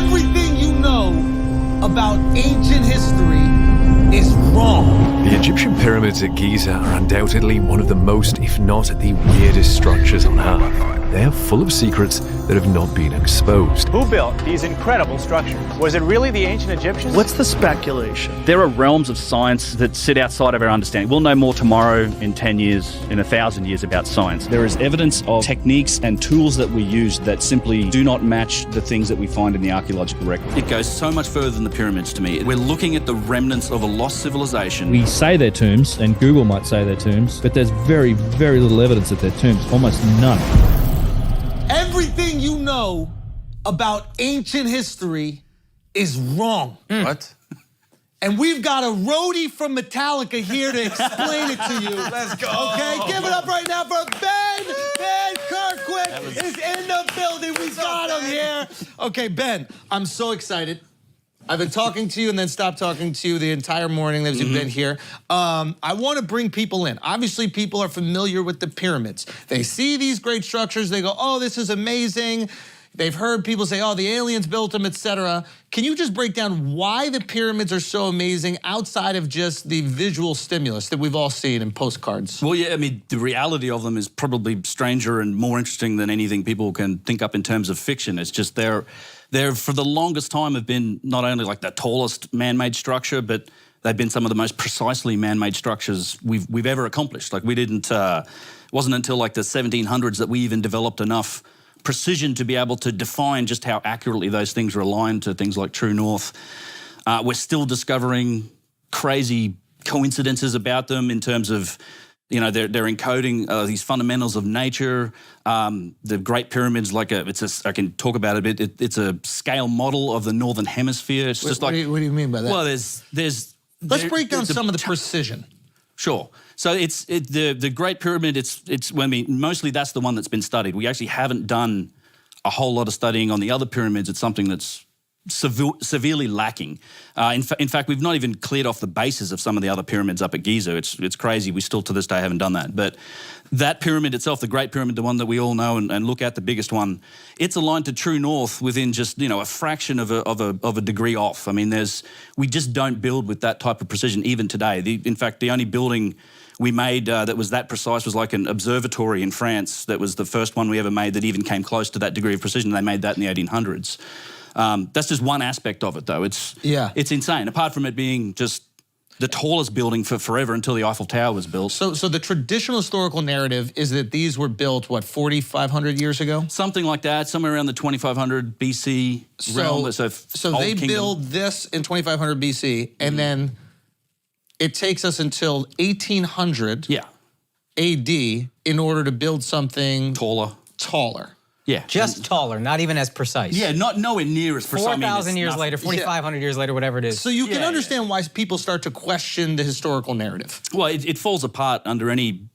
Everything you know about ancient history is wrong. The Egyptian pyramids at Giza are undoubtedly one of the most, if not the weirdest structures on Earth. They are full of secrets that have not been exposed. Who built these incredible structures? Was it really the ancient Egyptians? What's the speculation? There are realms of science that sit outside of our understanding. We'll know more tomorrow, in 10 years, in 1,000 years about science. There is evidence of techniques and tools that we use that simply do not match the things that we find in the archaeological record. It goes so much further than the pyramids to me. We're looking at the remnants of a lost civilization. We say they're tombs, and Google might say they're tombs, but there's very, very little evidence that they're tombs, almost none. Everything you know about ancient history is wrong. What? And we've got a roadie from Metallica here to explain it to you. Let's go. Okay, give it up right now for Ben. Ben Kirkwood is in the building. We got him here. Okay, Ben, I'm so excited. I've been talking to you and then stopped talking to you the entire morning that you've been here. I want to bring people in. Obviously, people are familiar with the pyramids. They see these great structures, they go, oh, this is amazing. They've heard people say, oh, the aliens built them, etc. Can you just break down why the pyramids are so amazing outside of just the visual stimulus that we've all seen in postcards? Well, yeah, I mean, the reality of them is probably stranger and more interesting than anything people can think up in terms of fiction. It's just they're for the longest time have been not only like the tallest man-made structure, but they've been some of the most precisely man-made structures we've ever accomplished. Like we didn't, it wasn't until like the 1700s that we even developed enough precision to be able to define just how accurately those things are aligned to things like True North. We're still discovering crazy coincidences about them in terms of, you know, they're encoding these fundamentals of nature. The Great Pyramids, I can talk about it a bit. It's a scale model of the Northern Hemisphere. It's just What do you mean by that? well, there's. Let's break down some of the precision. Sure. So the Great Pyramid. Mostly that's the one that's been studied. We actually haven't done a whole lot of studying on the other pyramids. It's something that's severely lacking. In fact, we've not even cleared off the bases of some of the other pyramids up at Giza. It's crazy. We still to this day haven't done that. But that pyramid itself, the Great Pyramid, the one that we all know and look at, the biggest one, it's aligned to True North within just, you know, a fraction of a degree off. I mean, we just don't build with that type of precision even today. In fact, the only building we made that was that precise was like an observatory in France. That was the first one we ever made that even came close to that degree of precision. They made that in the 1800s. That's just one aspect of it, though. It's insane. Apart from it being just the tallest building for forever until the Eiffel Tower was built. So the traditional historical narrative is that these were built, what, 4,500 years ago? Something like that, somewhere around the 2500 BC realm. So they build this in 2500 BC, and then it takes us until 1800 AD in order to build something taller. Yeah. Just taller, not even as precise. Yeah, nowhere near as precise. 4,000 years later, 4,500 years later, whatever it is. So you can understand why people start to question the historical narrative. Well, it falls apart under any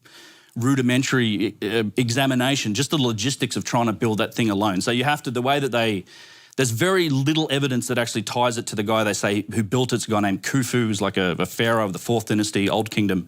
rudimentary examination, just the logistics of trying to build that thing alone. So you have to, the way that there's very little evidence that actually ties it to the guy they say who built it. It's a guy named Khufu, who's like a pharaoh of the 4th dynasty, Old Kingdom.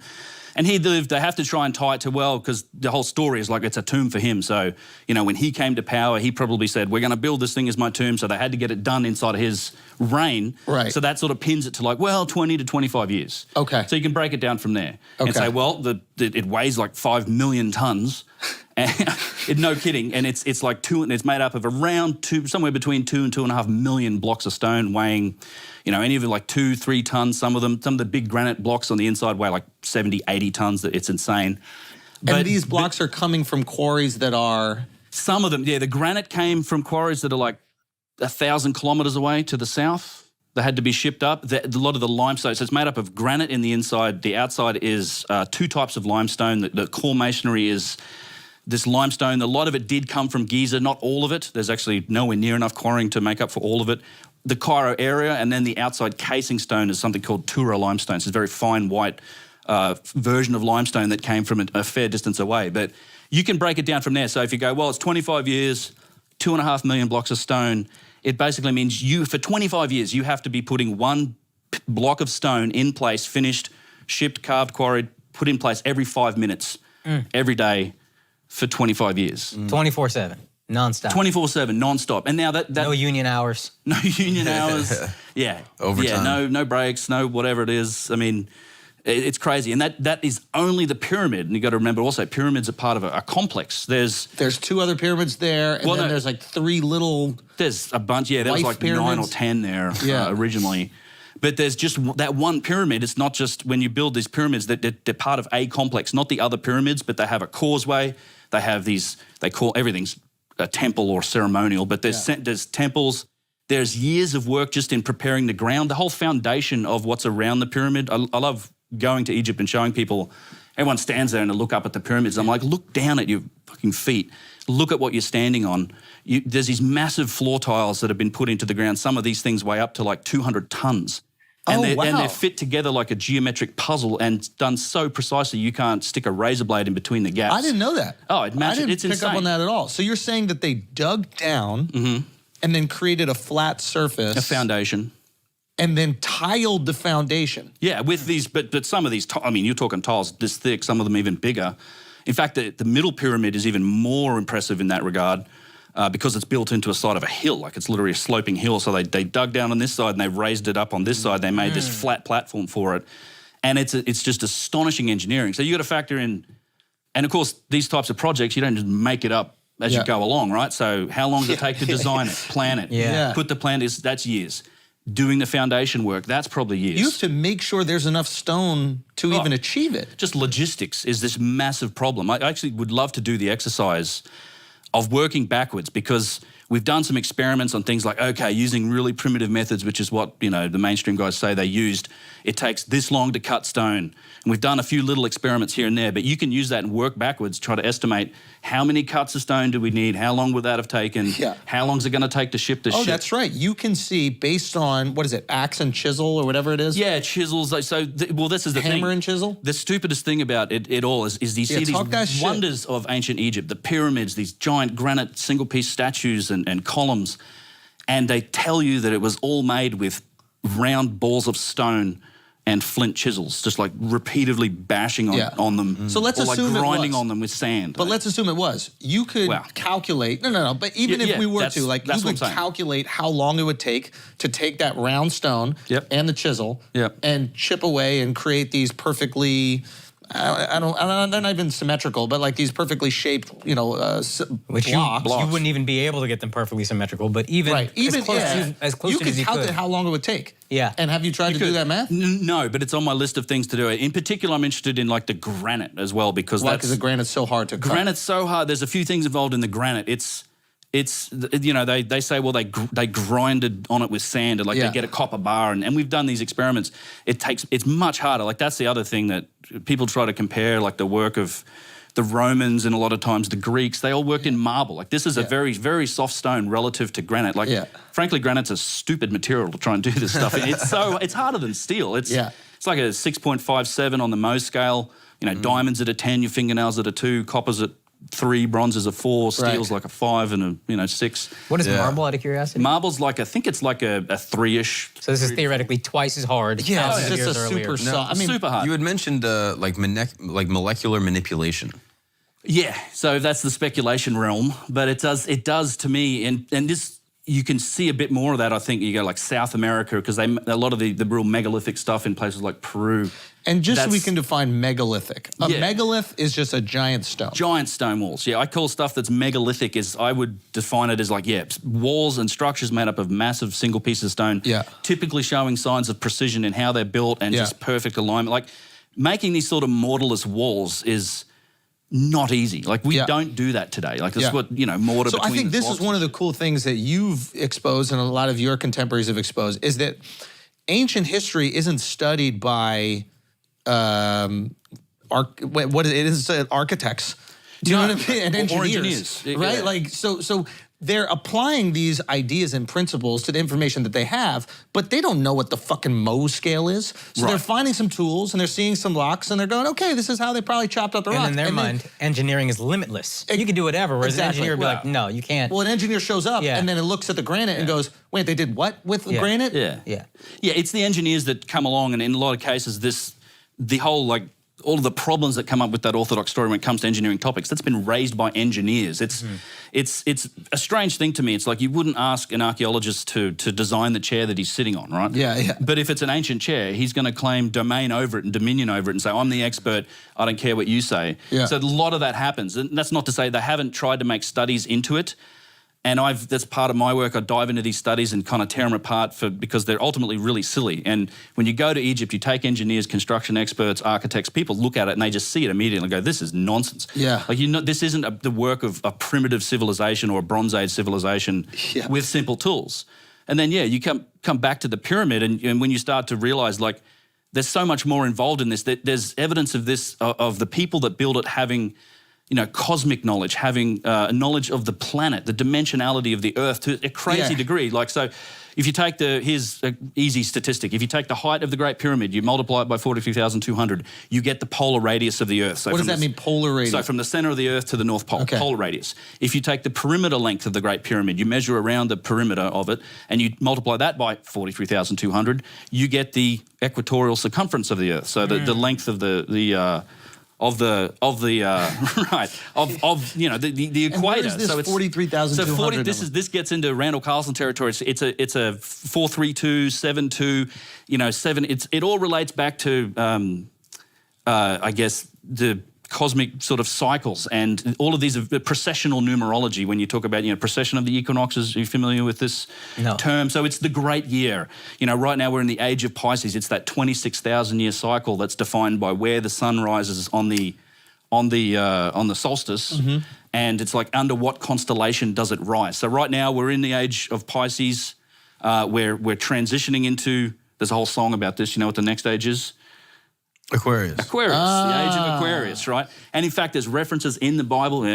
And he lived, they have to try and tie it to, well, because the whole story is like it's a tomb for him. So, you know, when he came to power, he probably said, we're going to build this thing as my tomb. So they had to get it done inside of his reign. Right. So that sort of pins it to like, well, 20 to 25 years. Okay. So you can break it down from there and say, well, it weighs like 5 million tons. No kidding. And it's like it's made up of around somewhere between 2 and 2.5 million blocks of stone weighing, you know, any of it like 2-3 tons, some of the big granite blocks on the inside weigh like 70-80 tons. It's insane. And these blocks are coming from quarries that are... Some of them, yeah. The granite came from quarries that are like 1,000 kilometres away to the south. They had to be shipped up. A lot of the limestone, so it's made up of granite in the inside. The outside is 2 types of limestone. The core masonry is this limestone. A lot of it did come from Giza, not all of it. There's actually nowhere near enough quarrying to make up for all of it. The Cairo area, and then the outside casing stone is something called Tura limestone. It's a very fine white version of limestone that came from a fair distance away. But you can break it down from there. So if you go, well, it's 25 years, 2.5 million blocks of stone, it basically means for 25 years, you have to be putting one block of stone in place, finished, shipped, carved, quarried, put in place every 5 minutes, every day for 25 years. 24/7. Nonstop. 24/7, nonstop. And now that No union hours. no union hours. Yeah. Overtime. Yeah, no breaks, no whatever it is. I mean, it's crazy. And that is only the pyramid. And you got to remember also, pyramids are part of a complex. There's 2 other pyramids there, and Well, then no. there's like 3 little. There's a bunch. Yeah, there was Life like 9 or pyramids. 10 there Yeah. originally. But there's just that one pyramid. It's not just when you build these pyramids that they're part of a complex, not the other pyramids, but they have a causeway. They have these, they call everything's a temple or ceremonial, but there's temples. There's years of work just in preparing the ground, the whole foundation of what's around the pyramid. I love going to Egypt and showing people. Everyone stands there and they look up at the pyramids. I'm like, look down at your fucking feet. Look at what you're standing on. There's these massive floor tiles that have been put into the ground. Some of these things weigh up to like 200 tons. And, Oh, wow. and they're fit together like a geometric puzzle and done so precisely you can't stick a razor blade in between the gaps. I didn't know that. Oh, it matches. I didn't It's pick insane. up on that at all. So you're saying that they dug down and then created a flat surface, A foundation. and then tiled the foundation. Yeah, with these, but some of these, I mean, you're talking tiles this thick, some of them even bigger. In fact, the middle pyramid is even more impressive in that regard because it's built into a side of a hill, like it's literally a sloping hill. So they dug down on this side and they raised it up on this side. They made this flat platform for it. And it's just astonishing engineering. So you got to factor in, and of course, these types of projects, you don't just make it up as you go along, right? So how long does it take to design it, plan it, Yeah. put the plan, that's years. Doing the foundation work, that's probably years. You have to make sure there's enough stone to even achieve it. Just logistics is this massive problem. I actually would love to do the exercise of working backwards because we've done some experiments on things like, okay, using really primitive methods, which is what, you know, the mainstream guys say they used. It takes this long to cut stone. And we've done a few little experiments here and there, but you can use that and work backwards, try to estimate how many cuts of stone do we need, how long would that have taken, how long is it going to take to ship this Oh, ship. that's right. You can see based on, what is it, axe and chisel or whatever it is? Yeah, chisels. Well, this is the thing. Hammer and chisel? The stupidest thing about it all is you see talk that these shit. wonders of ancient Egypt, the pyramids, these giant granite single-piece statues and columns, and they tell you that it was all made with round balls of stone and flint chisels, just like repeatedly bashing on them. So let's or like assume it grinding was. on them with sand. But let's assume it was. You could Wow. calculate. No. But even Yeah, if we were that's- to, like, that's you what could I'm saying. calculate how long it would take to take that round stone Yep. and the chisel Yep. and chip away and create these perfectly. I don't. They're not even symmetrical, but like these perfectly shaped, Which blocks. you wouldn't even be able to get them perfectly symmetrical, but even, Right. Even as close, as close you to it could as you calculate could. how long it would take. Yeah. And have you tried to do that math? No, but it's on my list of things to do. In particular, I'm interested in like the granite as well because Why? that's Because the granite's so hard to cut. Granite's so hard. There's a few things involved in the granite. It's you know, they say, well, they grinded on it with sand and like Yeah. they get a copper bar. And we've done these experiments. It's much harder. Like that's the other thing that people try to compare, like the work of the Romans and a lot of times the Greeks, they all worked in marble. Like this is a very, very soft stone relative to granite. Like frankly, granite's a stupid material to try and do this stuff in. It's harder than steel. It's like a 6.57 on the Mohs scale. You know, diamonds at a 10, your fingernails at a 2, copper's at 3, bronze is a 4, steel's like a 5 and a 6. What is marble, out of curiosity? Marble's like, I think it's like a 3-ish. So this is theoretically twice as hard. Yeah, thousands it's of just years a earlier. super soft. I mean, super hard. You had mentioned like molecular manipulation. Yeah, so that's the speculation realm, but it does to me, and this, you can see a bit more of that, I think. You go like South America, because a lot of the real megalithic stuff in places like Peru. and just so we that's- can define megalithic. A Yeah. megalith is just a giant stone. Giant stone walls. Yeah, I call stuff that's megalithic I would define it as like, walls and structures made up of massive single pieces of stone. Yeah. Typically showing signs of precision in how they're built and just perfect alignment. Like making these sort of mortarless walls is not easy. Like we don't do that today. Like this is what, mortar So I between think the this is blocks. one of the cool things that you've exposed and a lot of your contemporaries have exposed is that ancient history isn't studied by architects. Do you know what I mean? And Or engineers, engineers. right? Yeah. Like so they're applying these ideas and principles to the information that they have, but they don't know what the fucking Mohs scale is. So they're finding some tools and they're seeing some rocks and they're going, okay, this is how they probably chopped up the rock. And in their mind, engineering is limitless. You can do whatever, whereas an engineer would be like, no, you can't. Well, an engineer shows up and then it looks at the granite and goes, wait, they did what with the granite? Yeah, it's the engineers that come along, and in a lot of cases, the whole like all of the problems that come up with that orthodox story when it comes to engineering topics, that's been raised by engineers. It's a strange thing to me. It's like you wouldn't ask an archaeologist to design the chair that he's sitting on, right? Yeah. But if it's an ancient chair, he's going to claim domain over it and dominion over it and say, I'm the expert, I don't care what you say. Yeah. So a lot of that happens. And that's not to say they haven't tried to make studies into it. And that's part of my work. I dive into these studies and kind of tear them apart because they're ultimately really silly. And when you go to Egypt, you take engineers, construction experts, architects, people look at it and they just see it immediately and go, this is nonsense. Yeah. Like, this isn't the work of a primitive civilization or a Bronze Age civilization with simple tools. And then, you come back to the pyramid and when you start to realize, like, there's so much more involved in this. There's evidence of this, of the people that build it having, cosmic knowledge, having knowledge of the planet, the dimensionality of the Earth to a crazy degree. Like, so if you take here's an easy statistic. If you take the height of the Great Pyramid, you multiply it by 43,200, you get the polar radius of the Earth. So what does that mean, polar radius? So from the center of the Earth to the North Pole, polar radius. If you take the perimeter length of the Great Pyramid, you measure around the perimeter of it, and you multiply that by 43,200, you get the equatorial circumference of the Earth. So the length of the equator. And so it's 43,200. This gets into Randall Carlson territory. It's a 432, 72, 7. It all relates back to I guess the cosmic sort of cycles and all of these precessional numerology. When you talk about precession of the equinoxes, are you familiar with this term? So it's the great year. Right now we're in the age of Pisces. It's that 26,000 year cycle that's defined by where the sun rises on the solstice, and it's like under what constellation does it rise. So right now we're in the age of Pisces. We're transitioning into. There's a whole song about this. You know what the next age is? Aquarius. The age of Aquarius, right? And in fact, there's references in the Bible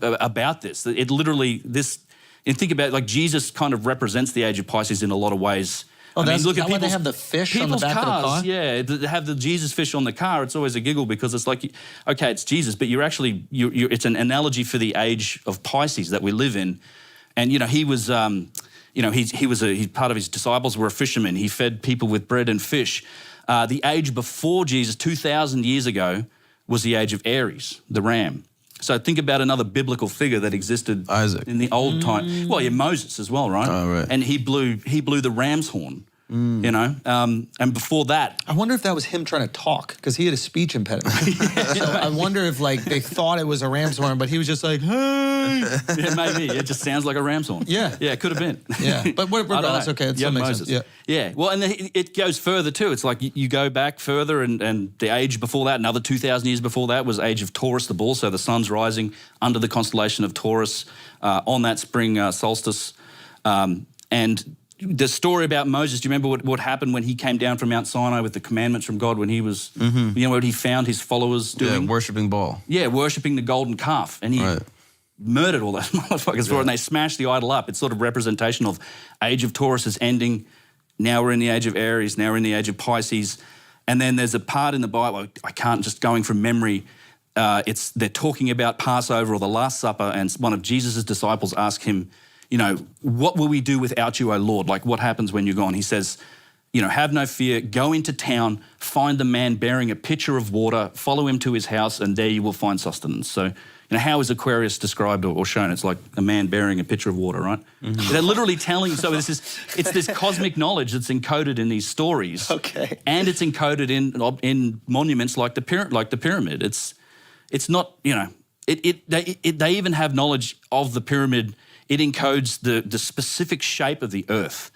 about this. It literally, and think about it, like Jesus kind of represents the age of Pisces in a lot of ways. Oh, look at why they have the fish on the back cars, of the car? Yeah, they have the Jesus fish on the car. It's always a giggle because it's like, okay, it's Jesus, but you're actually, it's an analogy for the age of Pisces that we live in. And, he was, part of his disciples were a fisherman. He fed people with bread and fish. The age before Jesus, 2,000 years ago, was the age of Aries, the ram. So think about another biblical figure that existed Isaac. in the old time. Well, Moses as well, right? Oh, right. And he blew the ram's horn, and before that. I wonder if that was him trying to talk, because he had a speech impediment. So I wonder if they thought it was a ram's horn, but he was just like, hey. Yeah, maybe. It just sounds like a ram's horn. Yeah. Yeah, it could have been. Yeah, but regardless, okay, it still makes Moses. sense. Yeah. Well, and it goes further too. It's like you go back further, and the age before that, another 2,000 years before that, was age of Taurus, the bull. So the sun's rising under the constellation of Taurus on that spring solstice. And the story about Moses, do you remember what happened when he came down from Mount Sinai with the commandments from God, when he was, what he found his followers doing? Yeah, worshipping Baal. Yeah, worshipping the golden calf. And he murdered all those motherfuckers for it, and they smashed the idol up. It's sort of representation of age of Taurus is ending. Now we're in the age of Aries. Now we're in the age of Pisces. And then there's a part in the Bible, I can't just going from memory, they're talking about Passover or the Last Supper, and one of Jesus' disciples asked him, what will we do without you, O Lord? Like, what happens when you're gone? He says, have no fear, go into town, find the man bearing a pitcher of water, follow him to his house, and there you will find sustenance. So, how is Aquarius described or shown? It's like a man bearing a pitcher of water, right? They're literally telling, so it's this cosmic knowledge that's encoded in these stories. Okay. And it's encoded in monuments like the pyramid. It's not, they even have knowledge of the pyramid. It encodes the specific shape of the Earth.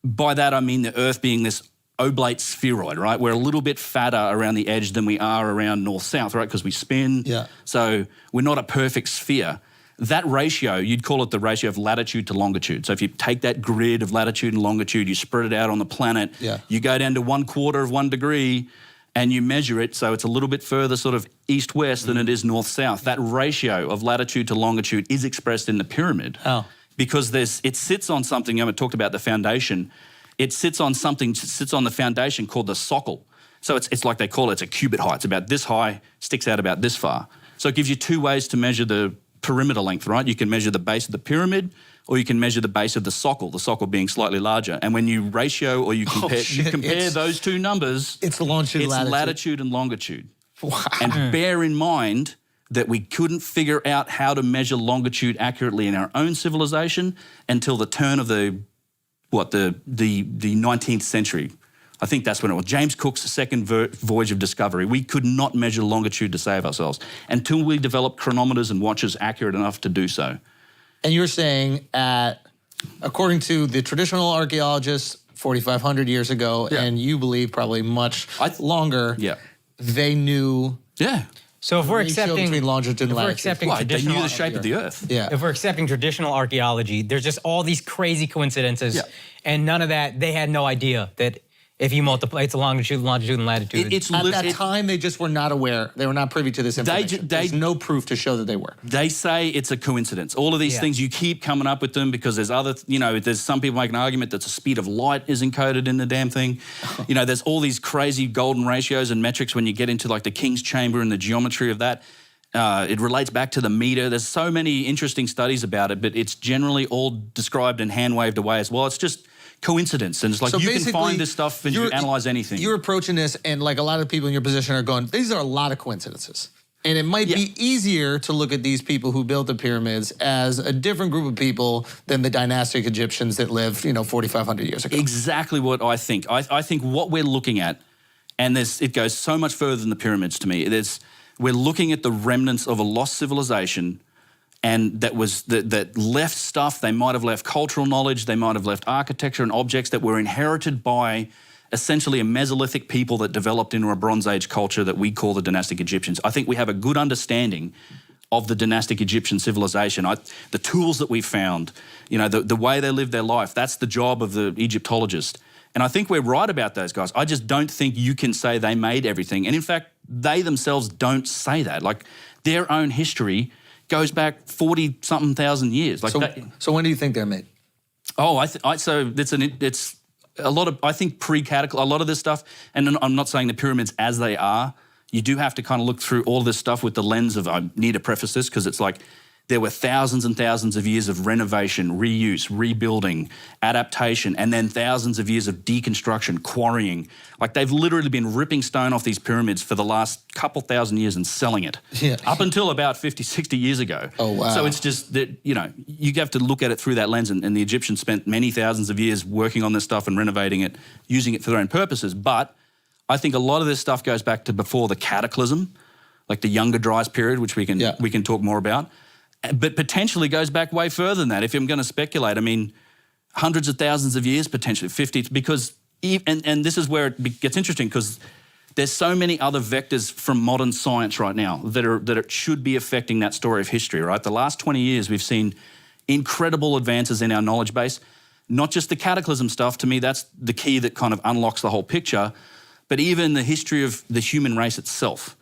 By that, I mean the Earth being this oblate spheroid, right? We're a little bit fatter around the edge than we are around north-south, right? Because we spin. Yeah. So we're not a perfect sphere. That ratio, you'd call it the ratio of latitude to longitude. So if you take that grid of latitude and longitude, you spread it out on the planet, you go down to 1/4 of 1 degree, and you measure it, so it's a little bit further sort of east-west than it is north-south. That ratio of latitude to longitude is expressed in the pyramid. Oh. Because it sits on something, I talked about the foundation, it sits on the foundation called the socle. So it's like they call it, it's a cubit height. It's about this high, sticks out about this far. So it gives you two ways to measure the perimeter length, right? You can measure the base of the pyramid, or you can measure the base of the socle being slightly larger. And when you ratio or you compare those two numbers, it's longitude, latitude and longitude. And bear in mind that we couldn't figure out how to measure longitude accurately in our own civilization until the turn of the 19th century. I think that's when it was. James Cook's second voyage of discovery. We could not measure longitude to save ourselves until we developed chronometers and watches accurate enough to do so. And you're saying according to the traditional archaeologists 4,500 years ago, and you believe probably much longer, they knew. Yeah. So if we're accepting, between longitude and latitude. They traditional, knew the shape of the Earth. Yeah. If we're accepting traditional archaeology, there's just all these crazy coincidences, and none of that. They had no idea that if you multiply, it's a longitude, and latitude. At that time, they just were not aware. They were not privy to this information. There's no proof to show that they were. They say it's a coincidence. All of these things, you keep coming up with them because there's other, there's some people make an argument that the speed of light is encoded in the damn thing. There's all these crazy golden ratios and metrics when you get into like the King's Chamber and the geometry of that. It relates back to the meter. There's so many interesting studies about it, but it's generally all described and hand-waved away as well. It's just coincidence. And it's like So you can basically, find this stuff and you analyze anything. You're approaching this, and like a lot of people in your position are going, these are a lot of coincidences. And it might be easier to look at these people who built the pyramids as a different group of people than the dynastic Egyptians that lived, 4,500 years ago. Exactly what I think. I think what we're looking at, and it goes so much further than the pyramids to me. We're looking at the remnants of a lost civilization, and that left stuff. They might have left cultural knowledge. They might have left architecture and objects that were inherited by essentially a Mesolithic people that developed into a Bronze Age culture that we call the dynastic Egyptians. I think we have a good understanding of the dynastic Egyptian civilization. The tools that we found, the way they lived their life, that's the job of the Egyptologist. And I think we're right about those guys. I just don't think you can say they made everything. And in fact, they themselves don't say that. Like their own history goes back 40-something thousand years. So when do you think they're made? Oh, so it's a lot of, I think a lot of this stuff, and I'm not saying the pyramids as they are, you do have to kind of look through all this stuff with the lens of, I need to preface this because it's like, there were thousands and thousands of years of renovation, reuse, rebuilding, adaptation, and then thousands of years of deconstruction, quarrying. Like they've literally been ripping stone off these pyramids for the last couple thousand years and selling it. Up until about 50, 60 years ago. Oh, wow. So it's just that, you have to look at it through that lens, and the Egyptians spent many thousands of years working on this stuff and renovating it, using it for their own purposes. But I think a lot of this stuff goes back to before the cataclysm, like the Younger Dryas period, which we can talk more about. But potentially goes back way further than that. If I'm going to speculate, I mean, hundreds of thousands of years, potentially 50, because, and this is where it gets interesting, because there's so many other vectors from modern science right now that it should be affecting that story of history, right? The last 20 years, we've seen incredible advances in our knowledge base, not just the cataclysm stuff. To me, that's the key that kind of unlocks the whole picture, but even the history of the human race itself.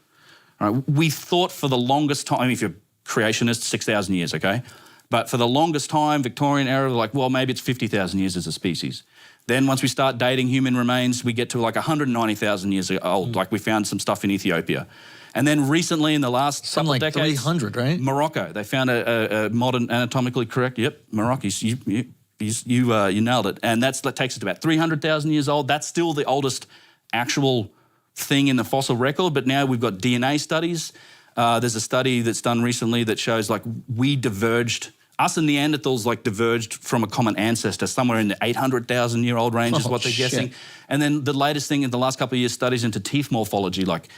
Right? We thought for the longest time, if you're creationists, 6,000 years, okay? But for the longest time, Victorian era, like, well, maybe it's 50,000 years as a species. Then once we start dating human remains, we get to like 190,000 years old, like we found some stuff in Ethiopia. And then recently in the last couple of decades... 300, right? Morocco, they found a modern, anatomically correct, Morocco, you nailed it. And that takes us to about 300,000 years old. That's still the oldest actual thing in the fossil record, but now we've got DNA studies. There's a study that's done recently that shows like us and Neanderthals like diverged from a common ancestor somewhere in the 800,000-year-old range is what they're guessing. And then the latest thing in the last couple of years, studies into teeth morphology, like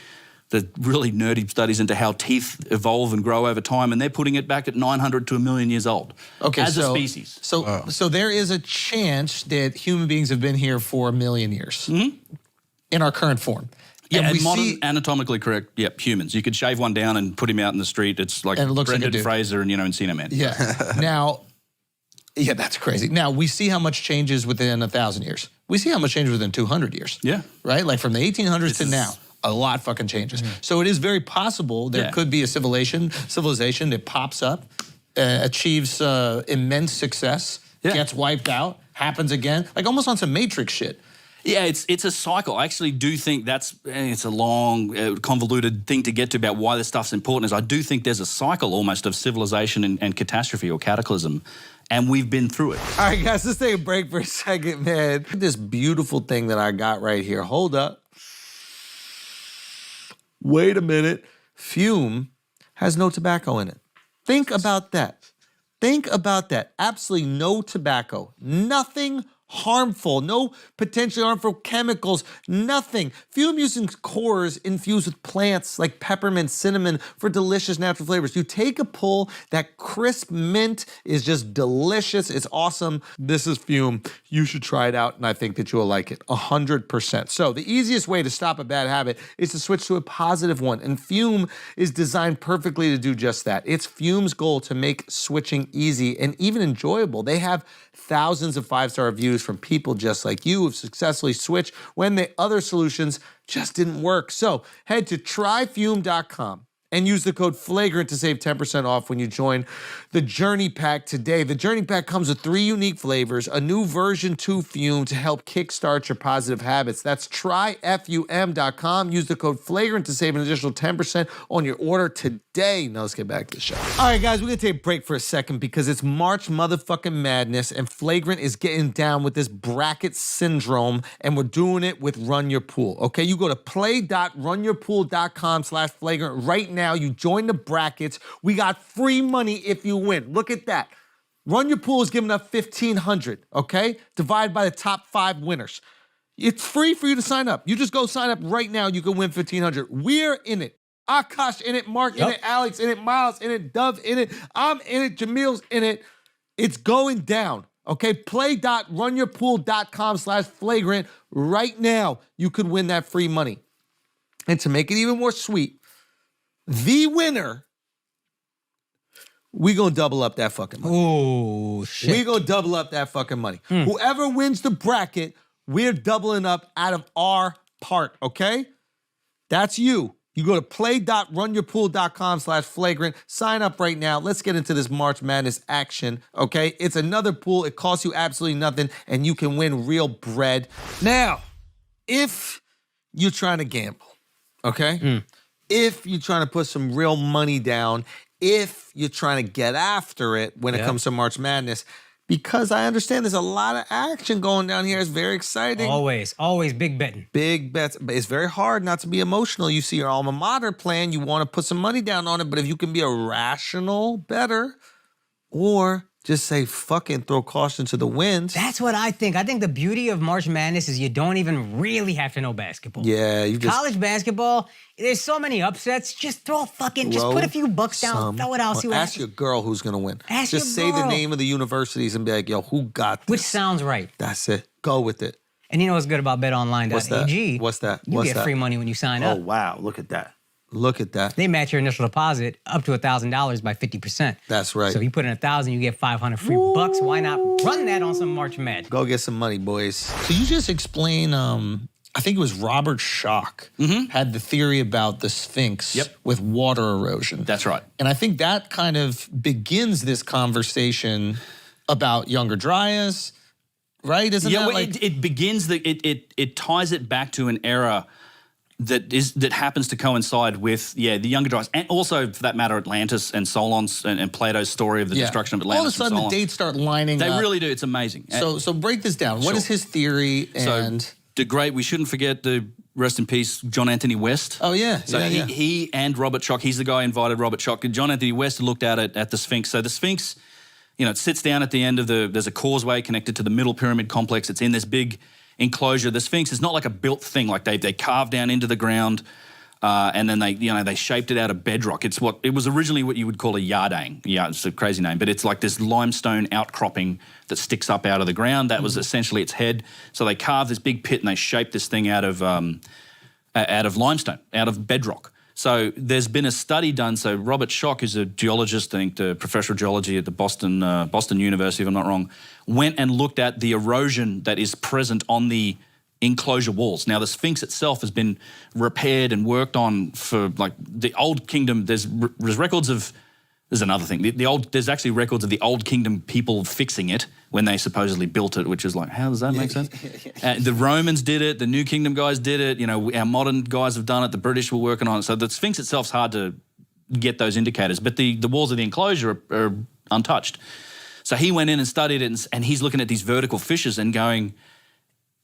the really nerdy studies into how teeth evolve and grow over time, and they're putting it back at 900 to 1 million years old as a species. So there is a chance that human beings have been here for 1 million years in our current form. Yeah, and modern, anatomically correct, humans. You could shave one down and put him out in the street. It's like Brendan Fraser and, Encino Man. Yeah. Now, that's crazy. Now, we see how much changes within 1,000 years. We see how much changes within 200 years. Yeah. Right? Like from the 1800s to now, a lot fucking changes. So it is very possible there could be a civilization that pops up, achieves immense success, gets wiped out, happens again, like almost on some Matrix shit. Yeah, it's a cycle. I actually do think it's a long, convoluted thing to get to about why this stuff's important, is I do think there's a cycle almost of civilization and catastrophe or cataclysm, and we've been through it. All right, guys, let's take a break for a second, man. This beautiful thing that I got right here. Hold up. wait a minute, fume has no tobacco in it. Think about that. Think about that. Absolutely no tobacco. Nothing harmful, no potentially harmful chemicals, nothing. Fume using cores infused with plants like peppermint, cinnamon for delicious natural flavors. You take a pull, that crisp mint is just delicious. It's awesome. This is Fume. You should try it out, and I think that you'll like it 100%. So the easiest way to stop a bad habit is to switch to a positive one, and Fume is designed perfectly to do just that. It's Fume's goal to make switching easy and even enjoyable. They have thousands of 5-star reviews from people just like you who've successfully switched when the other solutions just didn't work. So head to tryfume.com and use the code FLAGRANT to save 10% off when you join the Journey Pack today. The Journey Pack comes with 3 unique flavors, a new version 2 Fume to help kickstart your positive habits. That's tryfum.com. Use the code FLAGRANT to save an additional 10% on your order today. Now let's get back to the show. All right, guys, we're gonna take a break for a second because it's March motherfucking Madness and Flagrant is getting down with this bracket syndrome and we're doing it with Run Your Pool, okay? You go to play.runyourpool.com/flagrant right now. You join the brackets. We got free money if you win. Look at that. Run Your Pool is giving up $1,500, okay? Divided by the top 5 winners. It's free for you to sign up. You just go sign up right now. You can win $1,500. We're in it. Akash in it, Mark in it, Alex in it, Miles in it, Dove in it, I'm in it, Jamil's in it. It's going down, okay? Play.runyourpool.com/flagrant right now. You could win that free money. And to make it even more sweet, the winner, we gonna double up that fucking money. Oh, shit. We gonna double up that fucking money. Whoever wins the bracket, we're doubling up out of our part, okay? That's you. You go to play.runyourpool.com/flagrant. Sign up right now. Let's get into this March Madness action, okay? It's another pool. It costs you absolutely nothing, and you can win real bread. Now, if you're trying to gamble, okay? If you're trying to put some real money down, if you're trying to get after it when it comes to March Madness, because I understand there's a lot of action going down here. It's very exciting. Always big betting. Big bets. But it's very hard not to be emotional. You see your alma mater playing, you want to put some money down on it, but if you can be a rational bettor or just say fucking throw caution to the wind. That's what I think. I think the beauty of March Madness is you don't even really have to know basketball. Yeah, you just College basketball, there's so many upsets. Just throw just put a few bucks down, throw it out, see what ask happens. your girl who's gonna win. Ask just your say the girl. name of the universities and be like, yo, who got this? Which sounds right. That's it. Go with it. And you know what's good about betonline.ag? What's that? What's that? You What's get that? free money when you sign Oh up. wow, look at that. Look at that. They match your initial deposit up to $1,000 by 50%. That's right. So if you put in 1,000, you get 500 free bucks. Why not run that on some March Madness? Go get some money, boys. So you just explain, I think it was Robert Schoch had the theory about the Sphinx with water erosion. That's right. And I think that kind of begins this conversation about Younger Dryas, right? Isn't that like... it begins, it ties it back to an era that happens to coincide with the Younger Dryas, and also for that matter Atlantis and Solon's and Plato's story of the destruction of Atlantis. All of a sudden and the Solon. dates start lining They up. really do. It's amazing. So break this down. What is his theory? And So the great, we shouldn't forget the rest in peace John Anthony West. oh yeah, So yeah. he and Robert Schoch, he's the guy who invited Robert Schoch. John Anthony West looked at it at the Sphinx. So the Sphinx, it sits down at the end of there's a causeway connected to the middle pyramid complex. It's in this big enclosure. The Sphinx is not like a built thing. Like they carved down into the ground, and then they shaped it out of bedrock. It was originally what you would call a yardang. Yeah, it's a crazy name, but it's like this limestone outcropping that sticks up out of the ground. That was essentially its head. So they carved this big pit and they shaped this thing out of limestone, out of bedrock. So there's been a study done. So Robert Schoch, who's a geologist, I think the professor of geology at the Boston University, if I'm not wrong, went and looked at the erosion that is present on the enclosure walls. Now, the Sphinx itself has been repaired and worked on for like the Old Kingdom. There's records of. There's another thing. There's actually records of the Old Kingdom people fixing it when they supposedly built it, which is like, how does that make sense? The Romans did it. The New Kingdom guys did it. Our modern guys have done it. The British were working on it. So the Sphinx itself's hard to get those indicators, but the walls of the enclosure are untouched. So he went in and studied it, and he's looking at these vertical fissures and going,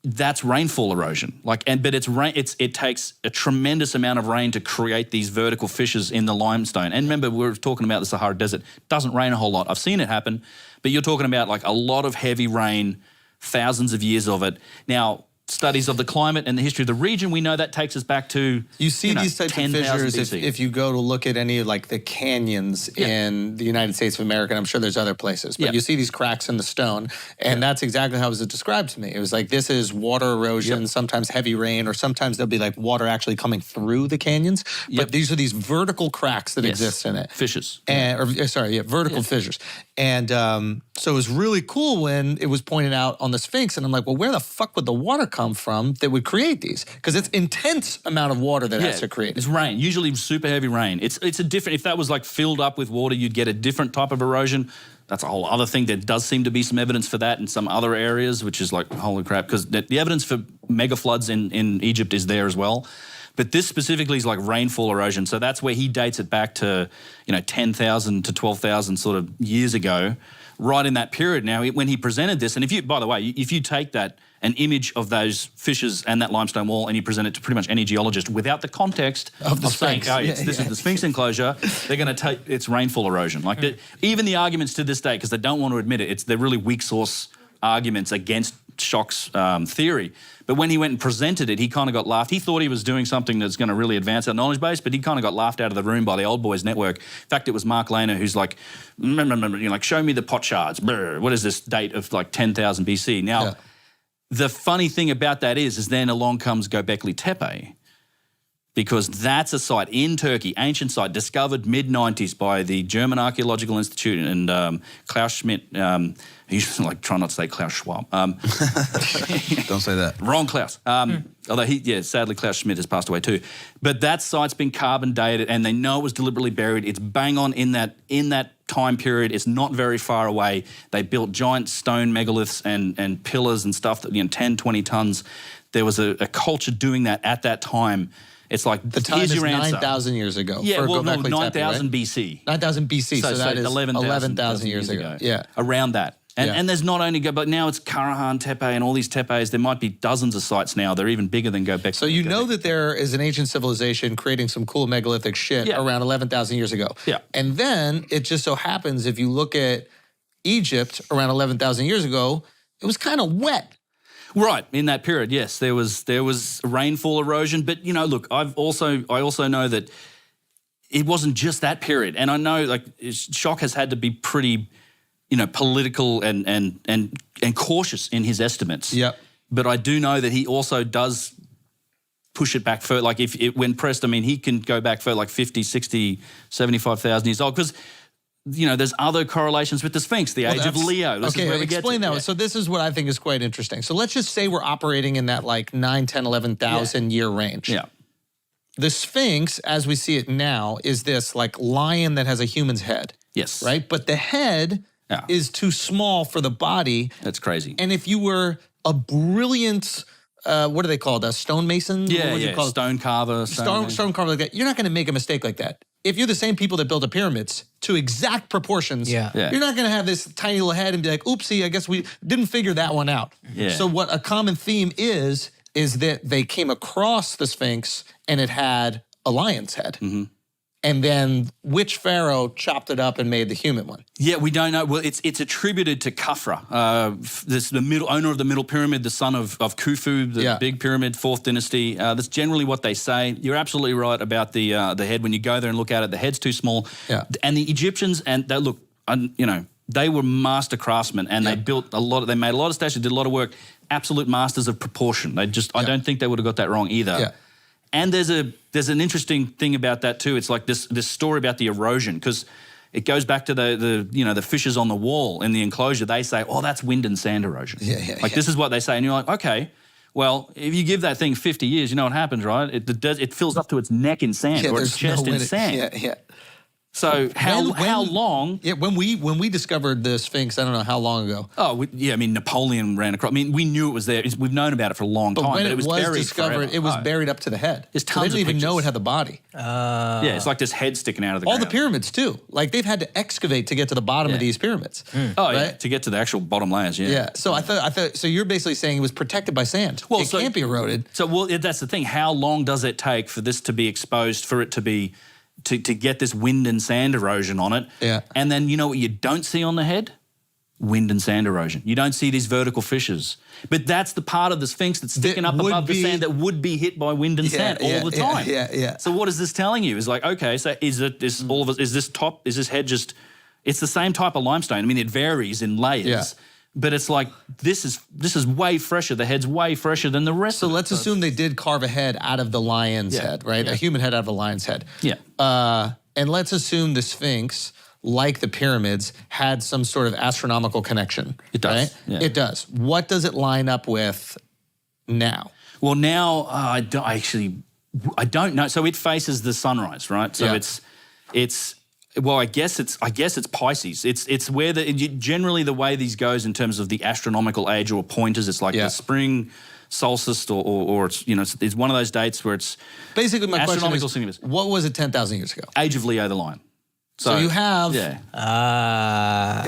that's rainfall erosion. But it takes a tremendous amount of rain to create these vertical fissures in the limestone. And remember, we were talking about the Sahara Desert. It doesn't rain a whole lot. I've seen it happen, but you're talking about like a lot of heavy rain, thousands of years of it. Now, studies of the climate and the history of the region, we know that takes us back to You see these types of 10,000 fissures BC. if you go to look at any of like the canyons in the United States of America, and I'm sure there's other places, but you see these cracks in the stone, and that's exactly how it was described to me. It was like, this is water erosion, sometimes heavy rain, or sometimes there'll be like water actually coming through the canyons, but these are these vertical cracks that exist in it. Fissures. Vertical fissures. And so it was really cool when it was pointed out on the Sphinx, and I'm like, well, where the fuck would the water come from that would create these? Because it's intense amount of water that has to create it. It's rain, usually super heavy rain. It's a different, if that was like filled up with water, you'd get a different type of erosion. That's a whole other thing. There does seem to be some evidence for that in some other areas, which is like, holy crap, because the evidence for mega floods in Egypt is there as well. But this specifically is like rainfall erosion. So that's where he dates it back to, 10,000 to 12,000 sort of years ago, right in that period. Now, when he presented this, and by the way, if you take an image of those fissures and that limestone wall and you present it to pretty much any geologist without the context of saying, this is the Sphinx enclosure, they're going to take it's rainfall erosion. Even the arguments to this day, because they don't want to admit it, they're really weak source arguments against Schoch's theory. But when he went and presented it, he kind of got laughed. He thought he was doing something that's going to really advance our knowledge base, but he kind of got laughed out of the room by the Old Boys Network. In fact, it was Mark Lehner who's like, show me the pot shards. Brr, what is this date of like 10,000 BC? Now, the funny thing about that is then along comes Göbekli Tepe, because that's a site in Turkey, ancient site, discovered mid-90s by the German Archaeological Institute and Klaus Schmidt. You should try not to say Klaus Schwab. Don't say that. Wrong Klaus. Although sadly Klaus Schmidt has passed away too. But that site's been carbon dated, and they know it was deliberately buried. It's bang on in that time period. It's not very far away. They built giant stone megaliths and pillars and stuff that 10, 20 tons. There was a culture doing that at that time. It's like, the time here's is your answer. 9,000 years ago. Yeah, for no, Göbekli Tepe, 9,000 right? BC. 9,000 BC, so that is 11,000 years ago. Yeah. Around that. And there's not only, but now it's Karahan Tepe and all these tepes. There might be dozens of sites now. They're even bigger than Göbekli. So you know that there is an ancient civilization creating some cool megalithic shit around 11,000 years ago. Yeah. And then it just so happens, if you look at Egypt around 11,000 years ago, it was kind of wet. Right, in that period, yes, there was rainfall erosion, but look, I also know that it wasn't just that period, and I know Schoch has had to be pretty, political and cautious in his estimates. Yep. But I do know that he also does push it back further. Like when pressed, he can go back for 50, 60, 75,000 years old because. There's other correlations with the Sphinx, the age of Leo. This is where we get explain to. that. So this is what I think is quite interesting. So let's just say we're operating in that 9, 10, 11,000 year range. Yeah. The Sphinx, as we see it now, is this lion that has a human's head. Yes. Right? But the head is too small for the body. That's crazy. And if you were a brilliant, what are they called? A stonemason? Yeah, what would you call it? Stone carver. Stone carver like that. You're not going to make a mistake like that. If you're the same people that build the pyramids to exact proportions, you're not going to have this tiny little head and be like, oopsie, I guess we didn't figure that one out. Yeah. So what a common theme is that they came across the Sphinx and it had a lion's head. Mm-hmm. And then which pharaoh chopped it up and made the human one? Yeah, we don't know. Well, it's attributed to Khafra, the owner of the Middle Pyramid, the son of Khufu, the Big Pyramid, 4th dynasty. That's generally what they say. You're absolutely right about the head. When you go there and look at it, the head's too small. Yeah. And the Egyptians, they were master craftsmen, and they built they made a lot of statues, did a lot of work. Absolute masters of proportion. I don't think they would have got that wrong either. Yeah. And there's an interesting thing about that too. It's like this story about the erosion, because it goes back to the fissures on the wall in the enclosure. They say, oh, that's wind and sand erosion. This is what they say. And you're like, okay, well, if you give that thing 50 years, you know what happens, right? It fills up to its neck in sand or its chest in sand. Yeah. So how long? Yeah, when we discovered the Sphinx, I don't know how long ago. Oh, yeah. I mean, Napoleon ran across. I mean, we knew it was there. We've known about it for a long time, When but it was buried discovered, forever. it was Oh. buried up to the head. There's So they tons didn't of even know pictures. it had the body. Yeah, it's like this head sticking out of the All ground. the pyramids too. Like they've had to excavate to get to the bottom of Yeah. these pyramids. Oh, yeah, right? to get to the actual bottom layers. Yeah. Yeah. So I thought. So you're basically saying it was protected by sand. Well, it so- can't be eroded. So, that's the thing. How long does it take for this to be exposed, for it to be, to get this wind and sand erosion on it? Yeah. And then you know what you don't see on the head? Wind and sand erosion. You don't see these vertical fissures. But that's the part of the Sphinx that's sticking up would above the be- sand that would be hit by wind and sand all the time. Yeah. So what is this telling you? Is like, okay, so is this head it's the same type of limestone. I mean, it varies in layers. Yeah. But it's like this is way fresher. The head's way fresher than the rest So of it. let's assume they did carve a head out of the lion's Yeah. head, right? Yeah. A human head out of a lion's head. Yeah. And let's assume the Sphinx, like the pyramids, had some sort of astronomical connection. It does, Right? yeah. It does. What does it line up with now? Well, now I don't know. So it faces the sunrise, right? So Yeah. it's well, I guess it's Pisces. It's where generally the way these goes in terms of the astronomical age or pointers. It's like Yeah. the spring solstice, or it's it's one of those dates where it's Basically, my question astronomical is, significance. what was it 10,000 years ago? Age of Leo the Lion. So you have... yeah.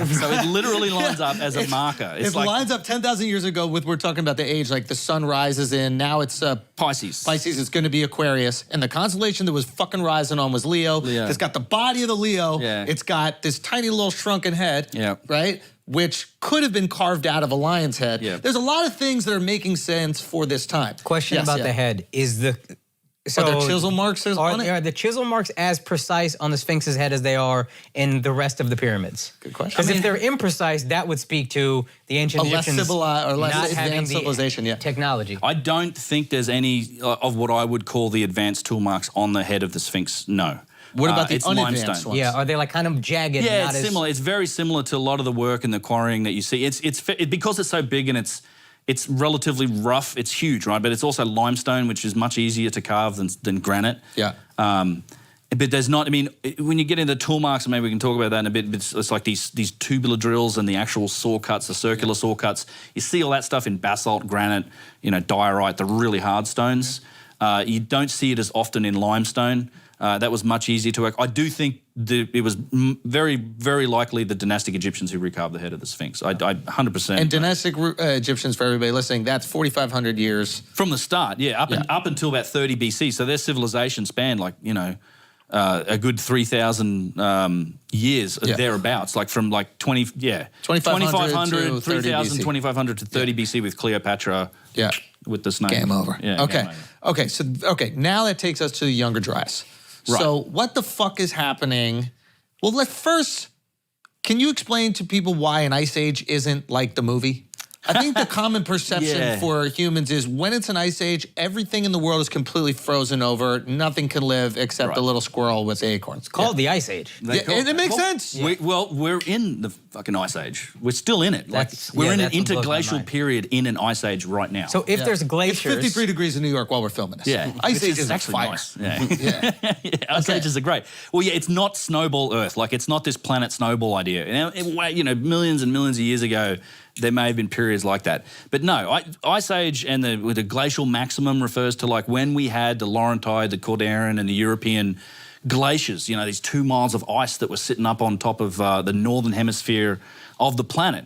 So it literally lines up as a marker. It's It like lines up 10,000 years ago with, we're talking about the age, like the sun rises in, now it's Pisces. Pisces, it's going to be Aquarius. And the constellation that was fucking rising on was Leo. Leo. It's got the body of the Leo. Yeah. It's got this tiny little shrunken head. Yeah. Right? Which could have been carved out of a lion's head. Yeah. There's a lot of things that are making sense for this time. Question Yes, about yeah. the head is the. So Are there chisel marks on it? Are the chisel marks as precise on the Sphinx's head as they are in the rest of the pyramids? Good question. Because if they're imprecise, that would speak to the ancient A less Egyptians civilized or less not having advanced the civilization, yeah. technology. I don't think there's any of what I would call the advanced tool marks on the head of the Sphinx. No. What about the it's unadvanced limestone. ones? Yeah, are they like kind of jagged? Yeah, not it's as, similar. It's very similar to a lot of the work and the quarrying that you see. It's because it's so big and it's relatively rough. It's huge, right? But it's also limestone, which is much easier to carve than granite. Yeah. But there's not. I mean, when you get into tool marks, maybe we can talk about that in a bit. But it's like these tubular drills and the actual saw cuts, the circular saw cuts. You see all that stuff in basalt, granite, diorite, the really hard stones. You don't see it as often in limestone. That was much easier to work. I do think it was very, very likely the dynastic Egyptians who recarved the head of the Sphinx. I 100%. And dynastic Egyptians, for everybody listening, that's 4,500 years. From the start, yeah, up until about 30 BC. So their civilization spanned a good 3,000 years thereabouts, like from 2500 to 30 3,000, BC. 2,500 to 30 BC with Cleopatra. Yeah. With the snake. Game over. Yeah, okay. game over. Okay. Now that takes us to the Younger Dryas. Right. So what the fuck is happening? Well, can you explain to people why an ice age isn't like the movie? I think the common perception Yeah. for humans is when it's an ice age, everything in the world is completely frozen over. Nothing can live except Right. the little squirrel with acorns. It's called the Ice Age. And it makes sense. We're in the fucking ice age. We're still in it. We're in an that's what blows my interglacial mind. period in an ice age right now. So if there's It's glaciers, 53 degrees in New York while we're filming this. yeah, Ice which age is actually fire. nice. Yeah, ice ages are great. Well, yeah, it's not snowball Earth. Like it's not this planet snowball idea. Millions and millions of years ago, there may have been periods like that. But no, ice age and the glacial maximum refers to like when we had the Laurentide, the Cordilleran, and the European glaciers. These 2 miles of ice that were sitting up on top of the northern hemisphere of the planet.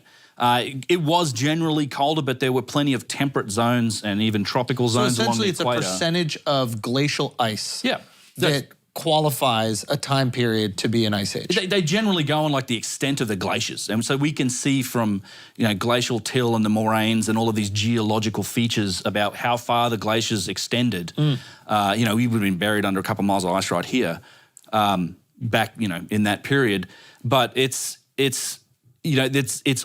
It was generally colder, but there were plenty of temperate zones and even tropical So zones along essentially, the it's a equator. percentage of glacial ice Yeah. that qualifies a time period to be an ice age. They generally go on like the extent of the glaciers. And so we can see from, glacial till and the moraines and all of these geological features about how far the glaciers extended. We would have been buried under a couple of miles of ice right here back, in that period. But it's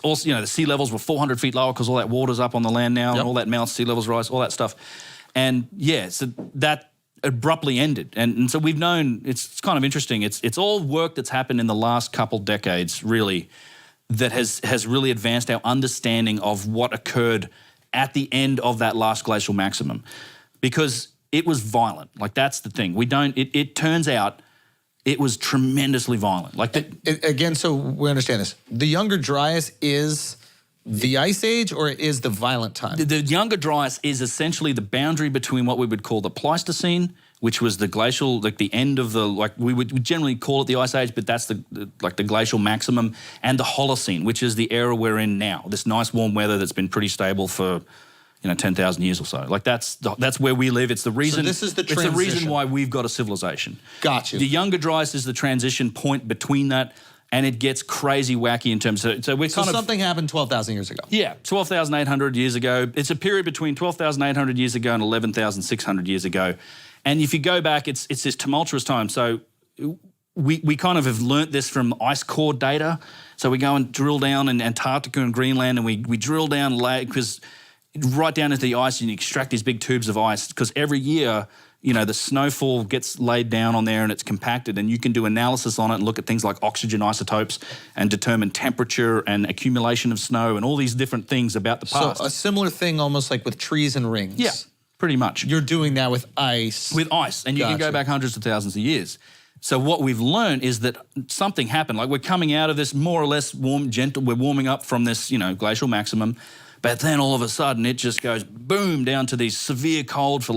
also, the sea levels were 400 feet lower because all that water's up on the land now and all that melts, sea levels rise, all that stuff. And so that abruptly ended. And so we've known, it's kind of interesting, it's all work that's happened in the last couple decades, really, that has really advanced our understanding of what occurred at the end of that last glacial maximum. Because it was violent. Like, that's the thing. It turns out it was tremendously violent. Like Again, so we understand this. The Younger Dryas is the Ice Age, or it is the violent time? the Younger Dryas is essentially the boundary between what we would call the Pleistocene, which was the glacial, like the end of the, like we would generally call it the Ice Age, but that's the glacial maximum, and the Holocene, which is the era we're in now. This nice warm weather that's been pretty stable for 10,000 years or so. Like that's where we live. It's the reason. So this is the It's the reason transition. why we've got a civilization. Got you. The Younger Dryas is the transition point between that, and it gets crazy wacky in terms of. So we're So kind of something happened 12,000 years ago. yeah, 12,800 years ago. It's a period between 12,800 years ago and 11,600 years ago. And if you go back, it's this tumultuous time. So we kind of have learnt this from ice core data. So we go and drill down in Antarctica and Greenland, and we drill down because right down into the ice and you extract these big tubes of ice because every year, the snowfall gets laid down on there and it's compacted, and you can do analysis on it and look at things like oxygen isotopes and determine temperature and accumulation of snow and all these different things about the past. So a similar thing almost like with trees and rings. Yeah, pretty much. You're doing that with ice. With ice, and you can go Gotcha. back hundreds of thousands of years. So what we've learned is that something happened. Like we're coming out of this more or less gentle, we're warming up from this, glacial maximum, but then all of a sudden it just goes boom down to these severe cold for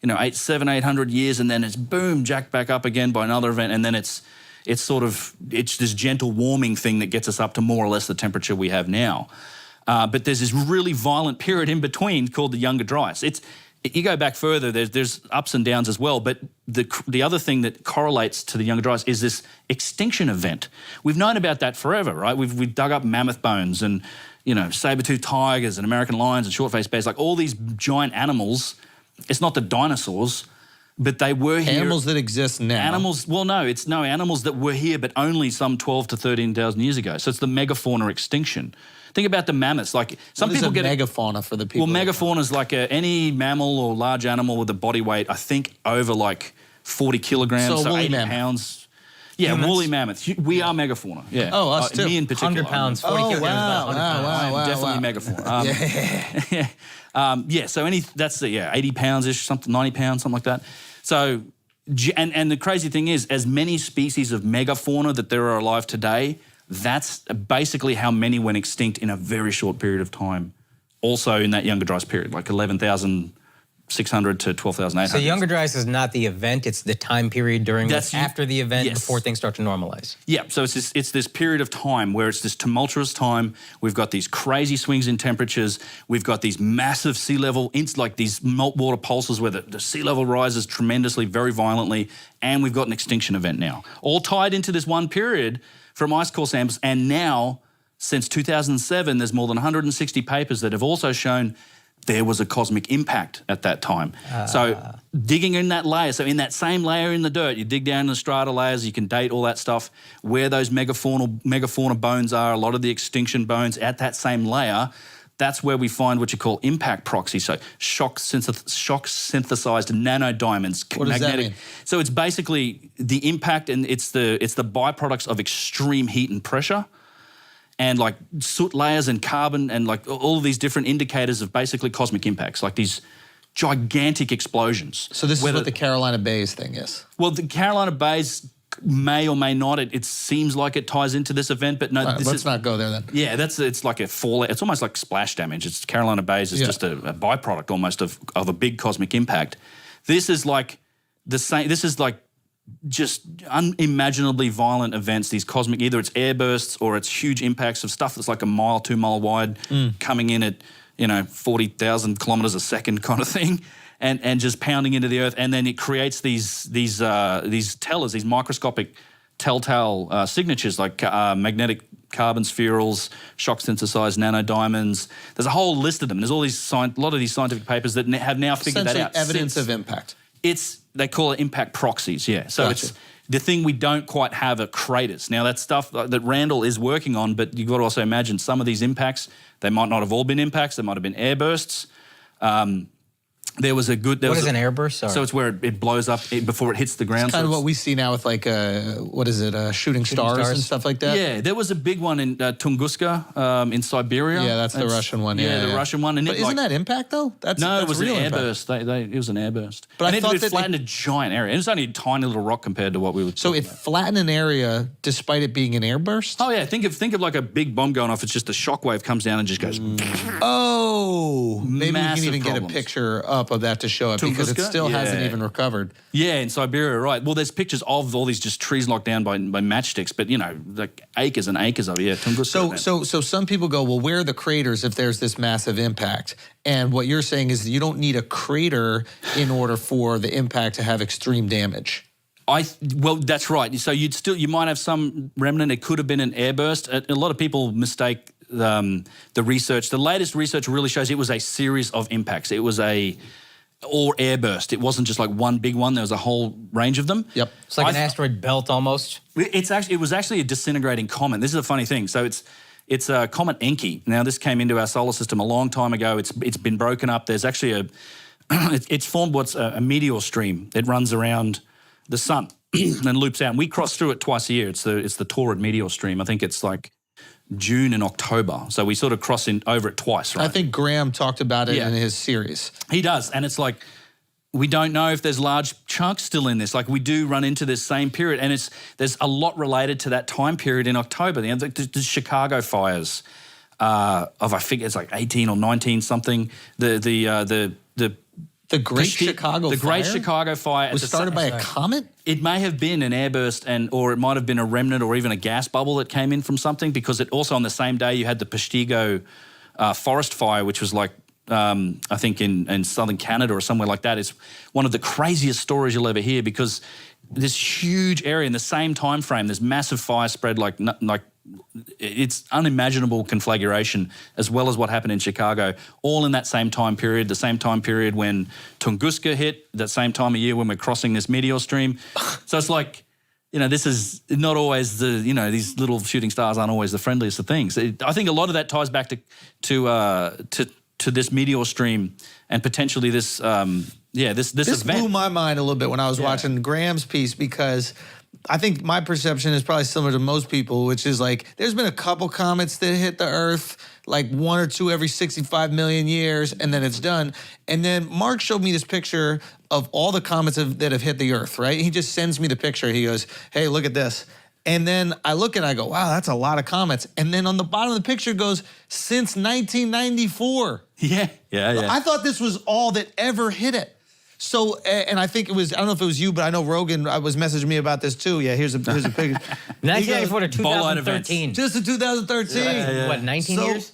800 years, and then it's boom, jacked back up again by another event, and then it's this gentle warming thing that gets us up to more or less the temperature we have now. But there's this really violent period in between called the Younger Dryas. You go back further, there's ups and downs as well, but the other thing that correlates to the Younger Dryas is this extinction event. We've known about that forever, right? We've dug up mammoth bones and, saber-toothed tigers and American lions and short-faced bears, like all these giant animals. It's not the dinosaurs, but they were here. Animals that exist now. Animals that were here, but only some 12 to 13,000 years ago. So it's the megafauna extinction. Think about the mammoths. Like some What is people a get megafauna for the people? Well, megafauna is like any mammal or large animal with a body weight, I think, over 40 kilograms, So a woolly 80 mammoth. pounds. Yeah, Humans? woolly mammoth. We are megafauna. Yeah. Oh, us too. Me in particular. 100 pounds, 40 Oh, kilograms, wow, about 100 pounds. wow. Definitely megafauna. So that's 80 pounds-ish, something, 90 pounds, something like that. So, and the crazy thing is, as many species of megafauna that there are alive today, that's basically how many went extinct in a very short period of time. Also in that Younger Dryas period, like 11,600 to 12,800. So Younger Dryas is not the event; it's the time period during after the event, yes. before things start to normalize. Yeah, so it's this period of time where it's this tumultuous time. We've got these crazy swings in temperatures. We've got these massive sea level, like these meltwater pulses where the sea level rises tremendously, very violently, and we've got an extinction event now. All tied into this one period from ice core samples, and now, since 2007, there's more than 160 papers that have also shown there was a cosmic impact at that time. So digging in that layer, so in that same layer in the dirt, you dig down in the strata layers, you can date all that stuff, where those megafauna bones are, a lot of the extinction bones at that same layer, that's where we find what you call impact proxy, so shock synthesized nanodiamonds. What does that mean? So it's basically the impact, and it's the byproducts of extreme heat and pressure, and like soot layers and carbon and like all of these different indicators of basically cosmic impacts, like these gigantic explosions. So this is what the Carolina Bays thing is. Well, the Carolina Bays may or may not. It seems like it ties into this event, but no. Let's not go there then. Yeah, it's like a fallout. It's almost like splash damage. It's Carolina Bays is just a byproduct almost of a big cosmic impact. This is like the same. This is like just unimaginably violent events. These cosmic, either it's airbursts or it's huge impacts of stuff that's like a mile, 2 mile wide, coming in at 40,000 kilometers a second kind of thing. And just pounding into the earth, and then it creates these tellers, these microscopic telltale signatures like magnetic carbon spherules, shock synthesized nanodiamonds. There's a whole list of them. There's all these a lot of these scientific papers that have now figured that out. Evidence of impact. They call it impact proxies. Yeah, so Gotcha. it's the thing we don't quite have are craters. Now that's stuff that Randall is working on, but you've got to also imagine some of these impacts. They might not have all been impacts. They might have been airbursts. There was a good. There What was is a- an airburst? Sorry. So it's where it blows up before it hits the ground. Kind of so what we see now with like shooting stars and stars. stuff like that. Yeah, there was a big one in Tunguska in Siberia. Yeah, that's the Russian one. Yeah, the Russian one. And But isn't that impact though? That's No, it that's was an real impact. airburst. It was an airburst. But and I it, thought it that flattened a giant area. It was only a tiny little rock compared to what we would. So it flattened an area despite it being an airburst. Oh yeah, think of like a big bomb going off. It's just a shockwave comes down and just goes. Oh, maybe we Massive can even get problems. a picture up of that to show it because it Tunguska? still hasn't Yeah. even recovered. Yeah, in Siberia, right. Well, there's pictures of all these just trees locked down by matchsticks, but you know, like acres and acres of it. Yeah, Tunguska. So some people go, well, where are the craters if there's this massive impact? And what you're saying is that you don't need a crater in order for the impact to have extreme damage. Well, that's right. So you might have some remnant. It could have been an airburst. A lot of people mistake the research. The latest research really shows it was a series of impacts. It was or airburst. It wasn't just like one big one. There was a whole range of them. Yep. It's like an asteroid belt almost. It was actually a disintegrating comet. This is a funny thing. So it's a comet Enki. Now this came into our solar system a long time ago. It's been broken up. There's actually it's formed what's a meteor stream. It runs around the sun and loops out. And we cross through it twice a year. It's the Taurid meteor stream. I think it's like June and October. So we sort of cross over it twice, right? I think Graham talked about it Yeah. in his series. He does. And it's like, we don't know if there's large chunks still in this. Like we do run into this same period, and there's a lot related to that time period in October. The Chicago fires of I think it's like 18 or 19 something. The Great Chicago Fire? The Great Chicago Fire Was started by a comet? It may have been an airburst, or it might have been a remnant, or even a gas bubble that came in from something. Because it also on the same day you had the Peshtigo forest fire, which was like I think in southern Canada or somewhere like that. It's one of the craziest stories you'll ever hear because this huge area in the same time frame, there's massive fire spread like it's unimaginable conflagration, as well as what happened in Chicago, all in that same time period, the same time period when Tunguska hit, that same time of year when we're crossing this meteor stream. So it's like, you know, this is not always these little shooting stars aren't always the friendliest of things. I think a lot of that ties back to this meteor stream and potentially this This event. blew my mind a little bit when I was watching Graham's piece because I think my perception is probably similar to most people, which is like there's been a couple comets that hit the Earth, like one or two every 65 million years, and then it's done. And then Mark showed me this picture of all the comets that have hit the Earth, right? He just sends me the picture. He goes, hey, look at this. And then I look and I go, wow, that's a lot of comets. And then on the bottom of the picture goes, since 1994. Yeah. I thought this was all that ever hit it. So, and I think it was, I don't know if it was you, but I know Rogan was messaging me about this too. Yeah, here's a picture. 1994 to Ball-out 2013. Just in 2013. What, 19 So- years?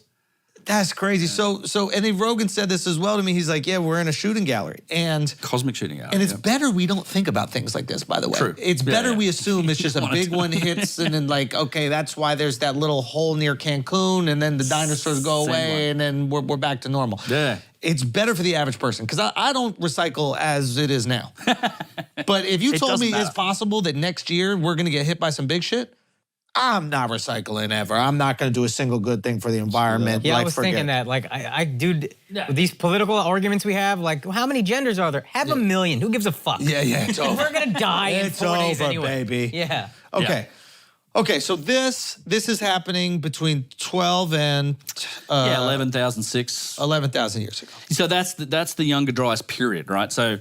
That's crazy. So, and then Rogan said this as well to me. He's like, yeah, we're in a shooting gallery. And Cosmic shooting gallery. it's better we don't think about things like this, by the way. True. It's Yeah, better yeah. we assume it's just a big one hits and then like, okay, that's why there's that little hole near Cancun and then the dinosaurs go Same away one. and then we're back to normal. Yeah. It's better for the average person because I don't recycle as it is now. But if you It told doesn't me it's matter. possible that next year we're going to get hit by some big shit, I'm not recycling ever. I'm not going to do a single good thing for the environment. Yeah, I Like, was forget thinking it. that. Like, dude, these political arguments we have, like, how many genders are there? Have a million. Who gives a fuck? Yeah, it's over. We're gonna die in It's 4 days over, anyway. baby. Yeah. Okay. Okay, so this is happening between 12 and 11,006. 11,000 years ago. So that's the Younger Dryas period, right? So,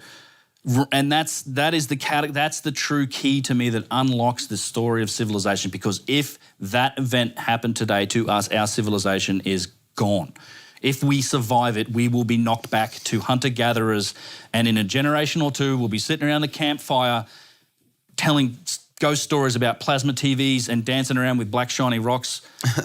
and that's the true key to me that unlocks the story of civilization. Because if that event happened today to us, our civilization is gone. If we survive it, we will be knocked back to hunter-gatherers, and in a generation or two, we'll be sitting around the campfire telling ghost stories about plasma TVs and dancing around with black shiny rocks,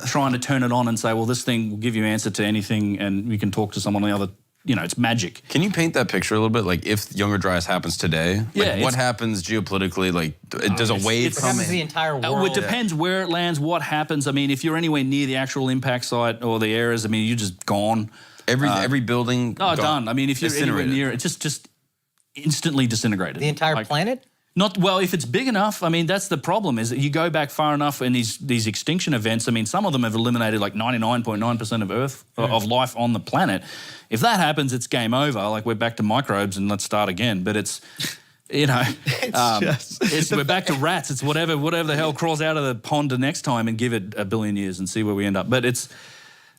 trying to turn it on and say, well, this thing will give you answer to anything and you can talk to someone on the other, it's magic. Can you paint that picture a little bit? Like if Younger Dryas happens today, like Yeah, what it's- happens geopolitically? Like does a wave It come happens to the in? entire world. It depends where it lands, what happens. I mean, if you're anywhere near the actual impact site or the areas, I mean, you're just gone. Every building Oh, gone. done. I mean, if you're anywhere Incinerated. near it, just instantly disintegrated. The entire planet? Not well, if it's big enough. I mean, that's the problem. Is that you go back far enough in these extinction events. I mean, some of them have eliminated like 99.9% of Earth of life on the planet. If that happens, it's game over. Like we're back to microbes and let's start again. But it's, you know, we're back to rats. It's whatever the hell crawls out of the pond the next time, and give it a billion years and see where we end up. But it's.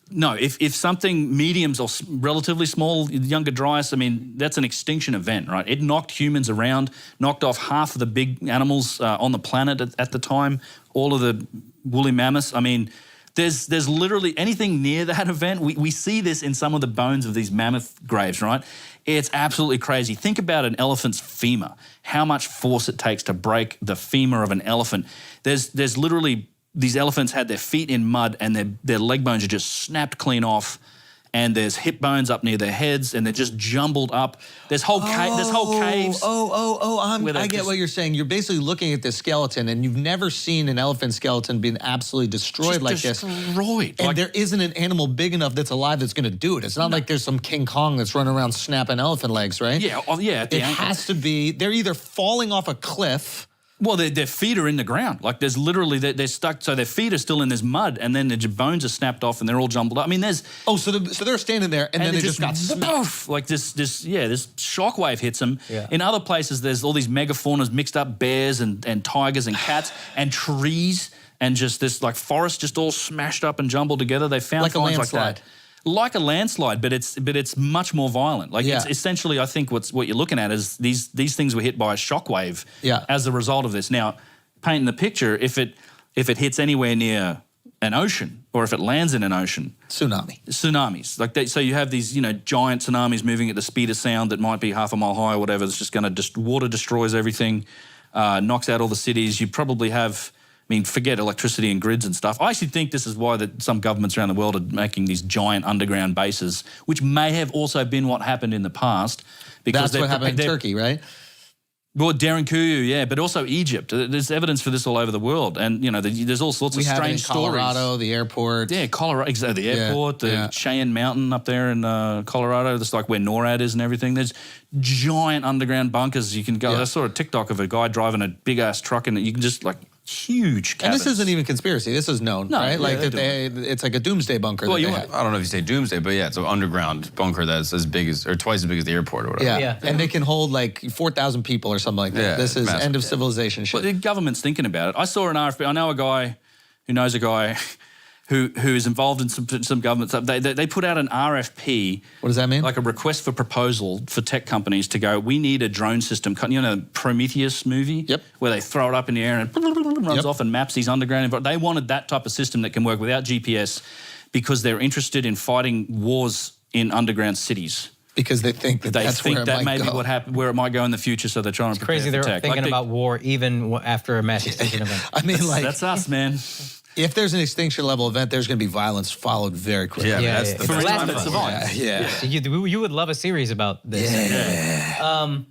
No, if something mediums or relatively small, younger Dryas, I mean, that's an extinction event, right? It knocked humans around, knocked off half of the big animals on the planet at the time, all of the woolly mammoths. I mean, there's literally anything near that event. We see this in some of the bones of these mammoth graves, right? It's absolutely crazy. Think about an elephant's femur, how much force it takes to break the femur of an elephant. There's literally... These elephants had their feet in mud and their leg bones are just snapped clean off, and there's hip bones up near their heads and they're just jumbled up. There's whole caves. I get what you're saying. You're basically looking at this skeleton, and you've never seen an elephant skeleton being absolutely destroyed like this. Destroyed. And there isn't an animal big enough that's alive that's going to do it. It's not like there's some King Kong that's running around snapping elephant legs, right? Yeah, It has to be, they're either falling off a cliff. Well, their feet are in the ground. Like there's literally, they're stuck, so their feet are still in this mud, and then their bones are snapped off and they're all jumbled up. I mean, there's... Oh, so they're standing there and then they just got smacked. Like this shockwave hits them. Yeah. In other places, there's all these megafaunas mixed up, bears and tigers and cats and trees, and just this like forest just all smashed up and jumbled together. They found Like a finds landslide. like that. Like a landslide, but it's much more violent. Like it's essentially, I think what you're looking at is these things were hit by a shockwave as a result of this. Now, painting the picture, if it hits anywhere near an ocean or if it lands in an ocean, tsunamis. Like so you have these giant tsunamis moving at the speed of sound that might be half a mile high or whatever. It's just going to water destroys everything, knocks out all the cities. You probably have. I mean, forget electricity and grids and stuff. I actually think this is why some governments around the world are making these giant underground bases, which may have also been what happened in the past. Because that's what happened in Turkey, right? Well, Derinkuyu, yeah, but also Egypt. There's evidence for this all over the world. And, there's all sorts of strange stories. Colorado, the airport. Yeah, Colorado, exactly. The airport, the Cheyenne Mountain up there in Colorado. That's like where NORAD is and everything. There's giant underground bunkers you can go. I saw a TikTok of a guy driving a big-ass truck, and you can just, huge cabins. And this isn't even conspiracy. This is known, right? Like it's like a doomsday bunker. Well, I don't know if you say doomsday, but yeah, it's an underground bunker that's as big as, or twice as big as the airport or whatever. Yeah. And they can hold like 4,000 people or something like that. Yeah, This is massive. end of civilization shit. But the government's thinking about it. I saw an RFP. I know a guy who knows a guy who is involved in some government stuff. They put out an RFP. What does that mean? Like a request for proposal for tech companies to go, we need a drone system. You know the Prometheus movie? Yep. Where they throw it up in the air and it runs off and maps these underground. They wanted that type of system that can work without GPS because they're interested in fighting wars in underground cities. Because they think that that's where it might go. Where it might go in the future, so they're trying to prepare Crazy for they're tech. thinking about war even after a mass extinction event. I mean, that's us, man. If there's an extinction level event, there's going to be violence followed very quickly. Yeah, It's that's the the last time of it us. survives. Yeah. So you would love a series about this.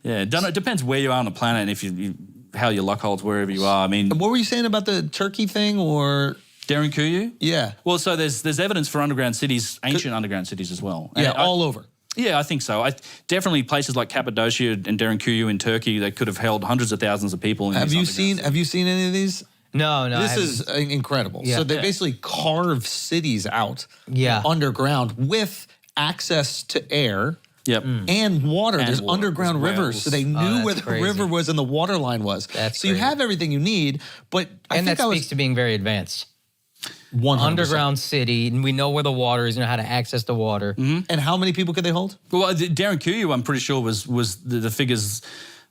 It depends where you are on the planet and if you how your luck holds wherever you are. I mean, What were you saying about the Turkey thing or? Derinkuyu? Yeah. Well, so there's evidence for underground cities, ancient underground cities as well. Yeah, And all over. Yeah, I think so. Definitely places like Cappadocia and Derinkuyu in Turkey, they could have held hundreds of thousands of people. Have you seen any of these? No. This is incredible. Yeah. So they basically carve cities out underground with access to air. Yep. And water. And There's water underground as well. rivers. So they knew where the crazy. river was and the water line was. That's so you crazy. have everything you need, but And that speaks to being very advanced. 100%. Underground city, and we know where the water is, you know how to access the water. And how many people could they hold? Well, Derinkuyu, I'm pretty sure was the figures.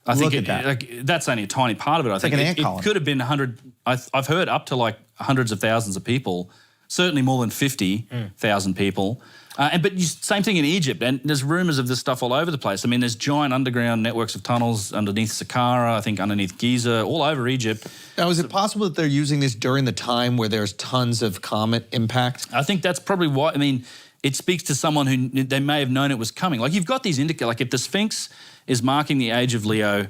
I think Look at that. That's only a tiny part of it. I think like an ant it colony. could have been 100. I've heard up to like hundreds of thousands of people. Certainly more than 50,000 people. But same thing in Egypt, and there's rumours of this stuff all over the place. I mean, there's giant underground networks of tunnels underneath Saqqara, I think underneath Giza, all over Egypt. Now, is it possible that they're using this during the time where there's tons of comet impact? I think that's probably why. I mean, it speaks to someone who they may have known it was coming. Like you've got these indicators. Like if the Sphinx is marking the age of Leo,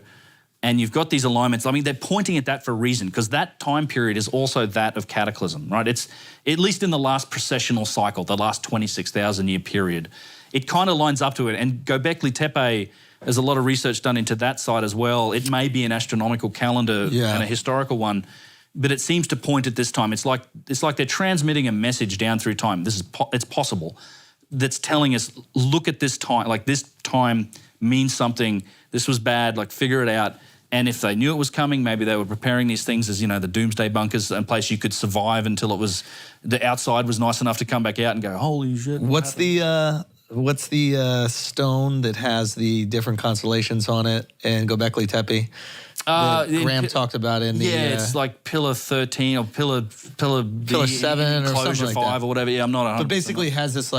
and you've got these alignments. I mean, they're pointing at that for a reason, because that time period is also that of cataclysm, right? It's, at least in the last precessional cycle, the last 26,000 year period, it kind of lines up to it. And Göbekli Tepe, there's a lot of research done into that side as well. It may be an astronomical calendar and a historical one, but it seems to point at this time. It's like they're transmitting a message down through time. It's possible. That's telling us, look at this time, like this time means something. This was bad, like figure it out. And if they knew it was coming, maybe they were preparing these things as, the doomsday bunkers, a place you could survive until the outside was nice enough to come back out and go, holy shit. What's the stone that has the different constellations on it in Göbekli Tepe? Graham talked about in the... it's like Pillar 13 or Pillar 7 or something like 5 that. or whatever. Yeah, I'm not 100%. But basically has this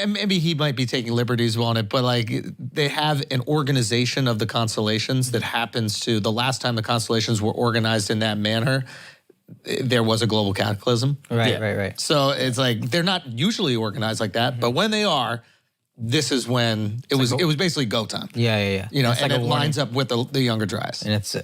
maybe he might be taking liberties on it, but they have an organization of the constellations that happens to, the last time the constellations were organized in that manner, there was a global cataclysm. Right. So it's they're not usually organized like that, but when they are, this is when it was basically go time. Yeah. And it lines up with the Younger Dryas. And it's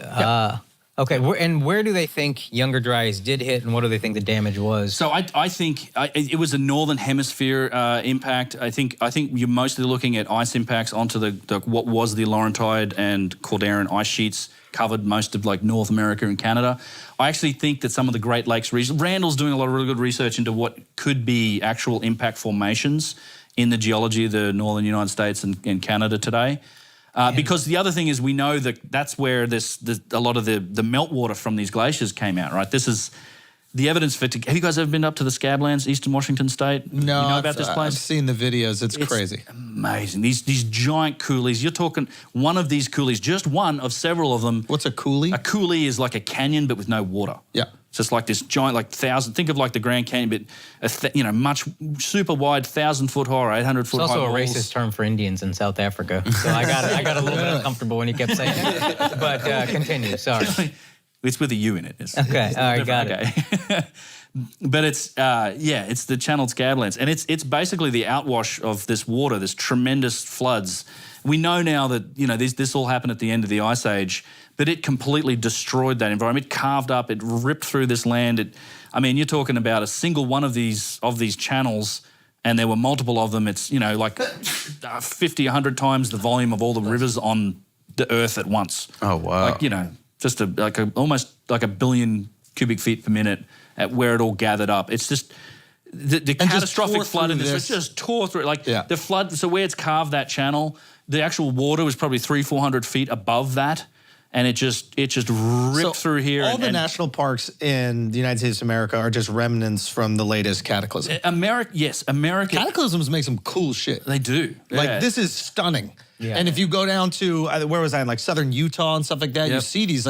okay. And where do they think Younger Dryas did hit, and what do they think the damage was? So I think it was a northern hemisphere impact. I think you're mostly looking at ice impacts onto the what was the Laurentide and Caldera ice sheets, covered most of North America and Canada. I actually think that some of the Great Lakes region, Randall's doing a lot of really good research into what could be actual impact formations in the geology of the northern United States and Canada today. Because the other thing is, we know that that's where a lot of the meltwater from these glaciers came out, right? This is the evidence for... Have you guys ever been up to the Scablands, eastern Washington State? No, you know about this place? I've seen the videos. It's crazy. Amazing. These giant coulees. You're talking one of these coulees, just one of several of them. What's a coulee? A coulee is like a canyon, but with no water. Yeah. It's just like this giant, think of the Grand Canyon, but much super wide, 1,000-foot high, or 800-foot high. It's also a walls. racist term for Indians in South Africa. So I got a little bit uncomfortable when you kept saying it. But continue. Sorry. It's with a U in it. Okay. All right. Got it. But it's it's the channeled Scablands, and it's basically the outwash of this water, this tremendous floods. We know now that this all happened at the end of the Ice Age, but it completely destroyed that environment. It carved up, it ripped through this land. You're talking about a single one of these channels, and there were multiple of them. It's 50, 100 times the volume of all the rivers on the Earth at once. Oh wow! Just almost like a billion cubic feet per minute at where it all gathered up. It's just the catastrophic flood in this. It just tore through it. The flood. So where it's carved that channel, the actual water was probably 300-400 feet above that, and it just ripped through here. All the national parks in the United States of America are just remnants from the latest cataclysm. America. Cataclysms make some cool shit. They do. This is stunning. Yeah. And if you go down to, where was I, in southern Utah and stuff like that, you see these,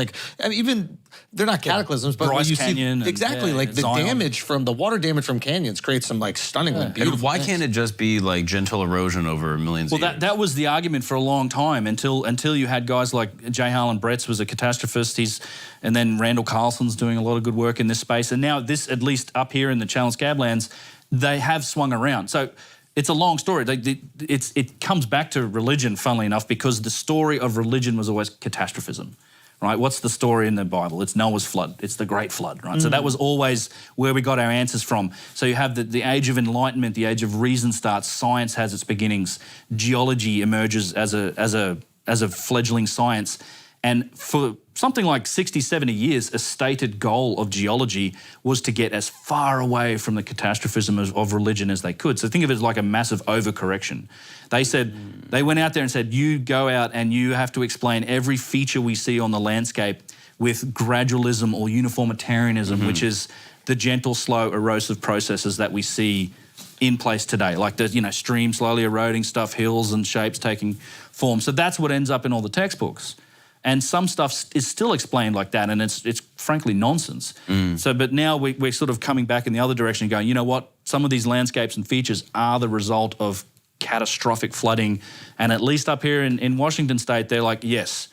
even, they're not cataclysms, but Bryce when you Canyon see, exactly, the Zion. damage from, the water damage from canyons creates some, stunningly beautiful And why things. can't it just be, gentle erosion over millions of years? Well, that was the argument for a long time until you had guys like J. Harlan Bretz was a catastrophist, and then Randall Carlson's doing a lot of good work in this space, and now this, at least up here in the Channel Scablands, they have swung around. So it's a long story. It comes back to religion, funnily enough, because the story of religion was always catastrophism, right? What's the story in the Bible? It's Noah's flood. It's the Great Flood, right? So that was always where we got our answers from. So you have the age of enlightenment, the age of reason starts, science has its beginnings, geology emerges as a fledgling science. And for something like 60, 70 years, a stated goal of geology was to get as far away from the catastrophism of religion as they could. So think of it as like a massive overcorrection. They said, they went out there and said, you go out and you have to explain every feature we see on the landscape with gradualism or uniformitarianism, which is the gentle, slow, erosive processes that we see in place today, like the streams slowly eroding stuff, hills and shapes taking form. So that's what ends up in all the textbooks. And some stuff is still explained like that, and it's frankly nonsense. So, but now we're sort of coming back in the other direction and going, you know what? Some of these landscapes and features are the result of catastrophic flooding. And at least up here in Washington State, they're like, yes,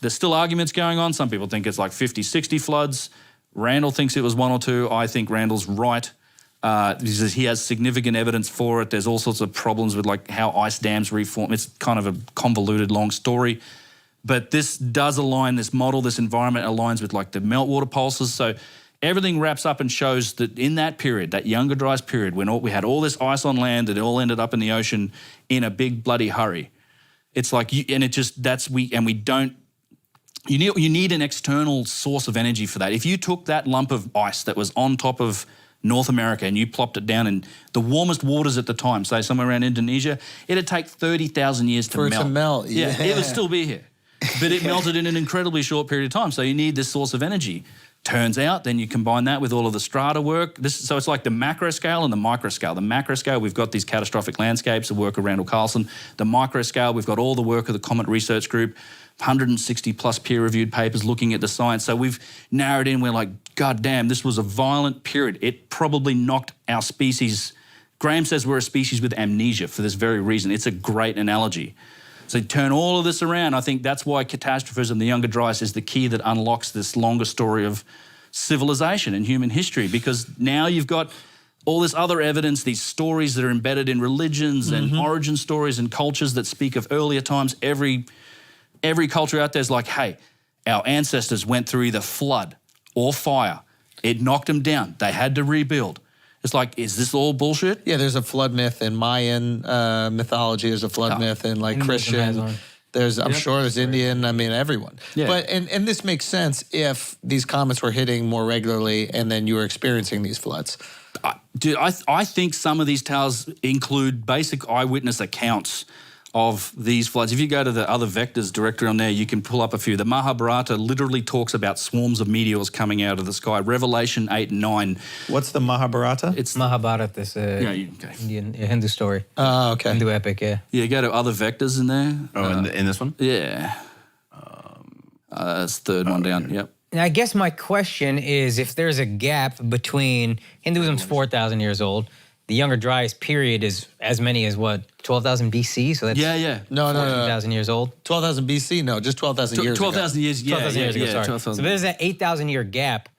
there's still arguments going on. Some people think it's like 50, 60 floods. Randall thinks it was 1 or 2. I think Randall's right. He has significant evidence for it. There's all sorts of problems with how ice dams reform. It's kind of a convoluted, long story. But this does align, this model, this environment aligns with like the meltwater pulses. So everything wraps up and shows that in that period, that Younger Dryas period, when we had all this ice on land that all ended up in the ocean in a big bloody hurry. It's like, you need an external source of energy for that. If you took that lump of ice that was on top of North America and you plopped it down in the warmest waters at the time, say somewhere around Indonesia, it'd take 30,000 years to For it melt. to melt, Yeah, it would still be here. But it melted in an incredibly short period of time. So you need this source of energy. Turns out, then you combine that with all of the strata work. So it's like the macro scale and the micro scale. The macro scale, we've got these catastrophic landscapes, the work of Randall Carlson. The micro scale, we've got all the work of the Comet Research Group, 160 plus peer-reviewed papers looking at the science. So we've narrowed in, we're like, God damn, this was a violent period. It probably knocked our species. Graham says we're a species with amnesia for this very reason. It's a great analogy. So you turn all of this around. I think that's why catastrophism, the Younger Dryas, is the key that unlocks this longer story of civilization and human history, because now you've got all this other evidence, these stories that are embedded in religions and origin stories and cultures that speak of earlier times. Every culture out there is like, hey, our ancestors went through either flood or fire. It knocked them down. They had to rebuild. It's like, is this all bullshit? Yeah, there's a flood myth in Mayan mythology. There's a flood myth in like Hinduism has Christian. one. I'm sure there's Indian. I mean, everyone. Yeah. But and this makes sense if these comets were hitting more regularly, and then you were experiencing these floods. Dude, I think some of these tales include basic eyewitness accounts of these floods. If you go to the other vectors directory on there, you can pull up a few. The Mahabharata literally talks about swarms of meteors coming out of the sky. Revelation 8 and 9. What's the Mahabharata? It's Mahabharata, this okay. Indian Hindu story. Oh, okay. Hindu epic, yeah. Yeah, go to other vectors in there. Oh, in this one? Yeah. That's the third one down. Yep. And I guess my question is, if there's a gap between Hinduism's 4,000 years old, the Younger Dryas period is as many as what, 12,000 BC? So that's Yeah. No. 14,000 years old. 12,000 BC? No, just 12,000 years 12,000 years. Yeah, 12,000 years ago, sorry. 12,000. So there's that 8,000 year gap.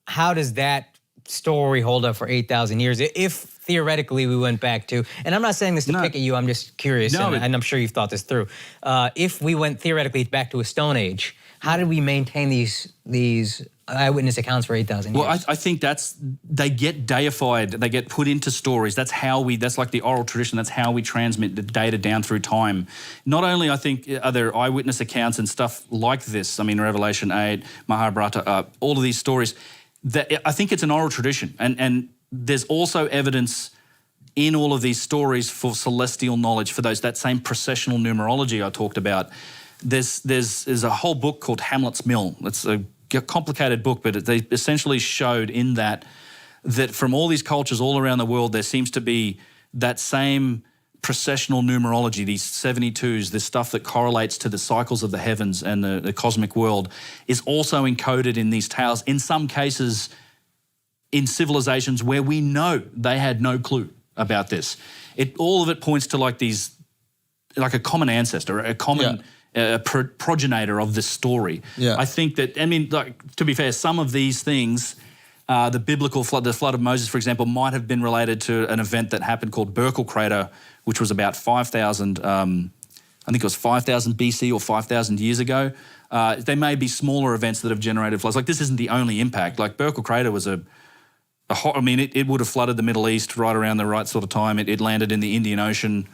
How does that story hold up for 8,000 years? If theoretically we went back to, and I'm not saying this to pick at you, I'm just curious, No, and I'm sure you've thought this through. If we went theoretically back to a Stone Age, how did we maintain these eyewitness accounts for 8,000 years? Well, I think they get deified, they get put into stories. That's like the oral tradition, that's how we transmit the data down through time. Not only, I think, are there eyewitness accounts and stuff like this, I mean, Revelation 8, Mahabharata, all of these stories, that I think it's an oral tradition. And there's also evidence in all of these stories for celestial knowledge, for that same processional numerology I talked about. There's a whole book called Hamlet's Mill. It's a complicated book, but they essentially showed in that from all these cultures all around the world, there seems to be that same processional numerology, these 72s, this stuff that correlates to the cycles of the heavens and the cosmic world, is also encoded in these tales, in some cases in civilizations where we know they had no clue about this. All of it points to like a common ancestor, a common progenitor of this story. Yeah. I think that, I mean, like, to be fair, some of these things, the biblical flood, the flood of Moses, for example, might have been related to an event that happened called Burkle Crater, which was about 5,000, I think it was 5,000 BC or 5,000 years ago. There may be smaller events that have generated floods. Like, this isn't the only impact. Like, Burkle Crater was it would have flooded the Middle East right around the right sort of time. It landed in the Indian Ocean.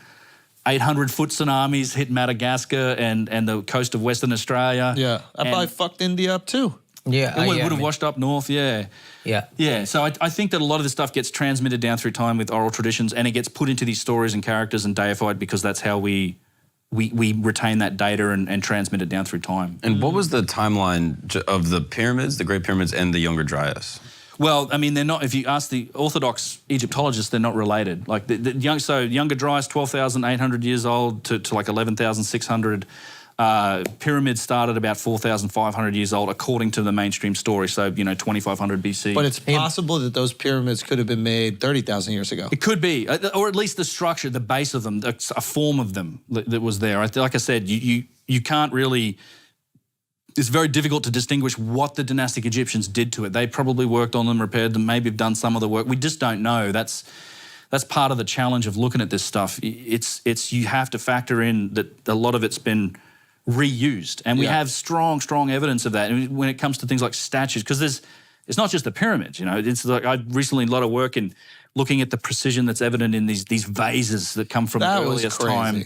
800-foot tsunamis hit Madagascar and the coast of Western Australia. Yeah, I probably fucked India up too. Yeah, It would have washed up north, yeah. Yeah. So I think that a lot of this stuff gets transmitted down through time with oral traditions, and it gets put into these stories and characters and deified because that's how we retain that data and transmit it down through time. And what was the timeline of the pyramids, the Great Pyramids, and the Younger Dryas? Well, I mean, they're not. If you ask the Orthodox Egyptologists, they're not related. Like Younger Dryas, 12,800 years old to like 11,600. Pyramids started about 4,500 years old, according to the mainstream story. So 2,500 BC. But it's possible that those pyramids could have been made 30,000 years ago. It could be, or at least the structure, the base of them, a form of them that was there. Like I said, you can't really. It's very difficult to distinguish what the dynastic Egyptians did to it. They probably worked on them, repaired them, maybe have done some of the work. We just don't know. That's part of the challenge of looking at this stuff. It's you have to factor in that a lot of it's been reused. And we have strong, strong evidence of that. And when it comes to things like statues, because it's not just the pyramids, you know. It's like I recently did a lot of work in looking at the precision that's evident in these vases that come from the earliest time.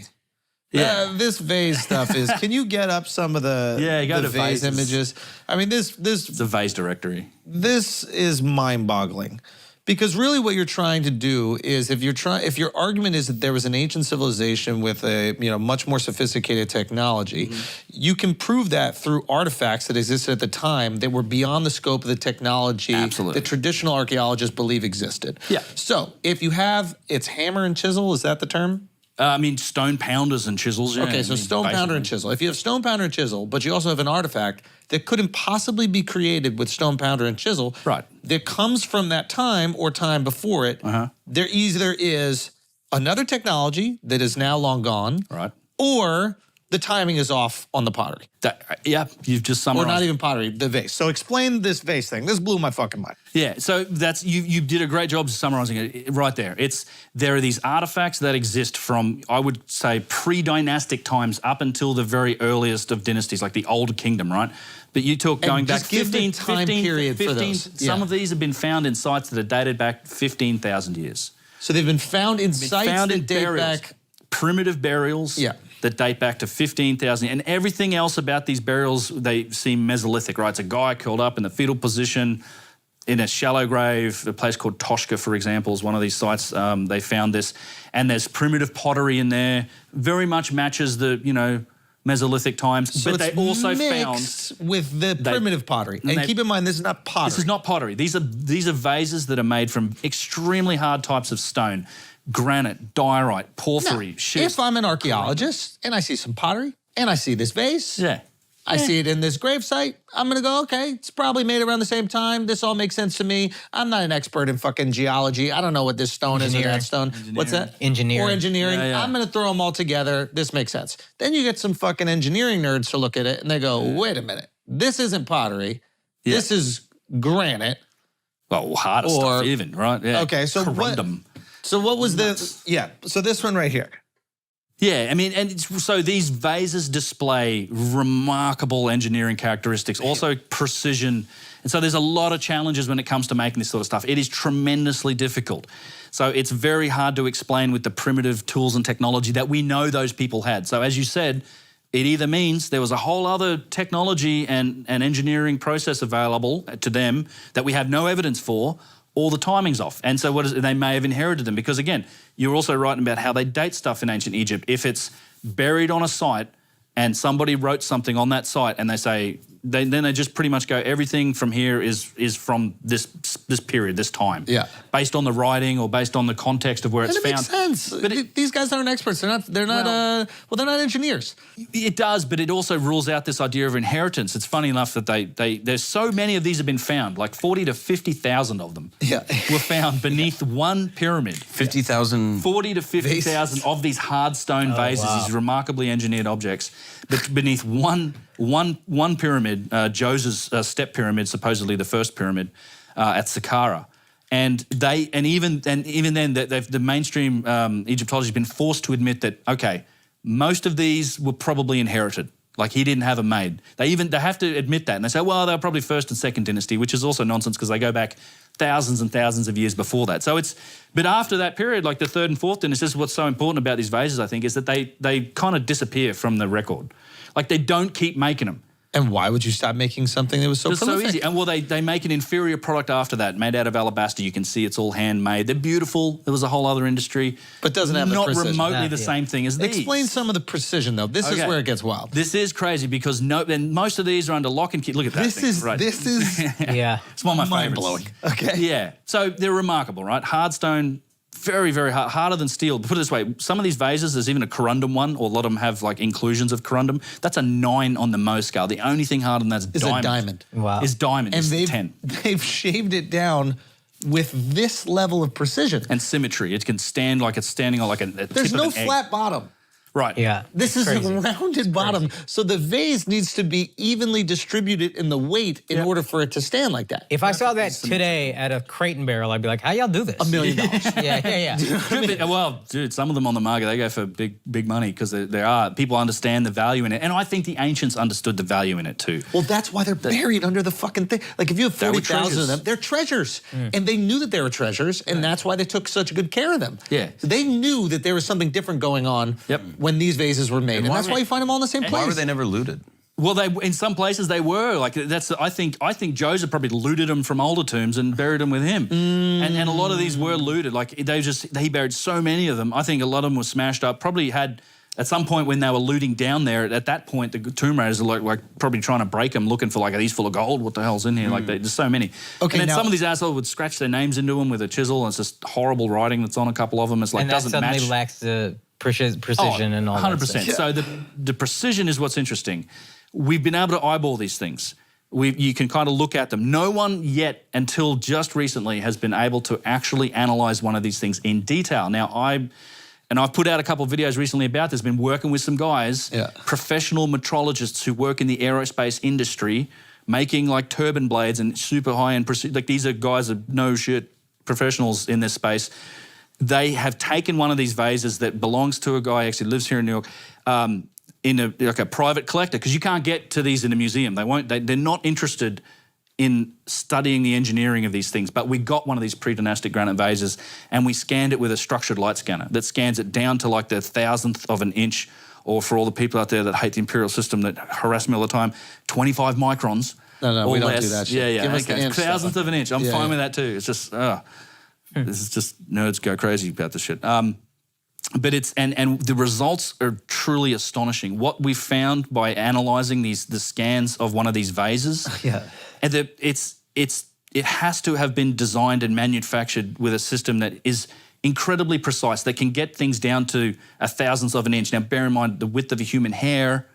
Yeah, this vase stuff is. Can you get up some of the go to vase vases. images? I mean, this It's a vase directory. this is mind-boggling, because really what you're trying to do is if your argument is that there was an ancient civilization with a much more sophisticated technology, you can prove that through artifacts that existed at the time that were beyond the scope of the technology that traditional archaeologists believe existed. Yeah. So if you have it's hammer and chisel, is that the term? I mean, stone pounders and chisels. Yeah, Okay, so stone pounder and chisel. If you have stone pounder and chisel, but you also have an artifact that couldn't possibly be created with stone pounder and chisel, right? That comes from that time or time before it. There either is another technology that is now long gone, right, or the timing is off on the pottery. Yeah, you've just summarized. Or not even pottery, the vase. So explain this vase thing. This blew my fucking mind. Yeah, so that's you did a great job summarizing it right there. There are these artifacts that exist from, I would say, pre-dynastic times up until the very earliest of dynasties, like the Old Kingdom, right? But you talk going back just give the 15 time period for those. Some of these have been found in sites that are dated back 15,000 years. So they've been found in sites that date back primitive burials. Yeah. That date back to 15,000. And everything else about these burials, they seem Mesolithic, right? It's a guy curled up in the fetal position in a shallow grave. A place called Toshka, for example, is one of these sites. They found this. And there's primitive pottery in there. Very much matches the, Mesolithic times. So but they also mixed found with the primitive pottery. And keep in mind, this is not pottery. This is not pottery. These are vases that are made from extremely hard types of stone. Granite, diorite, porphyry, schist. If I'm an archaeologist and I see some pottery and I see this vase, I see it in this gravesite, I'm gonna go, okay, it's probably made around the same time. This all makes sense to me. I'm not an expert in fucking geology. I don't know what this stone is or that stone. What's that? Engineering. Or engineering. I'm gonna throw them all together. This makes sense. Then you get some fucking engineering nerds to look at it and they go, wait a minute, this isn't pottery. This is granite. Well, harder stuff even, right? Yeah. Okay, so corundum. So what was this? Yeah, so this one right here. Yeah, I mean, and so these vases display remarkable engineering characteristics, also precision. And so there's a lot of challenges when it comes to making this sort of stuff. It is tremendously difficult. So it's very hard to explain with the primitive tools and technology that we know those people had. So as you said, it either means there was a whole other technology and engineering process available to them that we have no evidence for, or the timing's off. And so they may have inherited them, because again, you're also writing about how they date stuff in ancient Egypt. If it's buried on a site and somebody wrote something on that site and they say, then they just pretty much go, everything from here is from this period, this time. Yeah. Based on the writing or based on the context of where it's And it found. makes sense. But these guys aren't experts. They're not engineers. It does, but it also rules out this idea of inheritance. It's funny enough that there's so many of these have been found, like 40 to 50,000 of them were found beneath one pyramid. 50,000. 40 to 50,000 of these hard stone vases, these remarkably engineered objects, but beneath one pyramid, Djoser's step pyramid, supposedly the first pyramid at Saqqara. And even then, the mainstream Egyptology has been forced to admit that, okay, most of these were probably inherited. Like, he didn't have them made. They have to admit that. And they say, well, they were probably first and second dynasty, which is also nonsense because they go back thousands and thousands of years before that. So but after that period, like the third and fourth dynasty, this is what's so important about these vases, I think, is that they kind of disappear from the record. Like, they don't keep making them. And why would you stop making something that was so prolific? So easy. And well, they make an inferior product after that, made out of alabaster. You can see it's all handmade. They're beautiful. There was a whole other industry. But doesn't have the not precision. remotely the same thing as these. Explain some of the precision, though. This is where it gets wild. This is crazy because then most of these are under lock and key. Look at that thing. This is Yeah. It's one of my favorites. mind-blowing. Okay. Yeah. So they're remarkable, right? Hard stone, very, very hard, harder than steel. Put it this way, some of these vases, there's even a corundum one, or a lot of them have like inclusions of corundum. That's a 9 on the Mohs scale. The only thing harder than that is diamond. a diamond. Wow. Is diamond. And It's 10. they've shaved it down with this level of precision. And symmetry. It can stand like it's standing on like a There's tip no of an egg. flat bottom. Right. Yeah. This is crazy. a rounded bottom, so the vase needs to be evenly distributed in the weight in order for it to stand like that. If I saw that today at a Crate and Barrel, I'd be like, how y'all do this? $1 million. Yeah. Well, dude, some of them on the market, they go for big money because there are people understand the value in it. And I think the ancients understood the value in it too. Well, that's why they're buried under the fucking thing. Like if you have They were 40,000 of treasures. them, they're treasures. And they knew that they were treasures, and that's why they took such good care of them. Yeah. So they knew that there was something different going on when these vases were made. And why that's were- why you find them all in the same place. Why were they never looted? Well, they in some places they were like that's. I think Joseph probably looted them from older tombs and buried them with him. And a lot of these were looted. Like he buried so many of them. I think a lot of them were smashed up. Probably had at some point when they were looting down there. At that point, the tomb raiders are like probably trying to break them, looking for like, are these full of gold? What the hell's in here? Like there's so many. Okay, and then now- some of these assholes would scratch their names into them with a chisel, and it's just horrible writing that's on a couple of them. It's like And that doesn't suddenly match. lacks the precision and all 100%. that stuff. So the precision is what's interesting. We've been able to eyeball these things. You can kind of look at them. No one yet, until just recently, has been able to actually analyze one of these things in detail. Now, I've put out a couple of videos recently about this, been working with some guys, professional metrologists who work in the aerospace industry, making like turbine blades and super high-end precision. Like these are guys that no shit professionals in this space. They have taken one of these vases that belongs to a guy, actually lives here in New York, in a private collector, because you can't get to these in a museum. They're not interested in studying the engineering of these things. But we got one of these pre-dynastic granite vases and we scanned it with a structured light scanner that scans it down to like the 1,000th of an inch, or for all the people out there that hate the imperial system that harass me all the time, 25 microns. No, or we don't less. do that shit. Yeah. Give us the inch stuff. 1,000th of an inch. I'm fine with that too. It's just, this is just nerds go crazy about this shit. But it's and the results are truly astonishing. What we found by analysing the scans of one of these vases, and it has to have been designed and manufactured with a system that is incredibly precise. They can get things down to 1,000th of an inch. Now, bear in mind the width of a human hair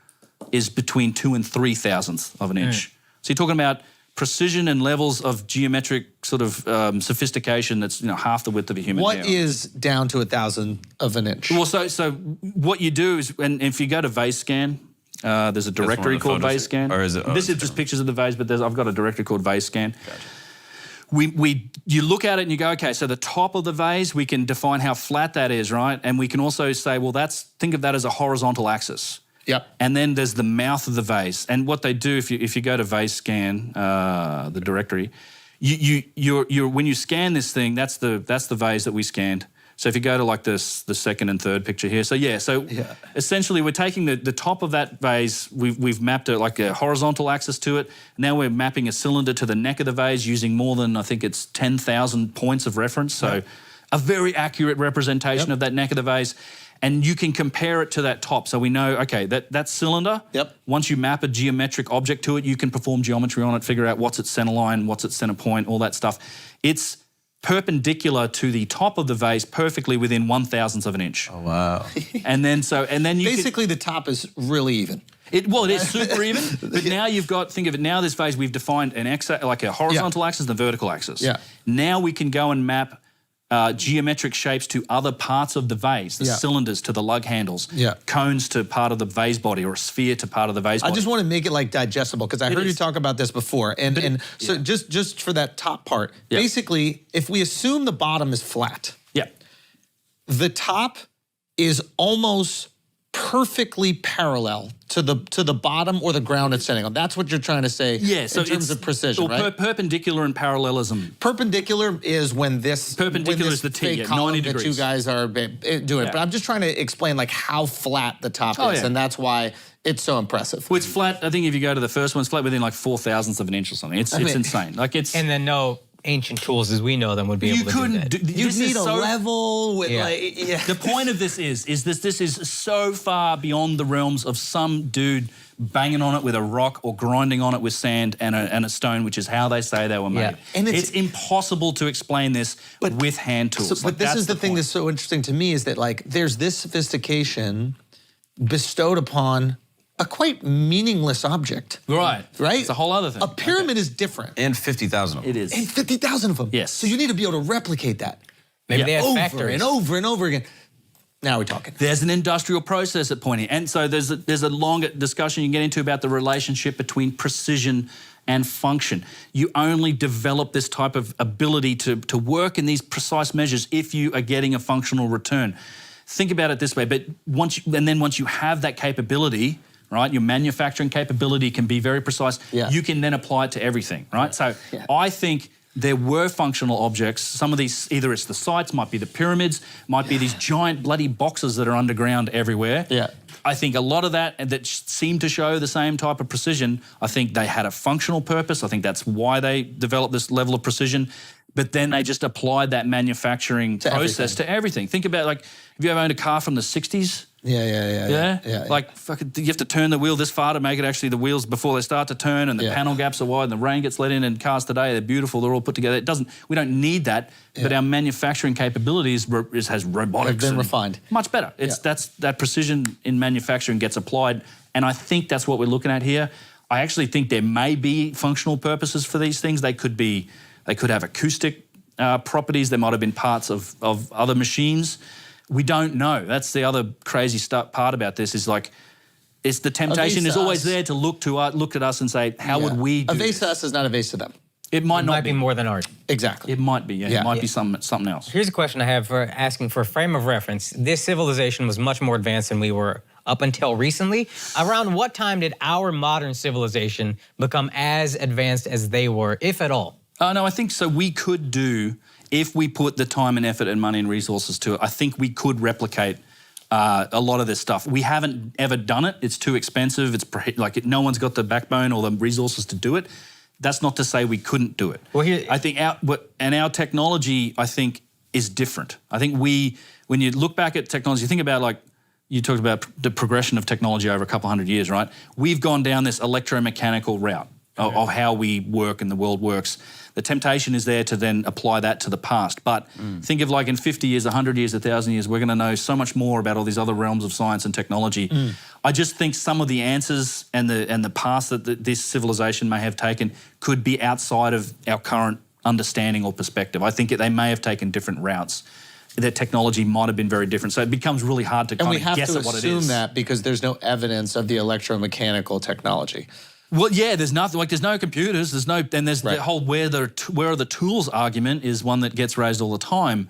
is between 2 and 3 thousandths of an inch. So you're talking about precision and levels of geometric sort of sophistication that's half the width of a human hair. What is down to 1,000th of an inch? Well, so what you do is, and if you go to Vase Scan, there's a directory the called photos, Vase Scan. or is it- oh, this it's is just pictures of the vase, but I've got a directory called Vase Scan. You look at it and you go, okay, so the top of the vase, we can define how flat that is, right? And we can also say, well, think of that as a horizontal axis. Yep. And then there's the mouth of the vase. And what they do, if you go to Vase Scan, the directory, when you scan this thing, that's the vase that we scanned. So if you go to like the second and third picture here, so essentially we're taking the top of that vase, we've mapped it like a horizontal axis to it. Now we're mapping a cylinder to the neck of the vase using more than, I think it's 10,000 points of reference. So a very accurate representation of that neck of the vase. And you can compare it to that top. So we know, okay, that cylinder, once you map a geometric object to it, you can perform geometry on it, figure out what's its center line, what's its center point, all that stuff. It's perpendicular to the top of the vase, perfectly within 1,000th of an inch. Oh, wow. And then you Basically, the top is really even. it is super even, but now you've got, think of it, now this vase, we've defined an like a horizontal axis and a vertical axis. Yeah. Now we can go and map geometric shapes to other parts of the vase, the cylinders to the lug handles, cones to part of the vase body, or a sphere to part of the vase body. I just want to make it like digestible, because I heard you talk about this before. And so just for that top part, basically, if we assume the bottom is flat, the top is almost perfectly parallel to the bottom or the ground it's standing on. That's what you're trying to say in terms of precision, or right? Perpendicular and parallelism. Perpendicular is when this Perpendicular is the T, fake 90 column that degrees. you guys are doing it. But I'm just trying to explain like how flat the top is, and that's why it's so impressive. Well, it's flat. I think if you go to the first one, it's flat within like 4,000ths of an inch or something. It's insane. Like it's And then no ancient tools as we know them would be able to do that. You need a level with The point of this is this is so far beyond the realms of some dude banging on it with a rock or grinding on it with sand and a stone, which is how they say they were made. Yeah. And it's impossible to explain this with hand tools. But this is the thing that's so interesting to me, is that like there's this sophistication bestowed upon a quite meaningless object. Right. Right? It's a whole other thing. A pyramid is different. And 50,000 of them. It is. And 50,000 of them. Yes. So you need to be able to replicate that. Maybe they have over factories. and over and over again. Now we're talking. There's an industrial process at point here. And so there's a longer discussion you can get into about the relationship between precision and function. You only develop this type of ability to work in these precise measures if you are getting a functional return. Think about it this way, but once you have that capability, right, your manufacturing capability can be very precise, you can then apply it to everything, right? So I think there were functional objects. Some of these, either it's the sites, might be the pyramids, might be these giant bloody boxes that are underground everywhere. Yeah. I think a lot of that seemed to show the same type of precision. I think they had a functional purpose. I think that's why they developed this level of precision. But then they just applied that manufacturing process to everything. Think about, like, have you ever owned a car from the 60s? Yeah. Like, fucking, you have to turn the wheel this far to make it actually the wheels before they start to turn, and the panel gaps are wide, and the rain gets let in. And cars today, they're beautiful. They're all put together. We don't need that. But our manufacturing capabilities has robotics. Have been and refined. Much better. That precision in manufacturing gets applied, and I think that's what we're looking at here. I actually think there may be functional purposes for these things. They could have acoustic properties. There might have been parts of other machines. We don't know. That's the other crazy part about this is, like, it's the temptation is always there to look at us and say, how would we do A vase this? to us is not a vase to them. It might not be more than art. Exactly. It might be, It might be something else. Here's a question I have for asking for a frame of reference. This civilization was much more advanced than we were up until recently. Around what time did our modern civilization become as advanced as they were, if at all? No, I think so. We could do, if we put the time and effort and money and resources to it, I think we could replicate a lot of this stuff. We haven't ever done it. It's too expensive. No one's got the backbone or the resources to do it. That's not to say we couldn't do it. Well, I think our technology, I think, is different. I think when you look back at technology, think about, like, you talked about the progression of technology over a couple hundred years, right? We've gone down this electromechanical route of how we work and the world works. The temptation is there to then apply that to the past. But think of, like, in 50 years, 100 years, 1,000 years, we're going to know so much more about all these other realms of science and technology. I just think some of the answers and the paths that this civilization may have taken could be outside of our current understanding or perspective. I think they may have taken different routes. Their technology might have been very different. So it becomes really hard to kind of guess at what it is. And we have to assume that because there's no evidence of the electromechanical technology. Well, yeah, there's nothing, like, there's no computers, there's the whole where are the tools argument is one that gets raised all the time.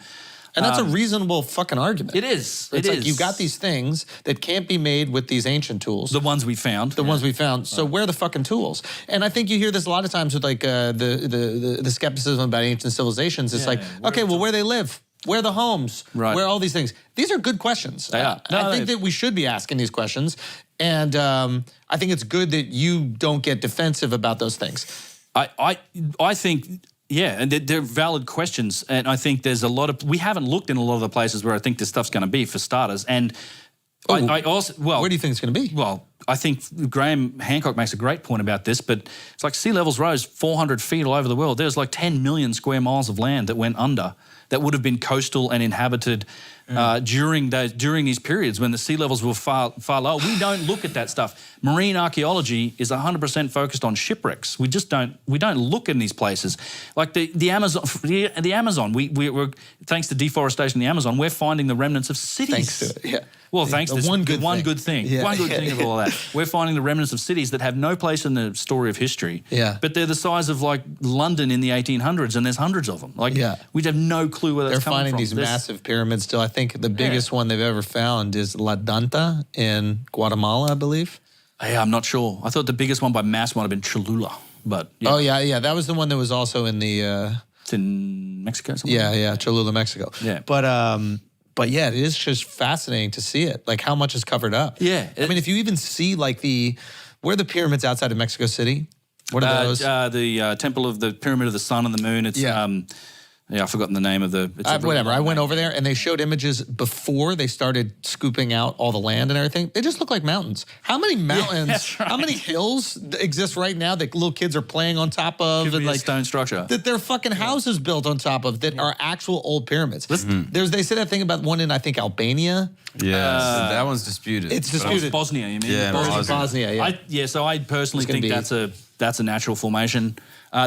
And that's a reasonable fucking argument. It is. It's like you've got these things that can't be made with these ancient tools. The ones we found. The ones we found. So where are the fucking tools? And I think you hear this a lot of times with, like, the skepticism about ancient civilizations. It's like, okay, well, where they live? Where are the homes? Right. Where are all these things? These are good questions. They are. I think that we should be asking these questions. And I think it's good that you don't get defensive about those things. I think, yeah, and they're valid questions. And I think there's we haven't looked in a lot of the places where I think this stuff's going to be, for starters. And I also, where do you think it's going to be? Well, I think Graham Hancock makes a great point about this, but it's like sea levels rose 400 feet all over the world. There's like 10 million square miles of land that went under that would have been coastal and inhabited during these periods when the sea levels were far lower. We don't look at that stuff. Marine archaeology is 100% focused on shipwrecks. We don't look in these places. Like the Amazon, we're thanks to deforestation in the Amazon, we're finding the remnants of cities. Thanks to it, yeah. Well, thanks to one good thing. Yeah. One good thing of all that. We're finding the remnants of cities that have no place in the story of history. Yeah. But they're the size of, like, London in the 1800s, and there's hundreds of them. Like, we have no clue where that's coming from. They're finding these massive pyramids still. I think the biggest one they've ever found is La Danta in Guatemala, I believe. Yeah, I'm not sure. I thought the biggest one by mass might have been Cholula, but yeah. Oh yeah, that was the one that was also in the. It's in Mexico. Somewhere? Yeah, Cholula, Mexico. Yeah, but yeah, it is just fascinating to see it, like how much is covered up. Yeah, I mean, if you even see, like, where are the pyramids outside of Mexico City? What are those? The Temple of the Pyramid of the Sun and the Moon. It's I've forgotten the name of the. Whatever. I went over there and they showed images before they started scooping out all the land and everything. They just look like mountains. How many mountains? That's right. How many hills exist right now that little kids are playing on top of? Could and be a like stone structure. That their fucking houses built on top of that are actual old pyramids. They say that thing about one in, I think, Albania. Yeah, that one's disputed. It's Oh, disputed. Bosnia, you mean? Yeah, Bosnia, yeah. So I personally It's gonna think that's a natural formation.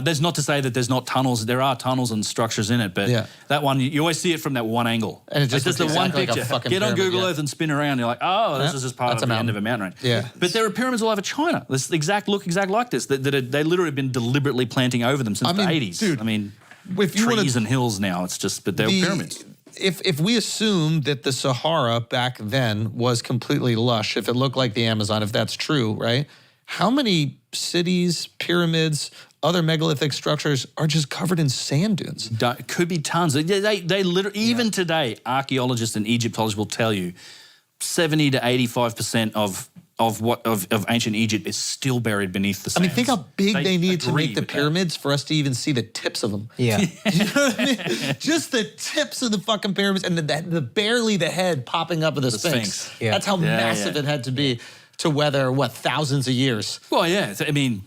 There's not to say that there's not tunnels. There are tunnels and structures in it, but Yeah. that one, you always see it from that one angle. And it just there's looks the one exactly like a picture. fucking Get on pyramid, Google yeah. Earth and spin around. You're like, oh, this Yeah, is just part that's of a the end mountain. of a mountain range. Yeah. But there are pyramids all over China. This exact like this. They literally have been deliberately planting over them since I mean, the 80s. dude, I mean, if you wanna- trees and hills now. It's just, but they're pyramids. If we assume that the Sahara back then was completely lush, if it looked like the Amazon, if that's true, right? How many cities, pyramids, other megalithic structures are just covered in sand dunes? Could be tons. They literally, even today, archaeologists and Egyptologists will tell you 70 to 85% of ancient Egypt is still buried beneath the I sand. mean, think how big they need to agree make the with that. pyramids for us to even see the tips of them. Yeah. You know what I mean? Just the tips of the fucking pyramids and the barely the head popping up of the Sphinx. Sphinx. Yeah. That's how Yeah, massive yeah. it had to be to weather, thousands of years. Well, yeah. I mean,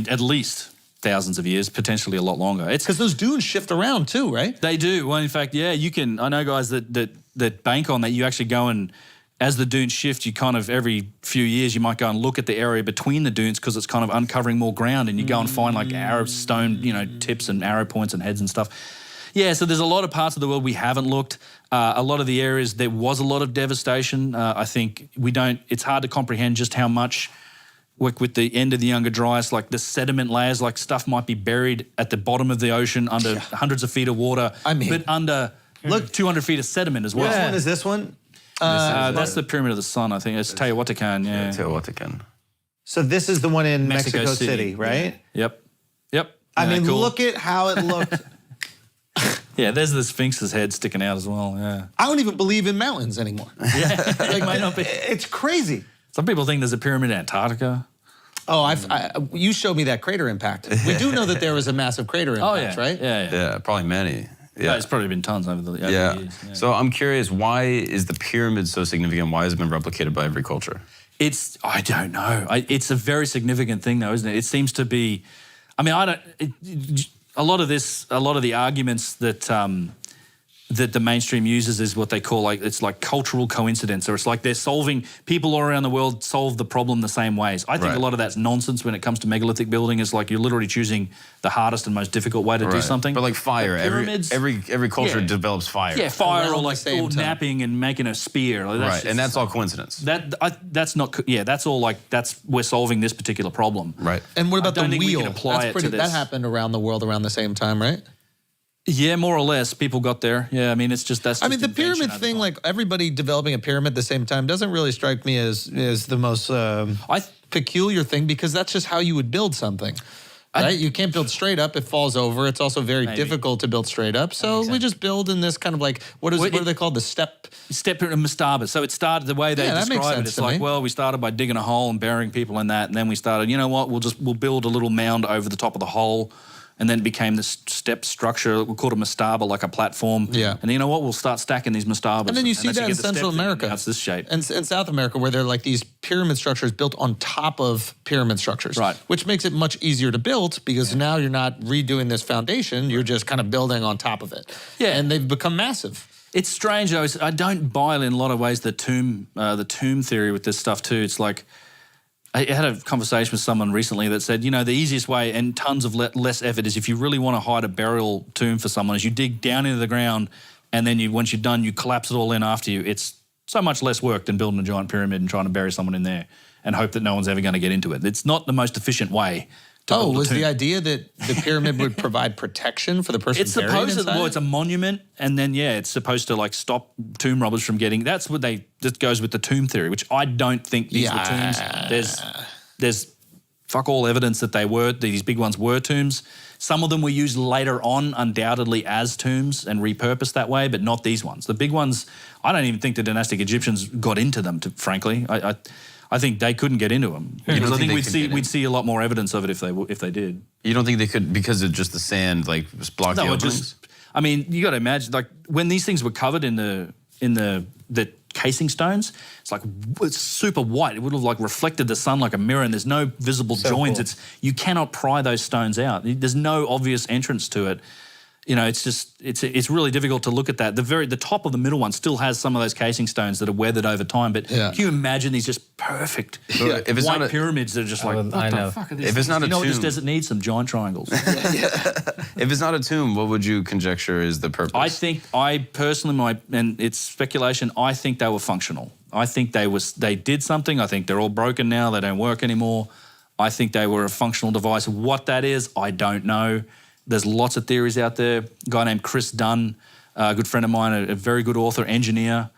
at least thousands of years, potentially a lot longer. It's Because those dunes shift around too, right? They do. Well, in fact, yeah, you can. I know guys that bank on that. You actually go and, as the dunes shift, you kind of every few years you might go and look at the area between the dunes because it's kind of uncovering more ground, and you go and find like arrow stone, tips and arrow points and heads and stuff. Yeah, so there's a lot of parts of the world we haven't looked. A lot of the areas there was a lot of devastation. I think it's hard to comprehend just how much. With the end of the Younger Dryas, like the sediment layers, like stuff might be buried at the bottom of the ocean under hundreds of feet of water, I mean, but under 200 200 feet of sediment as well. Which one is this one? That's the Pyramid of the Sun, I think. It's Teotihuacan, yeah. Teotihuacan. So this is the one in Mexico, Mexico City, right? Yep. I mean, cool. look at how it looked. Yeah, there's the Sphinx's head sticking out as well, yeah. I don't even believe in mountains anymore. Yeah, Like, might not be. It's crazy. Some people think there's a pyramid in Antarctica. Oh, you showed me that crater impact. We do know that there was a massive crater impact, right? Yeah. Yeah, probably many. Yeah. It's probably been tons over the years. Yeah. So I'm curious, why is the pyramid so significant? Why has it been replicated by every culture? I don't know. It's a very significant thing, though, isn't it? It seems to be. I mean, a lot of the arguments that that the mainstream uses is what they call it's like cultural coincidence, or it's like people all around the world solve the problem the same ways. I think Right. a lot of that's nonsense when it comes to megalithic building. It's like you're literally choosing the hardest and most difficult way to do Right. something. But like fire, The pyramids, every culture Yeah. develops fire. yeah, fire Around or the like same time. napping and making a spear. Like, Right, just- and that's all coincidence. that's not. Yeah, that's all we're solving this particular problem. Right. And what about I don't the think we wheel? can apply it to That this. happened around the world around the same time, right? Yeah, more or less, people got there. Yeah, I mean, it's just that's. I mean, just the pyramid invention over thing, time. like everybody developing a pyramid at the same time, doesn't really strike me as the most peculiar thing, because that's just how you would build something. Right? You can't build straight up. It falls over. It's also very difficult to build straight up. So we just build in this kind of like, what are they called? The step? Step mastaba. So it started the way they Yeah, that makes describe it. sense It's to like, me. well, we started by digging a hole and burying people in that, and then we started. You know what? We'll build a little mound over the top of the hole. And then it became this step structure. We called it mastaba, like a platform. Yeah. And you know what? We'll start stacking these mastabas. And then you see as that in get the Central steps America. Now it's this shape. And in South America, where they're like these pyramid structures built on top of pyramid structures. Right. Which makes it much easier to build, because now you're not redoing this foundation. You're just kind of building on top of it. Yeah. And they've become massive. It's strange though. I don't buy in a lot of ways the tomb theory with this stuff too. It's like I had a conversation with someone recently that said, the easiest way and tons of less effort is if you really want to hide a burial tomb for someone, is you dig down into the ground, and then once you're done, you collapse it all in after you. It's so much less work than building a giant pyramid and trying to bury someone in there and hope that no one's ever going to get into it. It's not the most efficient way to build a Was tomb. the idea that the pyramid would provide protection for the person It's buried supposed to, inside? well, it's a monument, and then it's supposed to like stop tomb robbers from getting. That's what that goes with the tomb theory, which I don't think these were tombs. There's fuck all evidence that these big ones were tombs. Some of them were used later on, undoubtedly as tombs and repurposed that way, but not these ones. The big ones, I don't even think the dynastic Egyptians got into them. Frankly, I think they couldn't get into them because I think we'd see a lot more evidence of it if they did. You don't think they could, because of just the sand, like just block the openings? I mean, you got to imagine, like when these things were covered in the casing stones, it's super white. It would have like reflected the sun like a mirror, and there's no visible joints. Cool. You cannot pry those stones out. There's no obvious entrance to it. You know, it's just it's really difficult to look at that. The top of the middle one still has some of those casing stones that are weathered over time. But can you imagine these just perfect If it's white not a- pyramids that are just like, what I know. the fuck are these? If it's not you a know what this tomb- desert needs? Some giant triangles. If it's not a tomb, what would you conjecture is the purpose? I personally, and it's speculation, I think they were functional. I think they did something. I think they're all broken now. They don't work anymore. I think they were a functional device. What that is, I don't know. There's lots of theories out there. A guy named Chris Dunn, a good friend of mine, a very good author, engineer.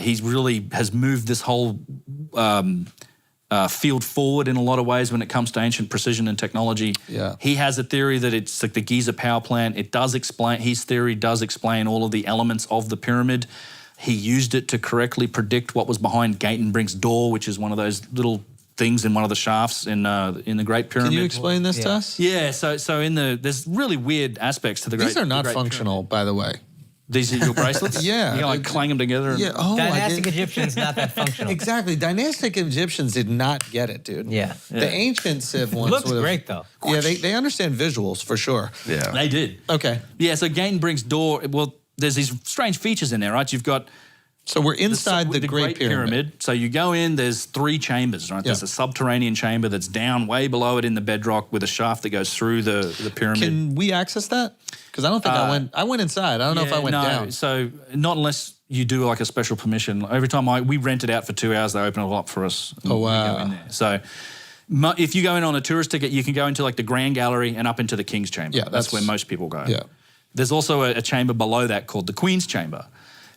He's really has moved this whole field forward in a lot of ways when it comes to ancient precision and technology. Yeah. He has a theory that it's like the Giza power plant. It does explain, his theory does explain all of the elements of the pyramid. He used it to correctly predict what was behind Gatenbrink's door, which is one of those little things in one of the shafts in the Great Pyramid. Can you explain this to us? Yeah, so there's really weird aspects to the Great These are not the Great functional, by the way. Pyramid. These are your bracelets? Yeah. You like clang them together? And, Yeah. Oh, I Dynastic didn't- Egyptians not that functional. Exactly. Dynastic Egyptians did not get it, dude. Yeah. The ancient Civ ones Looks would've- great though. Yeah, they understand visuals for sure. Yeah. They did. Okay. Yeah, so Gatenbrink's door, well, there's these strange features in there, right? You've got So we're inside the Great Pyramid. So you go in, there's 3 chambers, right? Yeah. There's a subterranean chamber that's down way below it in the bedrock with a shaft that goes through the pyramid. Can we access that? Because I don't think I went inside. I don't know if I went no, down. So not unless you do like a special permission. Every time we rent it out for 2 hours, they open it up for us. and Oh, we go wow. in there. So if you go in on a tourist ticket, you can go into like the Grand Gallery and up into the King's Chamber. Yeah, that's that's- where most people go. Yeah. There's also a chamber below that called the Queen's Chamber.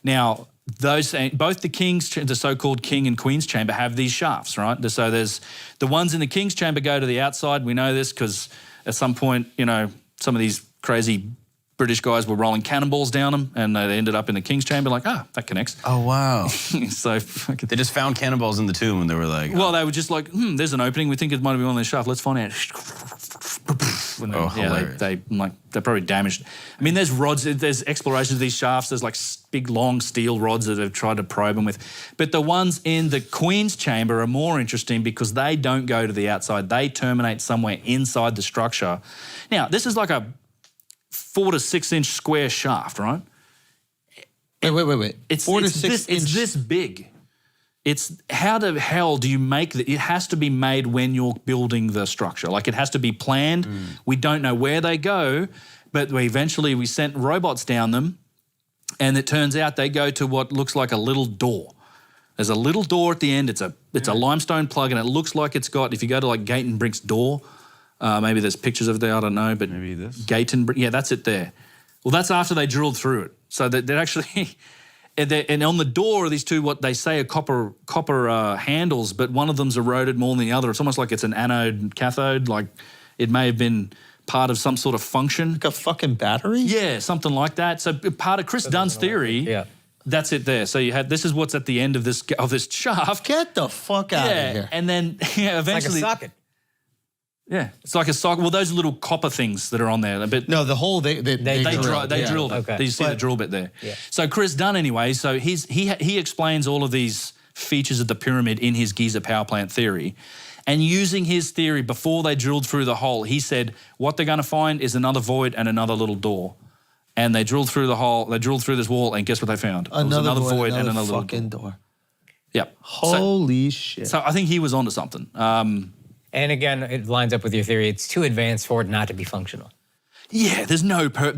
Now, both the so-called King and Queen's Chamber have these shafts, right? So there's the ones in the King's Chamber go to the outside. We know this because at some point, you know, some of these crazy British guys were rolling cannonballs down them, and they ended up in the King's Chamber. Like, that connects. Oh, wow. So, They just found cannonballs in the tomb and they were like, well, they were just like, there's an opening. We think it might be on the shaft. Let's find out. And then, hilarious. they're probably damaged. I mean, there's rods. There's explorations of these shafts. There's like big, long steel rods that they've tried to probe them with. But the ones in the Queen's Chamber are more interesting because they don't go to the outside. They terminate somewhere inside the structure. Now, this is like a 4 to 6 inch square shaft, right? Wait. It's 4 to it's 6 this, inch. It's this big. It's how the hell do you make it? It has to be made when you're building the structure. Like it has to be planned. We don't know where they go, but we sent robots down them, and it turns out they go to what looks like a little door. There's a little door at the end. It's a limestone plug, and it looks like it's got. If you go to like Gatenbrink's door, maybe there's pictures of it there. I don't know, but Maybe this? Gatenbrink. Yeah, that's it there. Well, that's after they drilled through it. So they're actually. And on the door are these two, what they say are copper handles, but one of them's eroded more than the other. It's almost like it's an anode and cathode, like it may have been part of some sort of function. Like a fucking battery? Yeah, something like that. So part of Chris Dunn's theory, Yeah. that's it there. So this is what's at the end of this shaft. Get the fuck out of Yeah, here. and then Like a eventually, socket. yeah, it's like a socket. Well, those little copper things that are on there, but No, the hole they they drilled. drilled it. Okay. You see the drill bit there. Yeah. So Chris Dunn, anyway, so he explains all of these features of the pyramid in his Giza power plant theory. And using his theory, before they drilled through the hole, he said, what they're going to find is another void and another little door. And they drilled through the hole, they drilled through this wall, and guess what they found? It was Another void and another little fucking door. door. Yep. Holy shit. So I think he was onto something. And again, it lines up with your theory. It's too advanced for it not to be functional. Yeah, there's no people.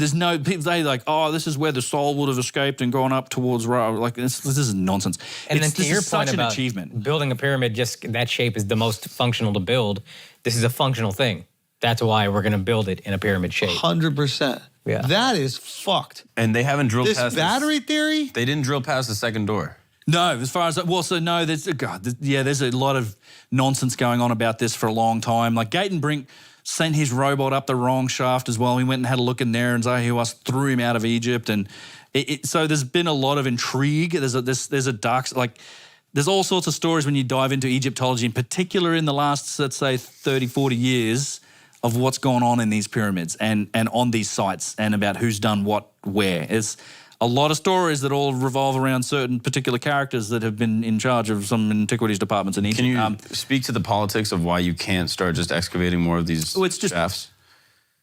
They like, oh, this is where the soul would have escaped and gone up towards like this is nonsense. And then to this your is point such about an achievement. building a pyramid, just that shape is the most functional to build. This is a functional thing. That's why we're going to build it in a pyramid shape. 100%. Yeah. That is fucked. and they haven't drilled This past battery theory? They didn't drill past the second door. No, as far as there's a lot of nonsense going on about this for a long time. Like Gatenbrink sent his robot up the wrong shaft as well. He went and had a look in there, and Zahiwas threw him out of Egypt. And so there's been a lot of intrigue. There's a dark, like, there's all sorts of stories when you dive into Egyptology, in particular in the last, let's say, 30, 40 years, of what's gone on in these pyramids and on these sites and about who's done what where. It's a lot of stories that all revolve around certain particular characters that have been in charge of some antiquities departments in Egypt. Can you speak to the politics of why you can't start just excavating more of these Well, it's just- shafts?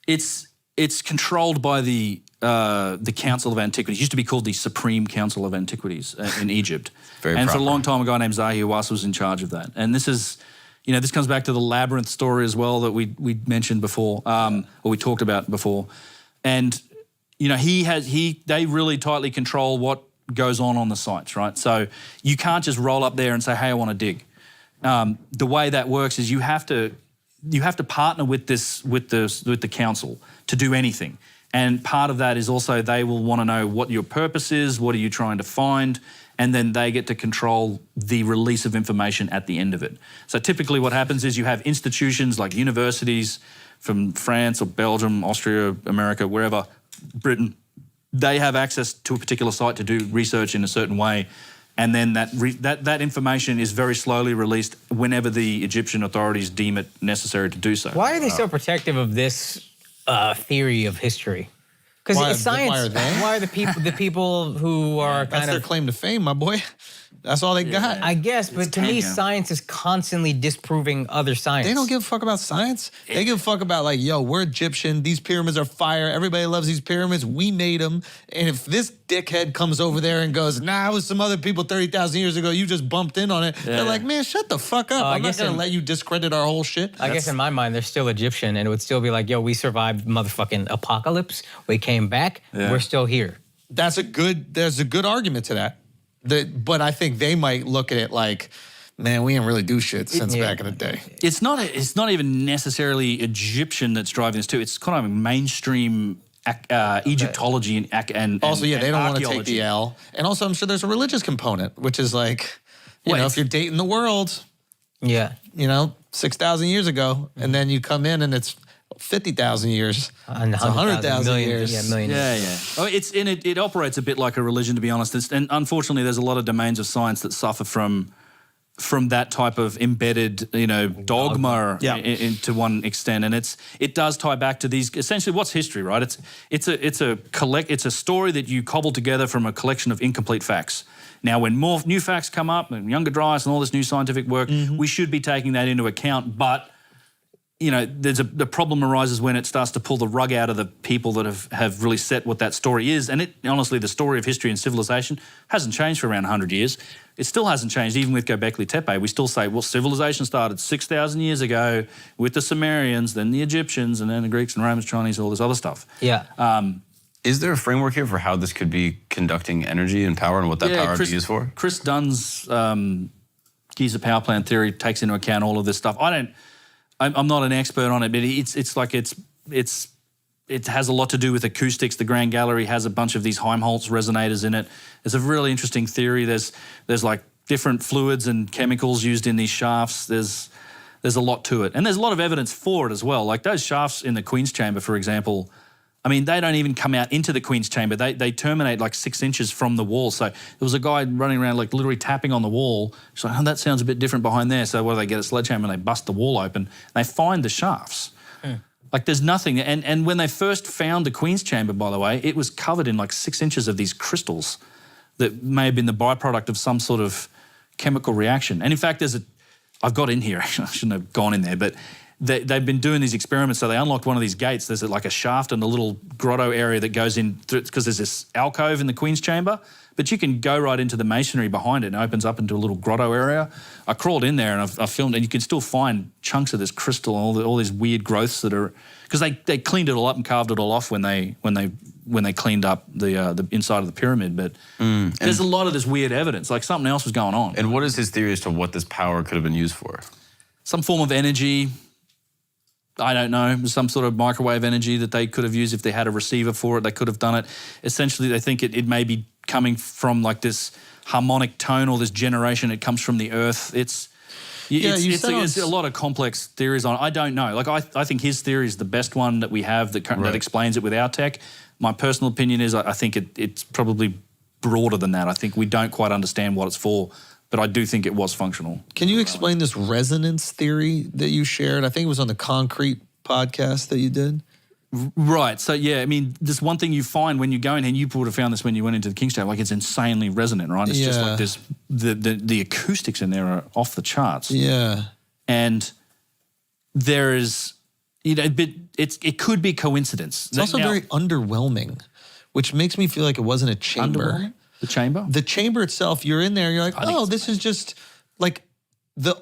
It's controlled by the the Council of Antiquities. It used to be called the Supreme Council of Antiquities in Egypt. Very and for a proper. long time, a guy named Zahi Hawass was in charge of that. And this is, this comes back to the labyrinth story as well that we mentioned before, or we talked about before. And, they really tightly control what goes on the sites, right? So you can't just roll up there and say, hey, I want to dig. The way that works is you have to partner with the council to do anything. And part of that is also they will want to know what your purpose is, what are you trying to find, and then they get to control the release of information at the end of it. So typically what happens is you have institutions like universities from France or Belgium, Austria, America, wherever, Britain, they have access to a particular site to do research in a certain way, and then that information is very slowly released whenever the Egyptian authorities deem it necessary to do so. Why are they so protective of this theory of history? Because Why- it's science. why are they? Why are the people who are That's kind their of claim to fame, my boy. That's all they got. I guess, but to me, tango. science is constantly disproving other science. They don't give a fuck about science. They give a fuck about like, yo, we're Egyptian. These pyramids are fire. Everybody loves these pyramids. We made them. And if this dickhead comes over there and goes, nah, it was some other people 30,000 years ago. You just bumped in on it. They're like, man, shut the fuck up. I I'm not guess going to in- let you discredit our whole shit. I guess in my mind, they're still Egyptian, and it would still be like, yo, we survived motherfucking apocalypse. We came back. We're still here. There's a good argument to that. But I think they might look at it like, man, we didn't really do shit since Yeah. back in the day. It's not even necessarily Egyptian that's driving this too. It's kind of mainstream Egyptology and Also, yeah, they don't want to take archaeology. the L. And also, I'm sure there's a religious component, which is like, you know, if you're dating the world, Yeah. 6,000 years ago, and then you come in and it's 50,000 years. And It's 100,000 years. Yeah, million years. Yeah. Oh, it operates a bit like a religion, to be honest. And unfortunately, there's a lot of domains of science that suffer from that type of embedded, dogma Yeah. to one extent. And it does tie back to these. Essentially, what's history, right? It's a story that you cobble together from a collection of incomplete facts. Now, when more new facts come up, and Younger Dryas and all this new scientific work, we should be taking that into account. But the problem arises when it starts to pull the rug out of the people that have really set what that story is. And honestly, the story of history and civilization hasn't changed for around 100 years. It still hasn't changed, even with Göbekli Tepe. We still say, well, civilization started 6,000 years ago with the Sumerians, then the Egyptians, and then the Greeks and Romans, Chinese, all this other stuff. Yeah. Is there a framework here for how this could be conducting energy and power and what that power would be used for? Chris Dunn's Giza power plant theory takes into account all of this stuff. I'm not an expert on it, but it has a lot to do with acoustics. The Grand Gallery has a bunch of these Helmholtz resonators in it. It's a really interesting theory. There's like different fluids and chemicals used in these shafts. There's a lot to it. And there's a lot of evidence for it as well. Like those shafts in the Queen's Chamber, for example, I mean, they don't even come out into the Queen's Chamber. They terminate like 6 inches from the wall. So there was a guy running around like literally tapping on the wall. He's like, oh, that sounds a bit different behind there. So what do they get? A sledgehammer and they bust the wall open. They find the shafts. Like there's nothing. And when they first found the Queen's Chamber, by the way, it was covered in like 6 inches of these crystals that may have been the byproduct of some sort of chemical reaction. And in fact, I've got in here, actually, I shouldn't have gone in there, but they've been doing these experiments. So they unlocked one of these gates. There's like a shaft and a little grotto area that goes in because there's this alcove in the Queen's Chamber, but you can go right into the masonry behind it and it opens up into a little grotto area. I crawled in there and I filmed, and you can still find chunks of this crystal and all these weird growths that are, because they cleaned it all up and carved it all off when they cleaned up the inside of the pyramid. But there's a lot of this weird evidence, like something else was going on. And what is his theory as to what this power could have been used for? Some form of energy. I don't know, some sort of microwave energy that they could have used if they had a receiver for it. They could have done it. Essentially, they think it may be coming from like this harmonic tone or this generation. It comes from the earth. It's a lot of complex theories on it. I don't know. Like I think his theory is the best one that we have that explains it with our tech. My personal opinion is I think it's probably broader than that. I think we don't quite understand what it's for. But I do think it was functional. Can you explain this resonance theory that you shared? I think it was on the Concrete podcast that you did. Right. So, yeah, I mean, there's one thing you find when you go in, and you would have found this when you went into the King's Chamber, like it's insanely resonant, right? It's just like this, the acoustics in there are off the charts. Yeah. And there is, it could be coincidence. It's also very underwhelming. which makes me feel like it wasn't a chamber. Underwhelming? The chamber? The chamber itself, you're in there, you're like, oh, this is just like the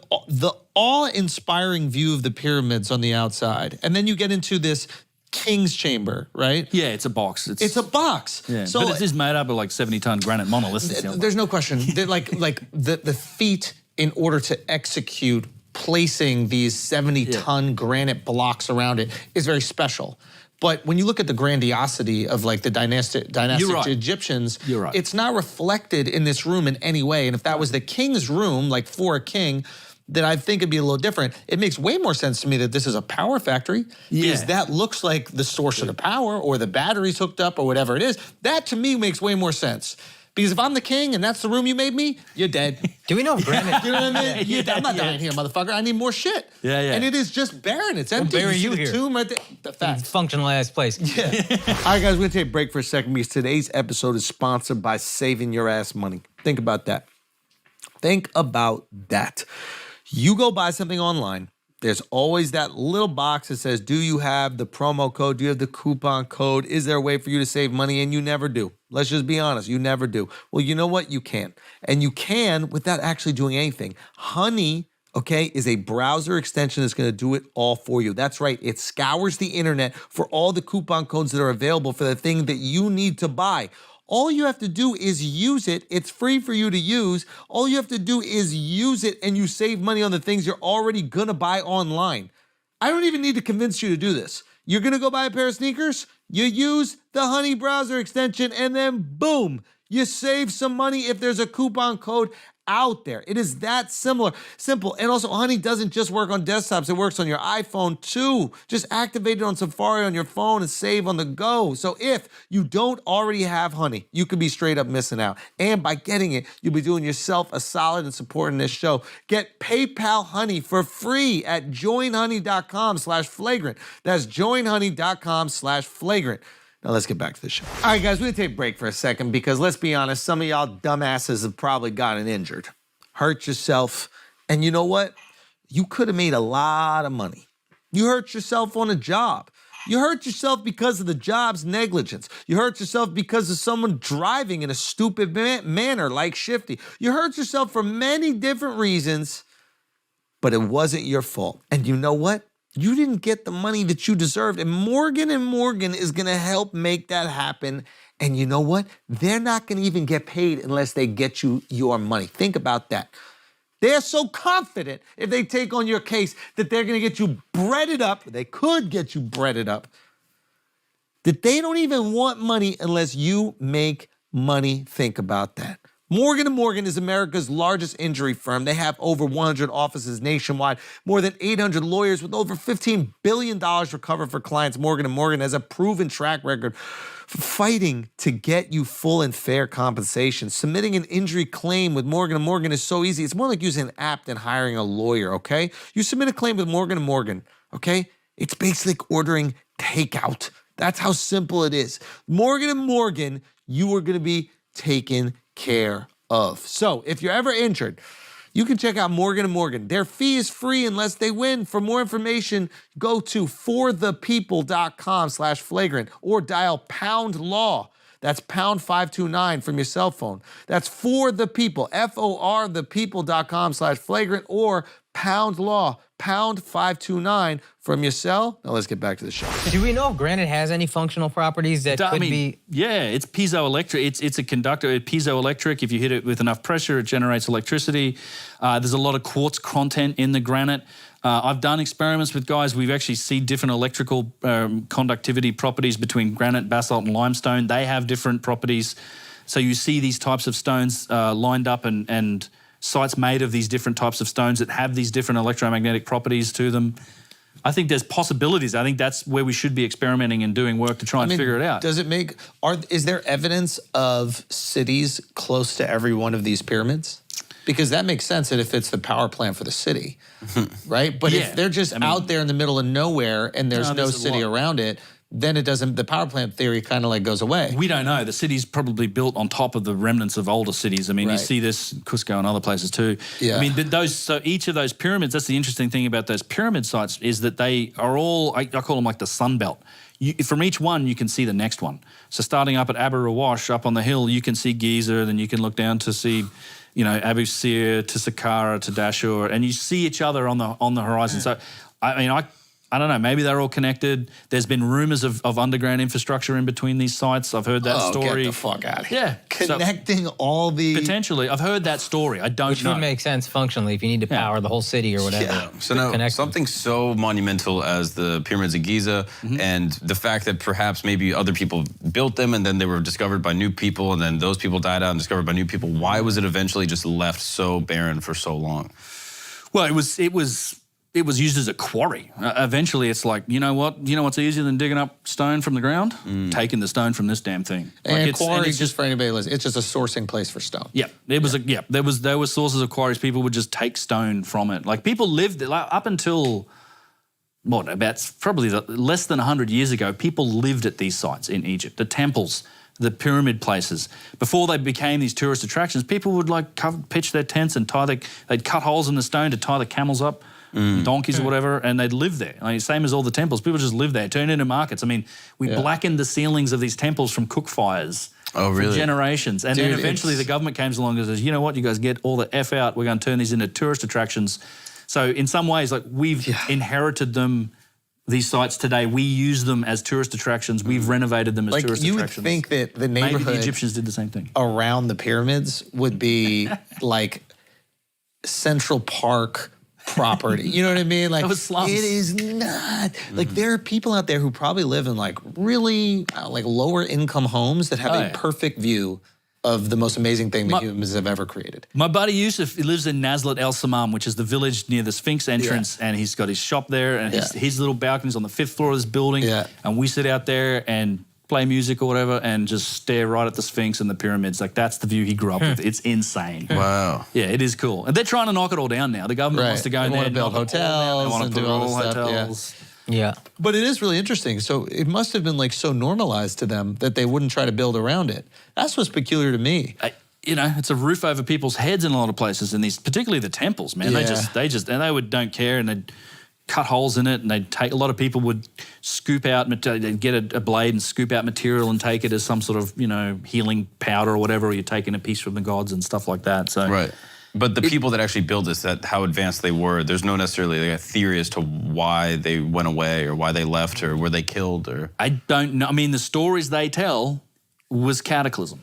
awe-inspiring view of the pyramids on the outside. And then you get into this king's chamber, right? Yeah, it's a box. It's a box. Yeah, So but it is made up of like 70-ton granite monoliths. there's no question. Like the feat in order to execute placing these 70-ton granite blocks around it is very special. But when you look at the grandiosity of like the dynastic right. Egyptians, You're right. it's not reflected in this room in any way. And if that was the king's room, like for a king, then I think it'd be a little different. It makes way more sense to me that this is a power factory because that looks like the source of the power or the batteries hooked up or whatever it is. That to me makes way more sense. Because if I'm the king and that's the room you made me, you're dead. Do we know if granite? You know what I mean? I'm not dying here, motherfucker. I need more shit. Yeah, yeah. And it is just barren. It's empty. bury see you the here. tomb right there. The fact. Functional ass place. All right, guys, we're going to take a break for a second because today's episode is sponsored by Saving Your Ass Money. Think about that. Think about that. You go buy something online. There's always that little box that says, do you have the promo code? Do you have the coupon code? Is there a way for you to save money? And you never do. Let's just be honest. You never do. Well, you know what? You can. And you can without actually doing anything. Honey, okay, is a browser extension that's going to do it all for you. That's right. It scours the internet for all the coupon codes that are available for the thing that you need to buy. All you have to do is use it. It's free for you to use. All you have to do is use it and you save money on the things you're already gonna buy online. I don't even need to convince you to do this. You're gonna go buy a pair of sneakers, you use the Honey browser extension and then boom, you save some money if there's a coupon code out there. It is that simple. And also, Honey doesn't just work on desktops, it works on your iPhone too. Just activate it on Safari on your phone and save on the go. So if you don't already have Honey, you could be straight up missing out. And by getting it, you'll be doing yourself a solid and supporting this show. Get PayPal Honey for free at joinhoney.com/flagrant. That's joinhoney.com/flagrant. Now let's get back to the show. All right, guys, we're gonna take a break for a second because let's be honest, some of y'all dumbasses have probably gotten injured, hurt yourself, and you know what? You could have made a lot of money. You hurt yourself on a job. You hurt yourself because of the job's negligence. You hurt yourself because of someone driving in a stupid manner like Shifty. You hurt yourself for many different reasons, but it wasn't your fault. And you know what? You didn't get the money that you deserved, and Morgan & Morgan is gonna help make that happen. And you know what? They're not gonna even get paid unless they get you your money. Think about that. They're so confident if they take on your case that they're gonna get you breaded up, they could get you breaded up, that they don't even want money unless you make money. Think about that. Morgan & Morgan is America's largest injury firm. They have over 100 offices nationwide, more than 800 lawyers with over $15 billion recovered for clients. Morgan & Morgan has a proven track record fighting to get you full and fair compensation. Submitting an injury claim with Morgan & Morgan is so easy. It's more like using an app than hiring a lawyer, okay? You submit a claim with Morgan & Morgan, okay? It's basically like ordering takeout. That's how simple it is. Morgan & Morgan, you are gonna be taken care of. So if you're ever injured, you can check out Morgan & Morgan. Their fee is free unless they win. For more information, go to forthepeople.com/flagrant or dial pound law. That's pound 529 from your cell phone. That's for the people, FOR thepeople.com/flagrant or pound law, pound 529 from your cell. Now let's get back to the show. Do we know if granite has any functional properties that could be? Yeah, it's piezoelectric. It's a conductor. It's piezoelectric. If you hit it with enough pressure, it generates electricity. There's a lot of quartz content in the granite. I've done experiments with guys. We've actually seen different electrical conductivity properties between granite, basalt, and limestone. They have different properties. So you see these types of stones lined up and sites made of these different types of stones that have these different electromagnetic properties to them. I think there's possibilities. I think that's where we should be experimenting and doing work to try and figure it out. Does it make, is there evidence of cities close to every one of these pyramids? Because that makes sense that if it's the power plant for the city, right? But if they're just out there in the middle of nowhere and there's no city around it, then it doesn't, the power plant theory kind of like goes away. We don't know. The city's probably built on top of the remnants of older cities. I mean, you see this in Cusco and other places too. Yeah. I mean, so each of those pyramids, that's the interesting thing about those pyramid sites is that they are all, I call them like the Sun Belt. from each one, you can see the next one. So starting up at Abu Rawash, up on the hill, you can see Giza, then you can look down to see, you know, Abu Sir, to Saqqara, to Dashur, and you see each other on the horizon. So, I mean, I don't know, maybe they're all connected. There's been rumors of underground infrastructure in between these sites. I've heard that story. Get the fuck out of here. Yeah. Connecting all the... Potentially. I've heard that story. I don't Which know. would make sense functionally if you need to power the whole city or whatever. Yeah. So now, Connect them. something so monumental as the pyramids of Giza, and the fact that perhaps maybe other people built them and then they were discovered by new people, and then those people died out and discovered by new people. Why was it eventually just left so barren for so long? Well, it was used as a quarry. Eventually, it's like, you know what? You know what's easier than digging up stone from the ground? Taking the stone from this damn thing. And Like quarry, it's just for anybody listening, it's just a sourcing place for stone. Yeah, there were sources of quarries. People would just take stone from it. Like people lived like, up until about probably less than 100 years ago. People lived at these sites in Egypt, the temples, the pyramid places. Before they became these tourist attractions, people would like pitch their tents and they'd cut holes in the stone to tie the camels up. Donkeys or whatever, and they'd live there. Like, same as all the temples. People just live there, turn into markets. I mean, we blackened the ceilings of these temples from cook fires for generations. And then eventually the government came along and says, you know what, you guys get all the F out. We're going to turn these into tourist attractions. So in some ways, like we've inherited them, these sites today. We use them as tourist attractions. We've renovated them as Like tourist you attractions. would think that the Maybe neighborhood the Egyptians did the same thing. around the pyramids would be like Central Park property. You know what I mean? Like That was slums. it is not. Like there are people out there who probably live in like really like lower income homes that have a perfect view of the most amazing thing that humans have ever created. My buddy Yusuf, he lives in Nazlet El Samam, which is the village near the Sphinx entrance, and he's got his shop there, and his little balcony's on the 5th floor of this building, and we sit out there and play music or whatever and just stare right at the Sphinx and the pyramids. Like, that's the view he grew up with. It's insane. Wow. Yeah, it is cool. And they're trying to knock it all down now. The government wants to go in there want to build knock it all down. They hotels want and to do put all all this stuff. hotels. Yeah. But it is really interesting. So it must have been like so normalized to them that they wouldn't try to build around it. That's what's peculiar to me. You know, it's a roof over people's heads in a lot of places, and these, particularly the temples, man. They don't care, and they'd cut holes in it, and they'd take. A lot of people would scoop out. They'd get a blade and scoop out material and take it as some sort of, you know, healing powder or whatever. Or you're taking a piece from the gods and stuff like that. So right. But the people that actually built this, that how advanced they were, there's no necessarily like a theory as to why they went away or why they left or were they killed or. I don't know. I mean, the stories they tell was cataclysm.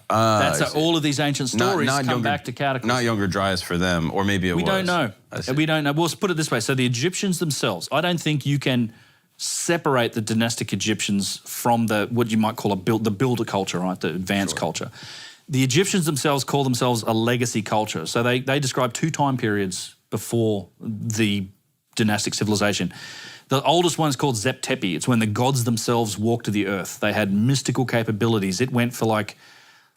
That's how all of these ancient stories come back to cataclysm. Not Younger Dryas for them, or maybe it was. We don't know. We don't know. We'll put it this way. So the Egyptians themselves, I don't think you can separate the dynastic Egyptians from the what you might call the builder culture, right? The advanced culture. The Egyptians themselves call themselves a legacy culture. So they describe 2 time periods before the dynastic civilization. The oldest one is called Zep Tepi. It's when the gods themselves walked to the earth. They had mystical capabilities. It went for like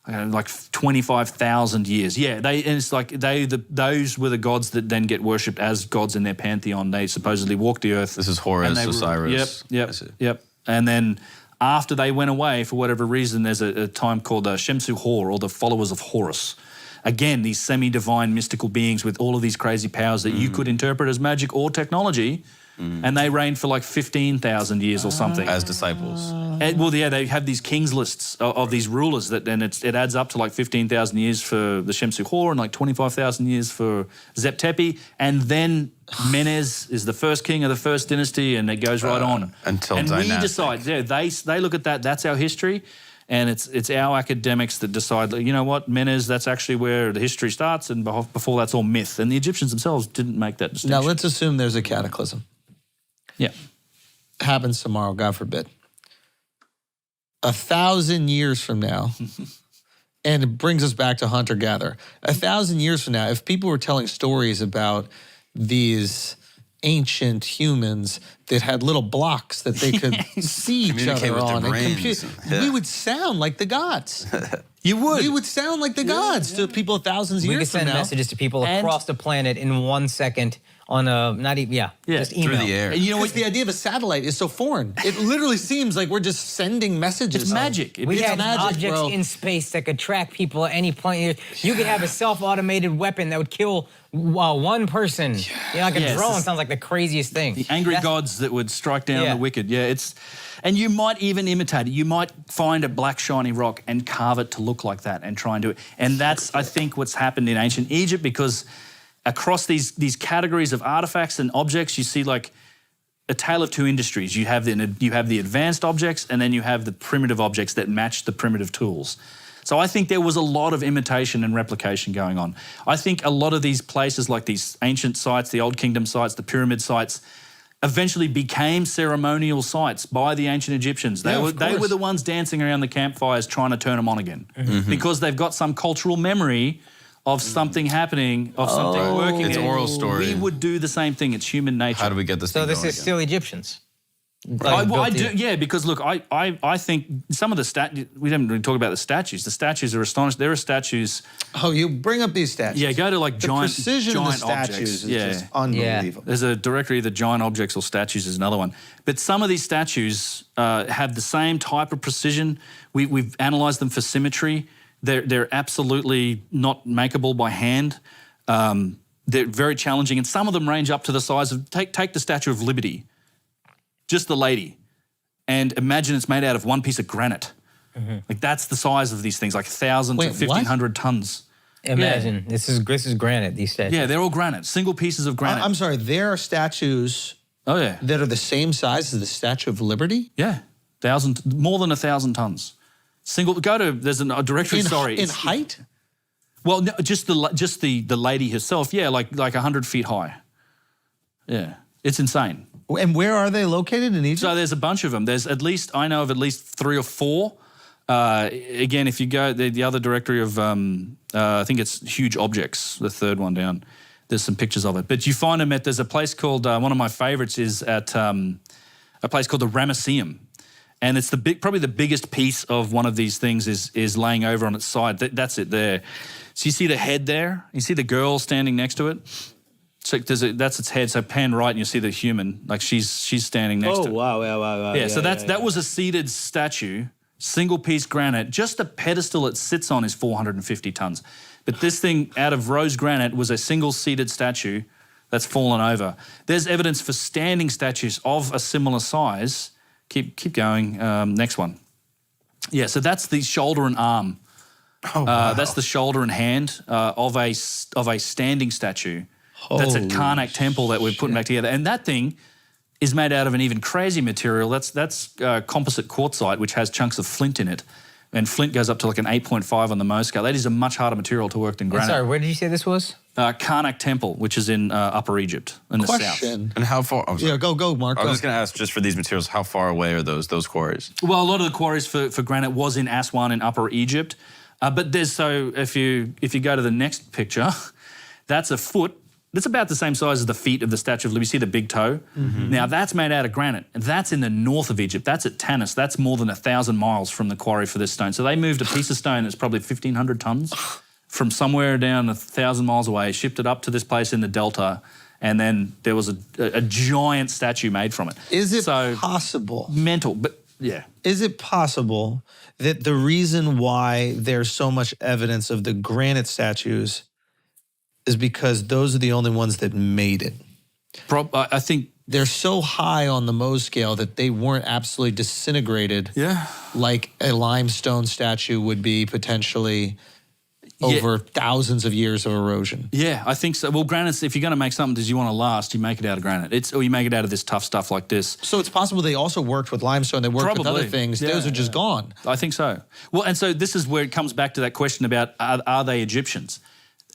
25,000 years. Yeah, those were the gods that then get worshipped as gods in their pantheon. They supposedly walked the earth. This is Horus, Osiris. Yep. And then after they went away, for whatever reason, there's a time called Shemsu Hor, or the followers of Horus. Again, these semi-divine mystical beings with all of these crazy powers that you could interpret as magic or technology. And they reigned for like 15,000 years or something. As disciples. They have these kings lists of these rulers that then it adds up to like 15,000 years for the Shemsu Hor and like 25,000 years for Zep Tepi. And then Menes is the first king of the first dynasty, and it goes right on. Until and dynastic. we decide, they look at that, that's our history. And it's our academics that decide, you know what, Menes, that's actually where the history starts, and before that's all myth. And the Egyptians themselves didn't make that distinction. Now let's assume there's a cataclysm. Yeah. Happens tomorrow, God forbid. 1,000 years from now, and it brings us back to hunter-gatherer. 1,000 years from now, if people were telling stories about these ancient humans that had little blocks that they could see each Communicate other with their on and brains. compute, Yeah. we would sound like the gods. You would. We would sound like the gods to people thousands of We could years from send now. messages to people across the planet in 1 second on a, just email. Through the air. And you know what? The idea of a satellite is so foreign. It literally seems like we're just sending messages. It's magic. We It's had magic, objects bro. in space that could track people at any point. You could have a self-automated weapon that would kill one person. Like a Yes. drone sounds like the craziest thing. The angry gods swords that would strike down Yeah. the wicked. Yeah, and you might even imitate it. You might find a black shiny rock and carve it to look like that and try and do it. And that's, I think, what's happened in ancient Egypt, because across these categories of artifacts and objects, you see like a tale of two industries. You have the advanced objects, and then you have the primitive objects that match the primitive tools. So I think there was a lot of imitation and replication going on. I think a lot of these places, like these ancient sites, the Old Kingdom sites, the pyramid sites, eventually became ceremonial sites by the ancient Egyptians. They were the ones dancing around the campfires trying to turn them on again, because they've got some cultural memory of something happening, of something working. It's oral story. We would do the same thing. It's human nature. How do we get this So thing this going is again? still Egyptians. I do, yeah, because look, I think some of the we haven't really talked about the statues. The statues are astonishing. There are statues. Oh, you bring up these statues. Yeah, go to like The giant precision of the objects. statues is Yeah. just unbelievable. There's a directory of the giant objects or statues is another one. But some of these statues have the same type of precision. We've analysed them for symmetry. They're absolutely not makeable by hand. They're very challenging, and some of them range up to the size of take the Statue of Liberty, just the lady, and imagine it's made out of one piece of granite. Like that's the size of these things, like 1,000 to Wait, what? 1,500 tons. Imagine this is granite. These statues. Yeah, they're all granite, single pieces of granite. I'm sorry, there are statues oh yeah, that are the same size as the Statue of Liberty? yeah, more than 1,000 tons. There's a directory. In height? Well, no, just the lady herself. Yeah, like 100 feet high. Yeah, it's insane. And where are they located in Egypt? So there's a bunch of them. I know of at least 3 or 4. Again, if you go the other directory of, I think it's Huge Objects, the third one down. There's some pictures of it. But you find them there's a place called, one of my favorites is at a place called the Ramesseum. And it's probably the biggest piece of one of these things is laying over on its side. That's it there. So you see the head there? You see the girl standing next to it? So that's its head. So pan right and you see the human, like she's standing next to it. wow. Yeah, so that was a seated statue, single piece granite. Just the pedestal it sits on is 450 tons. But this thing out of rose granite was a single seated statue that's fallen over. There's evidence for standing statues of a similar size. Keep going. Next one. Yeah, so that's the shoulder and arm. Oh, wow. That's the shoulder and hand of a standing statue. That's at Karnak Temple that we're putting back together. And that thing is made out of an even crazy material. That's composite quartzite, which has chunks of flint in it. And flint goes up to like an 8.5 on the Mohs scale. That is a much harder material to work than granite. Sorry, where did you say this was? Karnak Temple, which is in Upper Egypt in the south. Question. And how far? Oh, Yeah, go, Mark. I go. was just going to ask, just for these materials, how far away are those quarries? Well, a lot of the quarries for granite was in Aswan in Upper Egypt. But if you go to the next picture, that's a foot. That's about the same size as the feet of the Statue of Liberty. You see the big toe? Now, that's made out of granite. And that's in the north of Egypt. That's at Tanis. That's more than 1,000 miles from the quarry for this stone. So they moved a piece of stone that's probably 1,500 tons from somewhere down 1,000 miles away, shipped it up to this place in the Delta, and then there was a giant statue made from it. Is it possible? Mental, but yeah. Is it possible that the reason why there's so much evidence of the granite statues is because those are the only ones that made it? I think they're so high on the Mohs scale that they weren't absolutely disintegrated. Yeah. Like a limestone statue would be potentially over thousands of years of erosion. Yeah, I think so. Well, granite, if you're going to make something that you want to last, you make it out of granite. Or you make it out of this tough stuff like this. So it's possible they also worked with limestone. They worked with other things. Yeah, Those are just gone. I think so. Well, and so this is where it comes back to that question about are they Egyptians?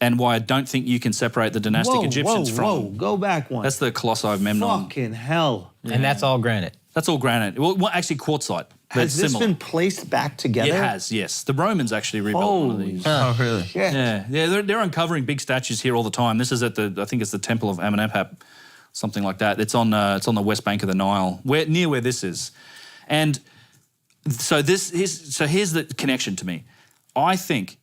And why I don't think you can separate the dynastic Egyptians from... Whoa, go back one. That's the Colossi of Memnon. Fucking hell. And that's all granite. That's all granite. Well, actually quartzite. Has this been placed back together? It has, yes. The Romans actually rebuilt one of these. Oh, really? Yeah, they're uncovering big statues here all the time. This is at I think it's the Temple of Amenhotep, something like that. It's on the west bank of the Nile, near where this is. And so here's the connection to me. I think,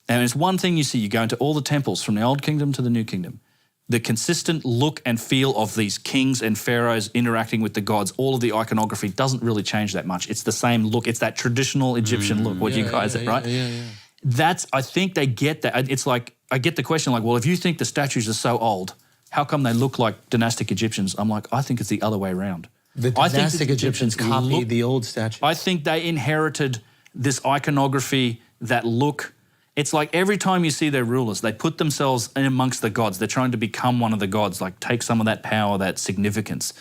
and it's one thing you see, you go into all the temples from the Old Kingdom to the New Kingdom, the consistent look and feel of these kings and pharaohs interacting with the gods, all of the iconography doesn't really change that much. It's the same look. It's that traditional Egyptian look, what you guys said, right? Yeah. I think they get that. It's like, I get the question like, well, if you think the statues are so old, how come they look like dynastic Egyptians? I'm like, I think it's the other way around. The I think dynastic the Egyptians copied look- the old statues. I think they inherited this iconography, that look. It's like every time you see their rulers, they put themselves in amongst the gods. They're trying to become one of the gods, like take some of that power, that significance.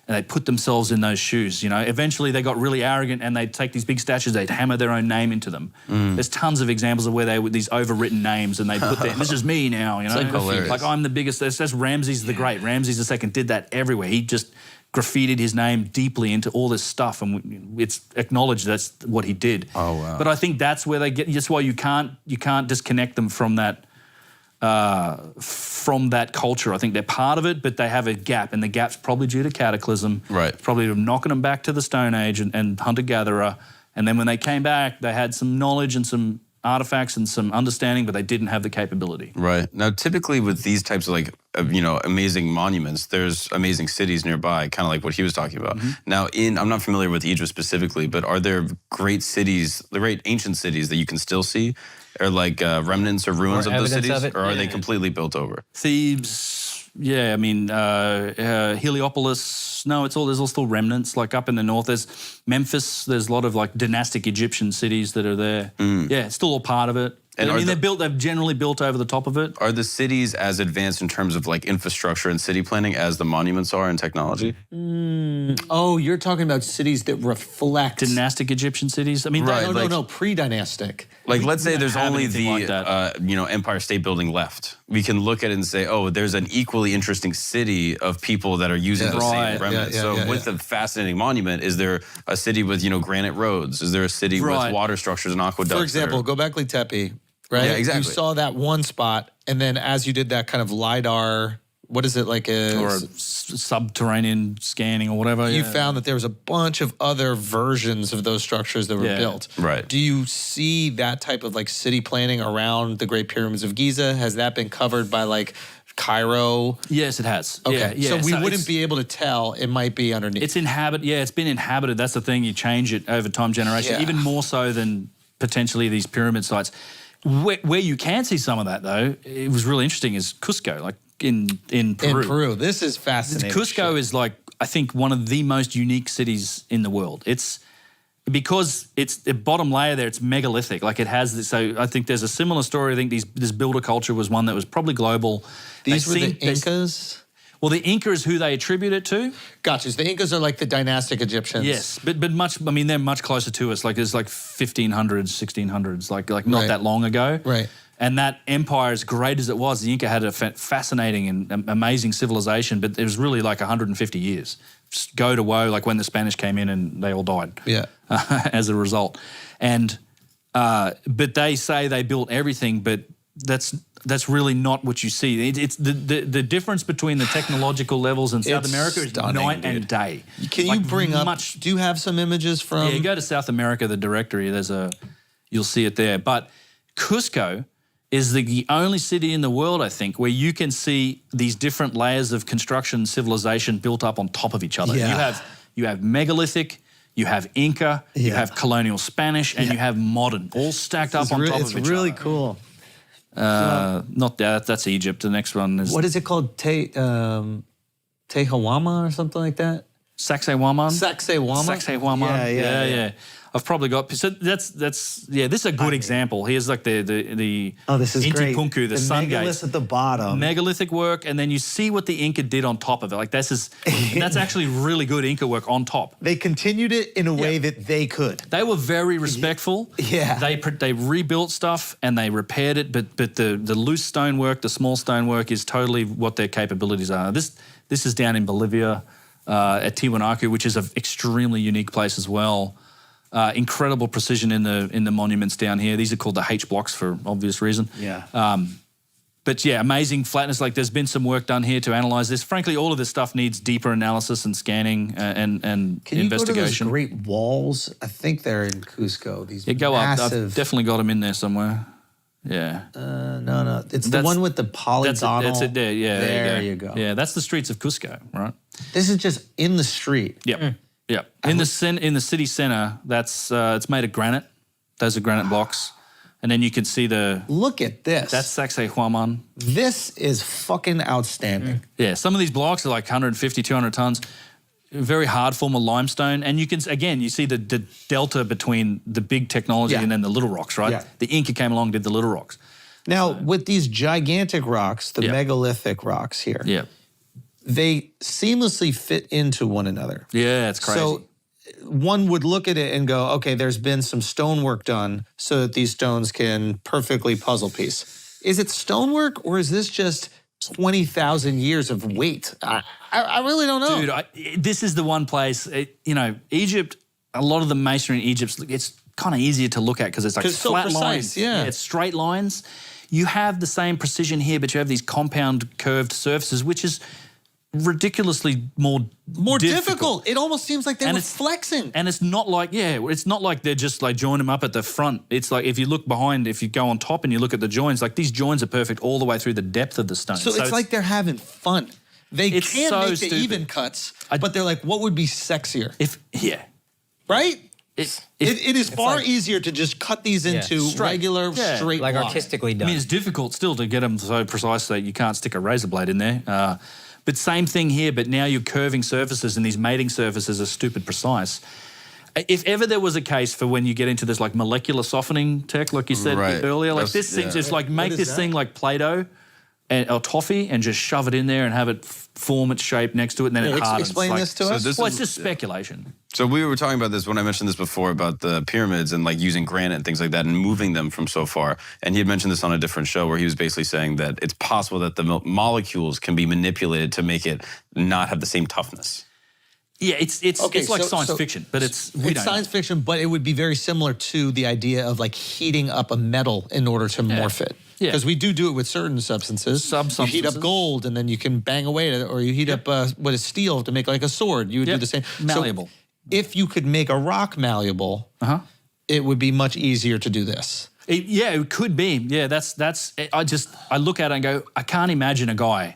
And they put themselves in those shoes, you know. Eventually they got really arrogant and they'd take these big statues, they'd hammer their own name into them. There's tons of examples of where they with these overwritten names and they put their, this is me now, you know. like hilarious. Like I'm the biggest, that's Ramses the Great. Ramses II did that everywhere. He just graffitied his name deeply into all this stuff and it's acknowledged that's what he did. Oh, wow. But I think that's where they get, that's why you can't disconnect them from that culture. I think they're part of it, but they have a gap, and the gap's probably due to cataclysm. Right. Probably knocking them back to the Stone Age and hunter-gatherer. And then when they came back, they had some knowledge and some artifacts and some understanding, but they didn't have the capability. Right. Now, typically with these types of amazing monuments, there's amazing cities nearby, kind of like what he was talking about. Now, I'm not familiar with Egypt specifically, but are there great cities, the great ancient cities that you can still see? Or like remnants or ruins Or of those evidence cities? of it? Or are they completely built over? Thebes, yeah, I mean, Heliopolis, no, there's all still remnants, like up in the north. There's Memphis, there's a lot of like dynastic Egyptian cities that are there. Yeah, it's still all part of it. And I mean, they've generally built over the top of it. Are the cities as advanced in terms of like infrastructure and city planning as the monuments are in technology? Oh, you're talking about cities that reflect Dynastic Egyptian cities? I mean, Right. No, pre-dynastic. Like, let's say there's have only anything the like that. Empire State Building left. We can look at it and say, oh, there's an equally interesting city of people that are using those Right. same remnants. With a fascinating monument, is there a city with granite roads? Is there a city Right. with water structures and aqueducts? For example, Göbekli Tepe, right? Yeah, exactly. You saw that one spot, and then as you did that kind of LiDAR, what is it, like or subterranean scanning or whatever. you found that there was a bunch of other versions of those structures that were Yeah. built. Right. Do you see that type of like city planning around the Great Pyramids of Giza? Has that been covered by like Cairo? Yes, it has. Okay. Yeah, So we it's- wouldn't be able to tell. It might be underneath. It's it's been inhabited. That's the thing. You change it over time, generation, Yeah. even more so than potentially these pyramid sites. Where you can see some of that, though, it was really interesting, is Cusco, like in Peru. in Peru. This is fascinating. Cusco shit. is like, I think, one of the most unique cities in the world. It's because it's the bottom layer there, it's megalithic. Like it has this, so I think there's a similar story. I think this builder culture was one that was probably global. These were the Incas? Well, the Inca is who they attribute it to. Gotcha. So the Incas are like the dynastic Egyptians. Yes, but much. I mean, they're much closer to us. Like it's like 1500s, 1600s. Like not Right. that long ago. Right. And that empire, as great as it was, the Inca had a fascinating and amazing civilization. But it was really like 150 years. Just go to woe, like when the Spanish came in and they all died. Yeah. As a result, and but they say they built everything, but that's really not what you see. It's the difference between the technological levels in South It's America is stunning, night dude. and day. Can Like you bring up? much? Do you have some images from? Yeah, you go to South America, the directory. You'll see it there. But Cusco is the only city in the world, I think, where you can see these different layers of construction civilization built up on top of each other. Yeah. You have megalithic, you have Inca, you have colonial Spanish, and you have modern, all stacked up on top of each other. It's really cool. Not that. That's Egypt. The next one is What is it called? Tehawama or something like that? Sacsayhuaman. Sacsayhuaman? Sacsayhuaman. Yeah. I've probably got. So that's this is a good example. Here's like the Oh, this is great. Intipunku, the sun megalith gates. at the bottom. Megalithic work, and then you see what the Inca did on top of it. Like that's actually really good Inca work on top. They continued it in a way that they could. They were very respectful. Yeah. They rebuilt stuff and they repaired it, but the loose stonework, the small stonework is totally what their capabilities are. This is down in Bolivia at Tiwanaku, which is an extremely unique place as well. Incredible precision in the monuments down here. These are called the H blocks for obvious reason. Yeah. But yeah, amazing flatness. Like there's been some work done here to analyze this. Frankly, all of this stuff needs deeper analysis and scanning and Can you go to those investigation. great walls? I think they're in Cusco. These Yeah, go up. massive. I've definitely got them in there somewhere. Yeah. No. It's the That's- one with the polygonal. That's it there. Yeah, There you go. Yeah, that's the streets of Cusco, right? This is just in the street. Yep. Yep. In the city center, that's it's made of granite. Those are granite blocks. And then you can see Look at this. that's Sacsayhuaman. This is fucking outstanding. Yeah, some of these blocks are like 150, 200 tons. Very hard form of limestone. And you can, again, you see the delta between the big technology Yeah. and then the little rocks, right? Yeah. The Inca came along and did the little rocks. Now, with these gigantic rocks, the Yeah. megalithic rocks here, Yeah. they seamlessly fit into one another. Yeah, it's crazy. So one would look at it and go, okay, there's been some stonework done so that these stones can perfectly puzzle piece. Is it stonework or is this just 20,000 years of weight? I really don't know. Dude, this is the one place, Egypt, a lot of the masonry in Egypt, it's kind of easier to look at because it's like 'Cause it's so flat precise, lines. yeah. It's straight lines. You have the same precision here, but you have these compound curved surfaces, which is ridiculously more difficult. It almost seems like they And were it's- flexing. And it's not like, it's not like they're just like join them up at the front. It's like if you look behind, if you go on top and you look at the joins, like these joins are perfect all the way through the depth of the stone. So it's like they're having fun. They It's can't so make the stupid. even cuts, but they're like, what would be sexier? Right? It is far easier to just cut these into regular, straight like lines. artistically done. I mean, it's difficult still to get them so precise that you can't stick a razor blade in there. But same thing here, but now you're curving surfaces and these mating surfaces are stupid precise. If ever there was a case for when you get into this like molecular softening tech, like you said Right. earlier, like That's- this thing, yeah. just like What make is this that? thing like Play-Doh or toffee and just shove it in there and have it form its shape next to it and then it hardens. explain Like- this to So us. this Well, is- it's just speculation. So we were talking about this when I mentioned this before about the pyramids and like using granite and things like that and moving them from so far. And he had mentioned this on a different show where he was basically saying that it's possible that the molecules can be manipulated to make it not have the same toughness. Yeah, it's like science fiction, but it's science fiction, but it would be very similar to the idea of like heating up a metal in order to morph it. Yeah. Because we do it with certain substances. Some You heat up substances. gold and then you can bang away at it, or you heat up what is steel to make like a sword. You would do Yep. the same. Malleable. So if you could make a rock malleable, it would be much easier to do this. It could be. Yeah, that's. I look at it and go, I can't imagine a guy.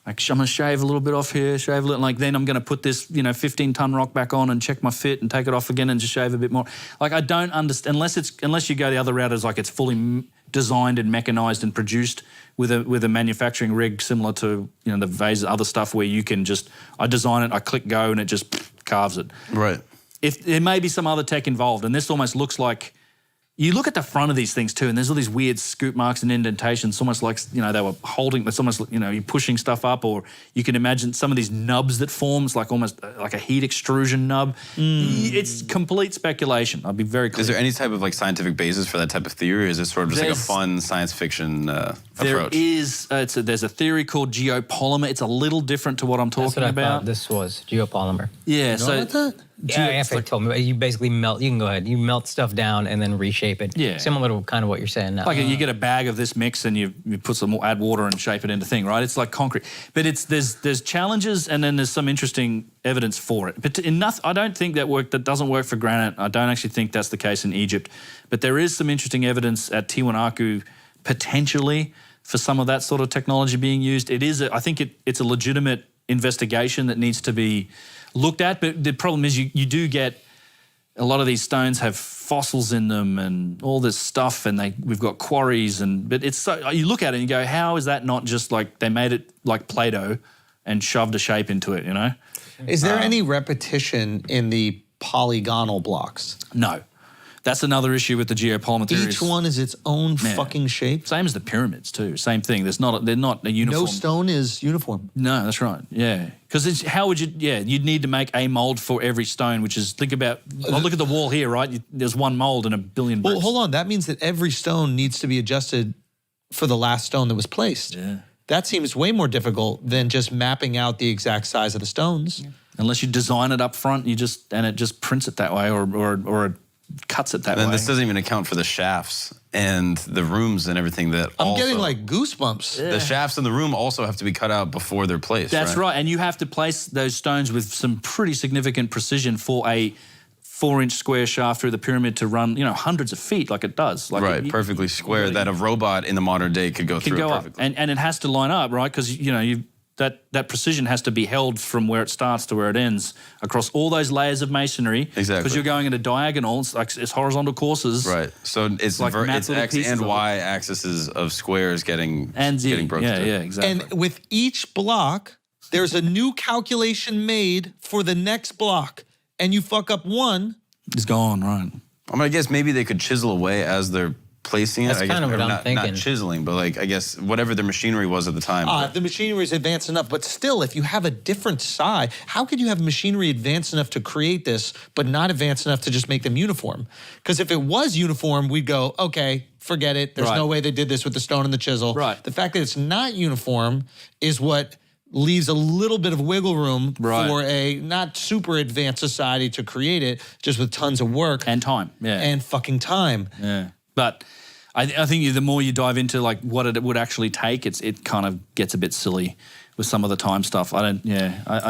Like, I'm gonna shave a little bit off here, shave a little, like then I'm gonna put this, 15-ton rock back on and check my fit and take it off again and just shave a bit more. Like, I don't understand unless you go the other route as like it's fully designed and mechanized and produced with a manufacturing rig similar to the Vase other stuff where you can just I design it, I click go and it just carves it. Right. If there may be some other tech involved, and this almost looks like. You look at the front of these things too, and there's all these weird scoop marks and indentations. It's almost like they were holding. It's almost you're pushing stuff up, or you can imagine some of these nubs that forms like almost like a heat extrusion nub. It's complete speculation. I'll be very clear. Is there any type of like scientific basis for that type of theory, or is it sort of just like a There's- fun science fiction There approach? is. There's a theory called geopolymer. It's a little different to what I'm That's talking what I about. thought this was, geopolymer. Yeah. So Yeah, Anthony told me. You basically melt, you can go ahead, you melt stuff down and then reshape it. Yeah. Similar to kind of what you're saying now. like you get a bag of this mix and you put some more, add water and shape it into thing, right? It's like concrete, but there's challenges and then there's some interesting evidence for it. But I don't think that doesn't work for granite. I don't actually think that's the case in Egypt, but there is some interesting evidence at Tiwanaku potentially for some of that sort of technology being used. I think it's a legitimate investigation that needs to be looked at. But the problem is you do get a lot of these stones have fossils in them and all this stuff, and we've got quarries, but it's so you look at it and you go, how is that not just like they made it like Play-Doh and shoved a shape into it, Is there any repetition in the polygonal blocks? No. That's another issue with the geopolymer theories. Each one is its own fucking shape. Same as the pyramids too. Same thing. They're not a uniform. No stone is uniform. No, that's right. Yeah, because how would you? Yeah, you'd need to make a mold for every stone, which is look at the wall here, right? There's one mold and a billion bricks. Well, hold on. That means that every stone needs to be adjusted for the last stone that was placed. Yeah. That seems way more difficult than just mapping out the exact size of the stones. Unless you design it up front, it just prints it that way, or it cuts it that And then way. this doesn't even account for the shafts and the rooms and everything that I'm getting like goosebumps. The shafts in the room also have to be cut out before they're placed. That's right. And you have to place those stones with some pretty significant precision for a 4-inch square shaft through the pyramid to run, hundreds of feet like it does. Like Right, perfectly square that a robot in the modern day could go can through go it up, perfectly. and it has to line up, right? Because that precision has to be held from where it starts to where it ends across all those layers of masonry. Exactly. Because you're going into diagonals, like it's horizontal courses. Right. So it's like mapped it's little X pieces and of it. Y axes of squares getting broken. Yeah, exactly. And with each block, there's a new calculation made for the next block. And you fuck up one. It's gone, right. I mean, I guess maybe they could chisel away as they're placing it. That's I guess, kind of what or I'm not, thinking. Not chiseling, but like I guess whatever their machinery was at the time. The machinery is advanced enough, but still, if you have a different size, how could you have machinery advanced enough to create this, but not advanced enough to just make them uniform? Because if it was uniform, we'd go, okay, forget it. There's Right. no way they did this with the stone and the chisel. Right. The fact that it's not uniform is what leaves a little bit of wiggle room Right. for a not super advanced society to create it, just with tons of work And time, yeah. and fucking time. Yeah, but I think the more you dive into like what it would actually take, it kind of gets a bit silly with some of the time stuff. I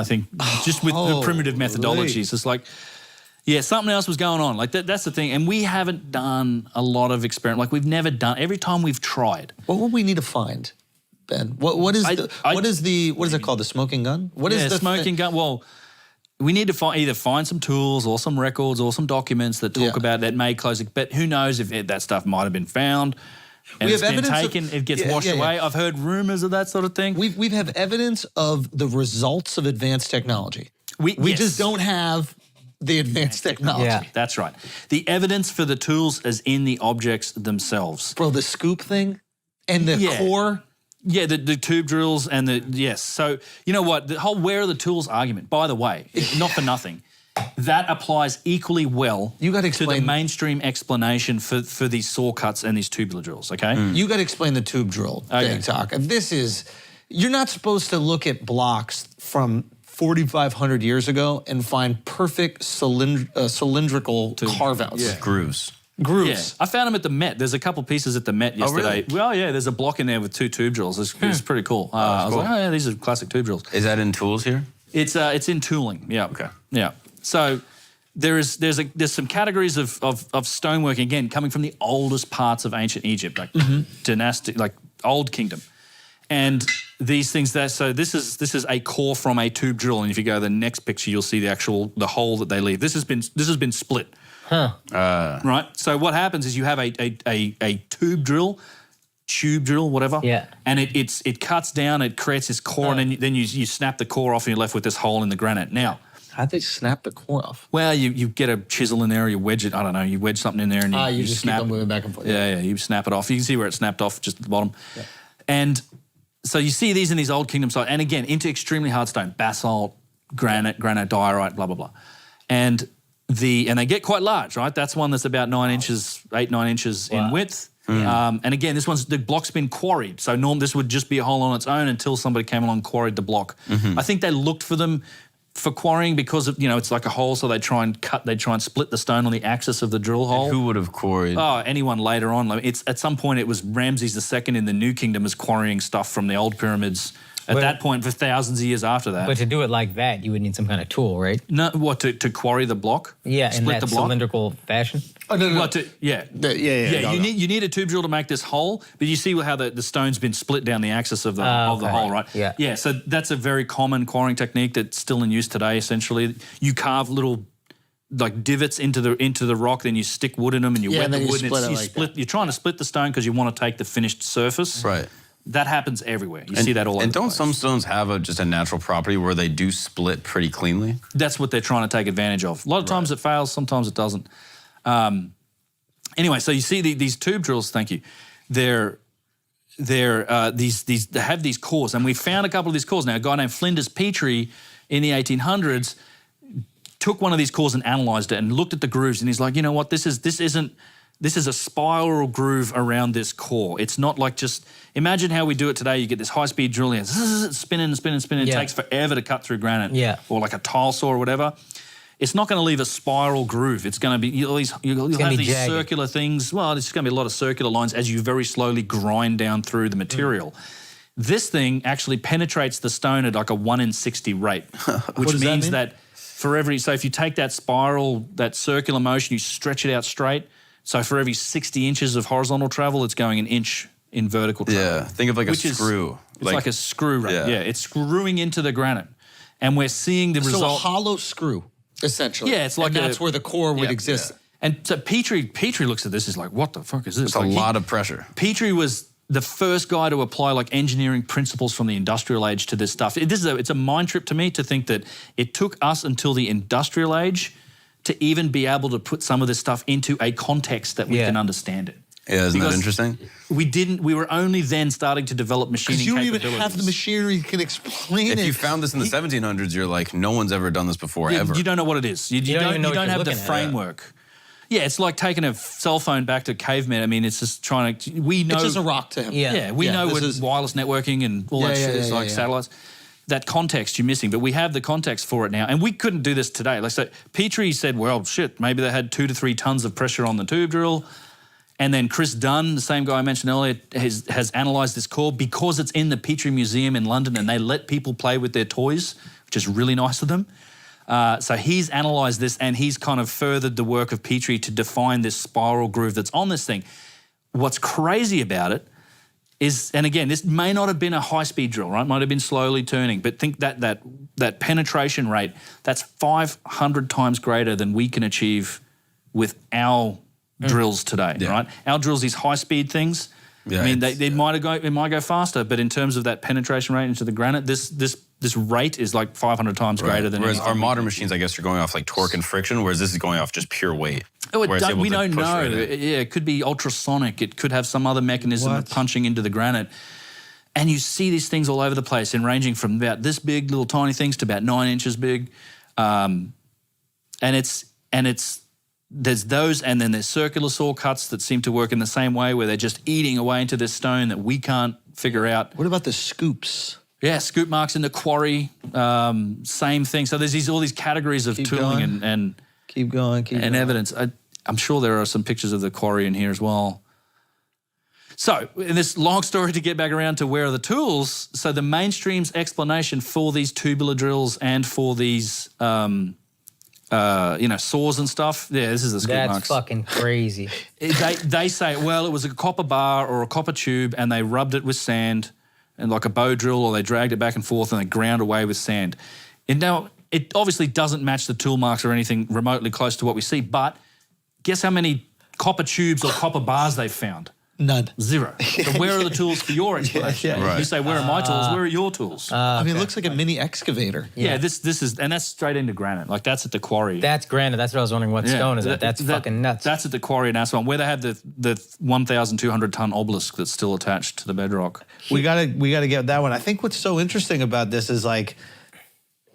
think just with the primitive methodologies, it's like, yeah, something else was going on. Like that's the thing, and we haven't done a lot of experiment. Like we've never done. Every time we've tried, What would we need to find, Ben? What is what is it called? The smoking gun? What is the smoking gun? Well, we need to either find some tools or some records or some documents that talk about that may close it. But who knows if that stuff might have been found and We it's have been evidence of- taken, it gets Yeah, washed yeah, yeah. away. I've heard rumors of that sort of thing. We have evidence of the results of advanced technology. We yes. just don't have the advanced technology. Yeah. That's right. The evidence for the tools is in the objects themselves. Bro, the scoop thing and the Yeah. core. Yeah, the tube drills and yes. So, you know what? The whole where are the tools argument, by the way, not for nothing, that applies equally well You gotta to explain- the mainstream explanation for these saw cuts and these tubular drills, okay? You got to explain the tube drill thing, Talk. You're not supposed to look at blocks from 4,500 years ago and find perfect cylindrical carve-outs. Grooves. Grooves. Yeah, I found them at the Met. There's a couple pieces at the Met yesterday. really? Well, yeah, there's a block in there with 2 tube drills. It's pretty cool. I was cool. like, oh yeah, these are classic tube drills. Is that in tools here? It's in tooling. Yeah. Okay. Yeah. So there's some categories of stonework again coming from the oldest parts of ancient Egypt, like dynastic, like Old Kingdom, and these things. This is a core from a tube drill, and if you go to the next picture, you'll see the hole that they leave. This has been split. Right. So what happens is you have a tube drill, whatever. Yeah. And it cuts down, it creates this core, and then you snap the core off, and you're left with this hole in the granite. Now, How'd they snap the core off? well, you get a chisel in there, or you wedge it. I don't know. You wedge something in there, and You just snap. keep on moving back and forth. Yeah, you snap it off. You can see where it snapped off just at the bottom. Yeah. And so you see these in these Old Kingdom sites, and again into extremely hard stone, basalt, granite diorite, blah blah blah, and they get quite large, right? That's one that's about 9 inches, 8-9 inches in width. And again, the block's been quarried. So this would just be a hole on its own until somebody came along and quarried the block. I think they looked for them for quarrying because of, it's like a hole, so they try and split the stone on the axis of the drill hole. Who would have quarried? Oh, anyone later on. Like, it's at some point it was Ramses II in the New Kingdom was quarrying stuff from the old pyramids. At that point, for thousands of years after that. But to do it like that, you would need some kind of tool, right? No, what to quarry the block? Yeah, in split that the block. cylindrical fashion. Oh, no. What yeah. You need a tube drill to make this hole, but you see how the stone's been split down the axis of the hole, right? Yeah. Yeah. So that's a very common quarrying technique that's still in use today. Essentially, you carve little like divots into the rock, then you stick wood in them, and you wet and the then you wood. split it you like split. You're trying to split the stone because you want to take the finished surface. Right. That happens everywhere. You see that all over And the don't place. some stones have just a natural property where they do split pretty cleanly? That's what they're trying to take advantage of. A lot of times it fails, sometimes it doesn't. Anyway, so you see these tube drills. Thank you. They have these cores, and we found a couple of these cores. Now, a guy named Flinders Petrie in the 1800s took one of these cores and analysed it and looked at the grooves, and he's like, you know what? This is a spiral groove around this core. It's not like just imagine how we do it today. You get this high-speed drill, and spinning. It Yeah. takes forever to cut through granite. Yeah. Or like a tile saw or whatever. It's not going to leave a spiral groove. It's going to be you'll have be these jagged. circular things. Well, it's going to be a lot of circular lines as you very slowly grind down through the material. This thing actually penetrates the stone at like a 1 in 60 rate, which does that means mean? that for if you take that spiral, that circular motion, you stretch it out straight. So for every 60 inches of horizontal travel, it's going an inch in vertical travel. Yeah. Think of like a Which is- screw. It's like a screw rate. Yeah, it's screwing into the granite. And we're seeing the So a result. hollow screw, essentially. Yeah, it's like and that's where the core would yeah, exist. And so Petrie looks at this, is like, what the fuck is this? It's a lot of pressure. Petrie was the first guy to apply like engineering principles from the industrial age to this stuff. It's a mind trip to me to think that it took us until the industrial age to even be able to put some of this stuff into a context that we can understand it. Yeah, isn't that Because interesting? We were only then starting to develop machining Because you don't even capabilities. have the machinery that can explain it. If you found this in the 1700s, you're like, no one's ever done this before, ever. You don't know what it is. You don't even know you what don't you're have the looking at. framework. Yeah, it's like taking a cell phone back to cavemen. I mean, it's just trying to. We know It's just a rock to him. Yeah. we know this what is- wireless networking and all that Yeah, shit yeah, is yeah, like yeah. satellites. That context you're missing, but we have the context for it now, and we couldn't do this today. Like so, Petrie said, "Well, shit, maybe they had 2 to 3 tons of pressure on the tube drill." And then Chris Dunn, the same guy I mentioned earlier, has analysed this core because it's in the Petrie Museum in London, and they let people play with their toys, which is really nice of them. So he's analysed this, and he's kind of furthered the work of Petrie to define this spiral groove that's on this thing. What's crazy about it is, and again, this may not have been a high-speed drill, right? Might have been slowly turning, but think that penetration rate, that's 500 times greater than we can achieve with our drills today, right? Our drills, these high-speed things, Yeah, I mean, it might go faster, but in terms of that penetration rate into the granite, this rate is like 500 times greater than. Whereas anything our we modern can machines, I guess, are going off like torque and friction, whereas this is going off just pure weight. Oh, Where it's able we to don't push know. right in. Yeah, it could be ultrasonic. It could have some other mechanism of punching into the granite. And you see these things all over the place, and ranging from about this big, little tiny things, to about 9 inches big. And there's those, and then there's circular saw cuts that seem to work in the same way, where they're just eating away into this stone that we can't figure out. What about the scoops? Yeah, scoop marks in the quarry, same thing. So there's all these categories of tooling and Keep going. and evidence. I'm sure there are some pictures of the quarry in here as well. So, in this long story to get back around to where are the tools, so the mainstream's explanation for these tubular drills and for these, saws and stuff, yeah, this is the scoop That's marks. fucking crazy. They say, well, it was a copper bar or a copper tube, and they rubbed it with sand and like a bow drill, or they dragged it back and forth and they ground away with sand. And now, it obviously doesn't match the tool marks or anything remotely close to what we see, but guess how many copper tubes or copper bars they've found? None. 0. So where are the tools for your explanation? Yeah. You say, where are my tools? Where are your tools? I mean, it looks like a mini excavator. yeah, this is, and that's straight into granite. Like that's at the quarry. That's granite. That's what I was wondering. What stone is that? That's fucking nuts. That's at the quarry in Aswan, where they have the 1,200 ton obelisk that's still attached to the bedrock. We gotta get that one. I think what's so interesting about this is like,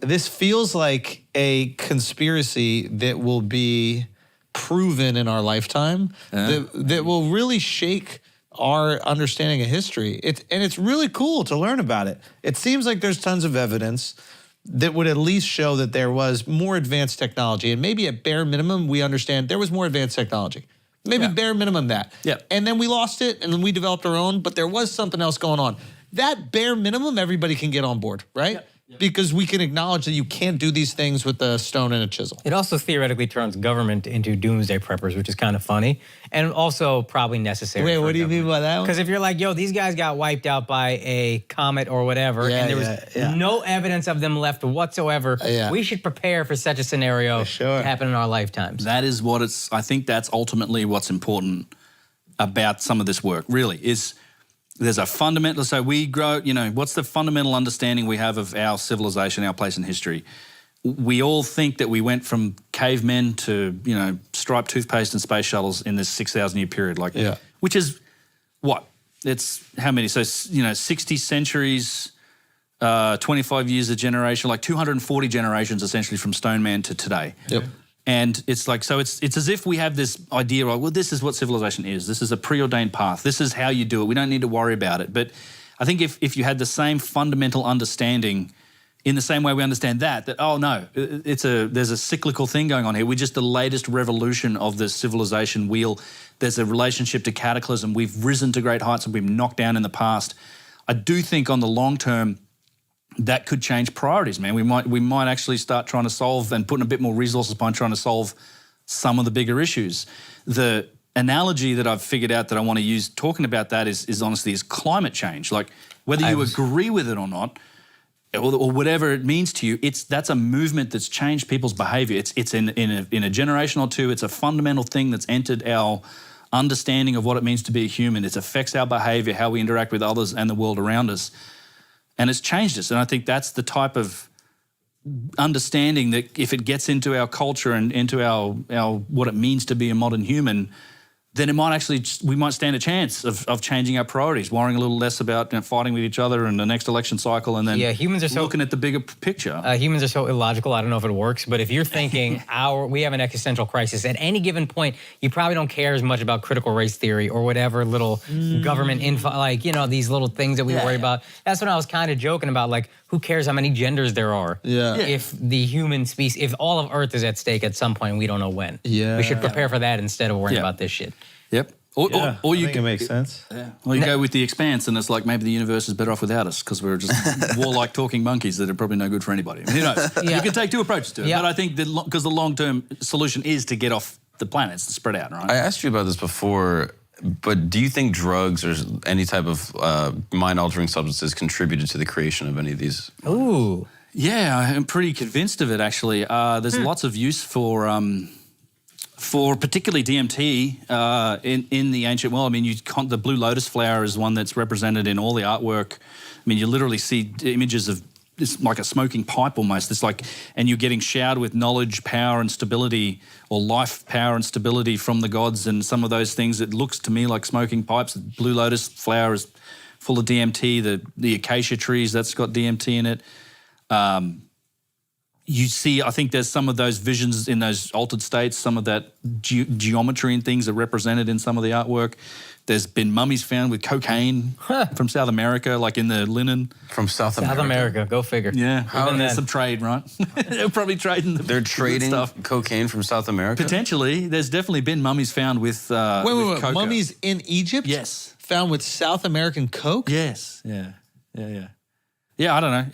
this feels like a conspiracy that will be proven in our lifetime, that will really shake our understanding of history. It's really cool to learn about it. It seems like there's tons of evidence that would at least show that there was more advanced technology, and maybe at bare minimum we understand there was more advanced technology. Maybe bare minimum that. Yeah. And then we lost it, and then we developed our own, but there was something else going on. That bare minimum, everybody can get on board, right? Because we can acknowledge that you can't do these things with a stone and a chisel. It also theoretically turns government into doomsday preppers, which is kind of funny and also probably necessary. Wait, what do you mean by that one? Because if you're like, yo, these guys got wiped out by a comet or whatever, Yeah, and there was no evidence of them left whatsoever, we should prepare for such a scenario to happen in our lifetimes. That is what I think that's ultimately what's important about some of this work, really, is there's a fundamental, so we grow, what's the fundamental understanding we have of our civilization, our place in history? We all think that we went from cavemen to, striped toothpaste and space shuttles in this 6,000 year period, which is what? It's how many? So, 60 centuries, 25 years a generation, like 240 generations essentially from Stone Man to today. Yep. And it's like, so it's as if we have this idea of, well, this is what civilization is. This is a preordained path. This is how you do it. We don't need to worry about it. But I think if you had the same fundamental understanding, in the same way we understand that oh no, there's a cyclical thing going on here. We're just the latest revolution of the civilization wheel. There's a relationship to cataclysm. We've risen to great heights and we've knocked down in the past. I do think on the long term, that could change priorities, man. We might actually start trying to solve and putting a bit more resources behind trying to solve some of the bigger issues. The analogy that I've figured out that I want to use talking about that is honestly is climate change. Like whether you agree with it or not, or whatever it means to you, that's a movement that's changed people's behaviour. It's in a generation or two. It's a fundamental thing that's entered our understanding of what it means to be a human. It affects our behaviour, how we interact with others and the world around us, and it's changed us. And I think that's the type of understanding that if it gets into our culture and into our what it means to be a modern human, then we might stand a chance of changing our priorities, worrying a little less about fighting with each other in the next election cycle, and then humans are looking at the bigger picture. Humans are so illogical. I don't know if it works, but if you're thinking we have an existential crisis at any given point, you probably don't care as much about critical race theory or whatever little government info, like these little things that we worry about. That's what I was kind of joking about. Like, who cares how many genders there are? If the human species, if all of Earth is at stake at some point, and we don't know when. We should prepare for that instead of worrying about this shit. Yep. Or you think it makes sense. Or you go with the Expanse, and it's like maybe the universe is better off without us because we're just warlike talking monkeys that are probably no good for anybody. Who knows? You can take two approaches to it, but I think that because the long-term solution is to get off the planet, it's to spread out, right? I asked you about this before, but do you think drugs or any type of mind-altering substances contributed to the creation of any of these? Ooh. Yeah, I'm pretty convinced of it, actually. There's lots of use for particularly DMT in the ancient world. I mean, the blue lotus flower is one that's represented in all the artwork. I mean, you literally see images of it's like a smoking pipe almost. It's like, and you're getting showered with knowledge, power, and stability, or life, power, and stability from the gods, and some of those things. It looks to me like smoking pipes. The blue lotus flower is full of DMT. The acacia trees, that's got DMT in it. You see, I think there's some of those visions in those altered states, some of that geometry and things are represented in some of the artwork. There's been mummies found with cocaine from South America, like in the linen. From South America? South America, go figure. Yeah, there's some trade, right? They're probably trading They're trading stuff. Cocaine from South America? Potentially. There's definitely been mummies found with Wait, coca. mummies in Egypt? Yes. Found with South American coke? Yes, yeah. Yeah, I don't know.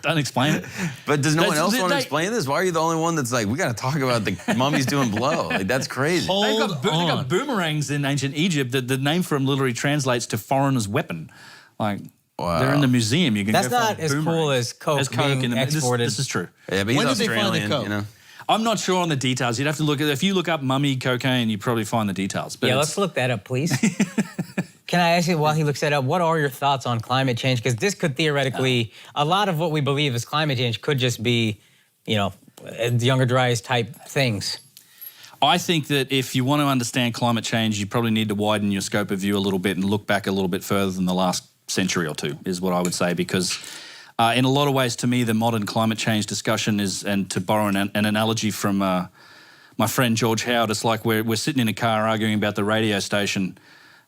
Don't explain it. But does no one else want to explain this? Why are you the only one that's like, we got to talk about the mummies doing blow? Like, that's crazy. They've got boomerangs in ancient Egypt. The name for them literally translates to foreigner's weapon. Like, they're in the museum. You can That's go not as cool as coke being exported. This is true. Yeah, but he's When did they find the Australian, coke? you know. I'm not sure on the details. You'd have to look at, if you look up mummy cocaine, you probably find the details. But let's look that up, please. Can I ask you, while he looks that up, what are your thoughts on climate change? Because this could theoretically, a lot of what we believe is climate change could just be, Younger Dryas type things. I think that if you want to understand climate change, you probably need to widen your scope of view a little bit and look back a little bit further than the last century or two, is what I would say. Because in a lot of ways, to me, the modern climate change discussion is, and to borrow an analogy from my friend George Howard, it's like we're sitting in a car arguing about the radio station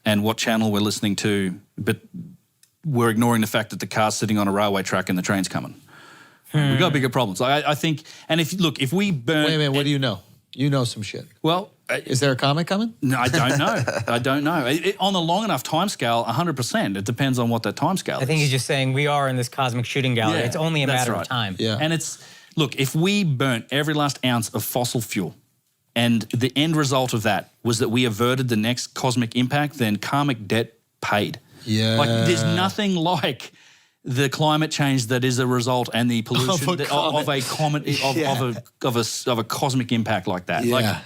and what channel we're listening to, but we're ignoring the fact that the car's sitting on a railway track and the train's coming. We've got bigger problems. I think, and if we burn... Wait a minute, what do you know? You know some shit. Well... Is there a comet coming? No, I don't know. I don't know. On a long enough timescale, 100%. It depends on what that timescale is. I think he's just saying we are in this cosmic shooting gallery. Yeah, it's only a that's matter right. of time. Yeah. And look, if we burnt every last ounce of fossil fuel, and the end result of that was that we averted the next cosmic impact, then karmic debt paid. Yeah. Like, there's nothing like the climate change that is a result and the pollution of a cosmic impact like that. Yeah. Like,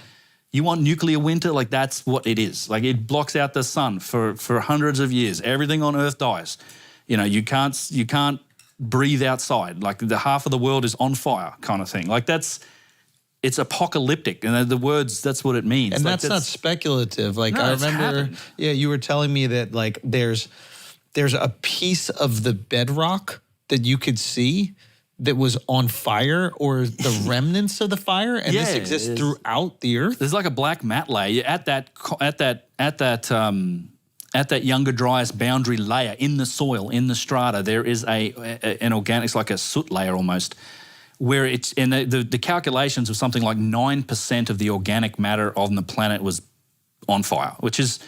you want nuclear winter? Like, that's what it is. Like, it blocks out the sun for hundreds of years. Everything on Earth dies. You can't breathe outside. Like, the half of the world is on fire, kind of thing. Like, it's apocalyptic, and the words, that's what it means. And like, that's not speculative. Like, No, I it's remember, happened. you were telling me that like there's a piece of the bedrock that you could see that was on fire, or the remnants of the fire, and this exists throughout the Earth. There's like a black mat layer at that Younger Dryas boundary layer in the soil, in the strata. There is an organic, it's like a soot layer almost, where it's, and the calculations of something like 9% of the organic matter on the planet was on fire, which is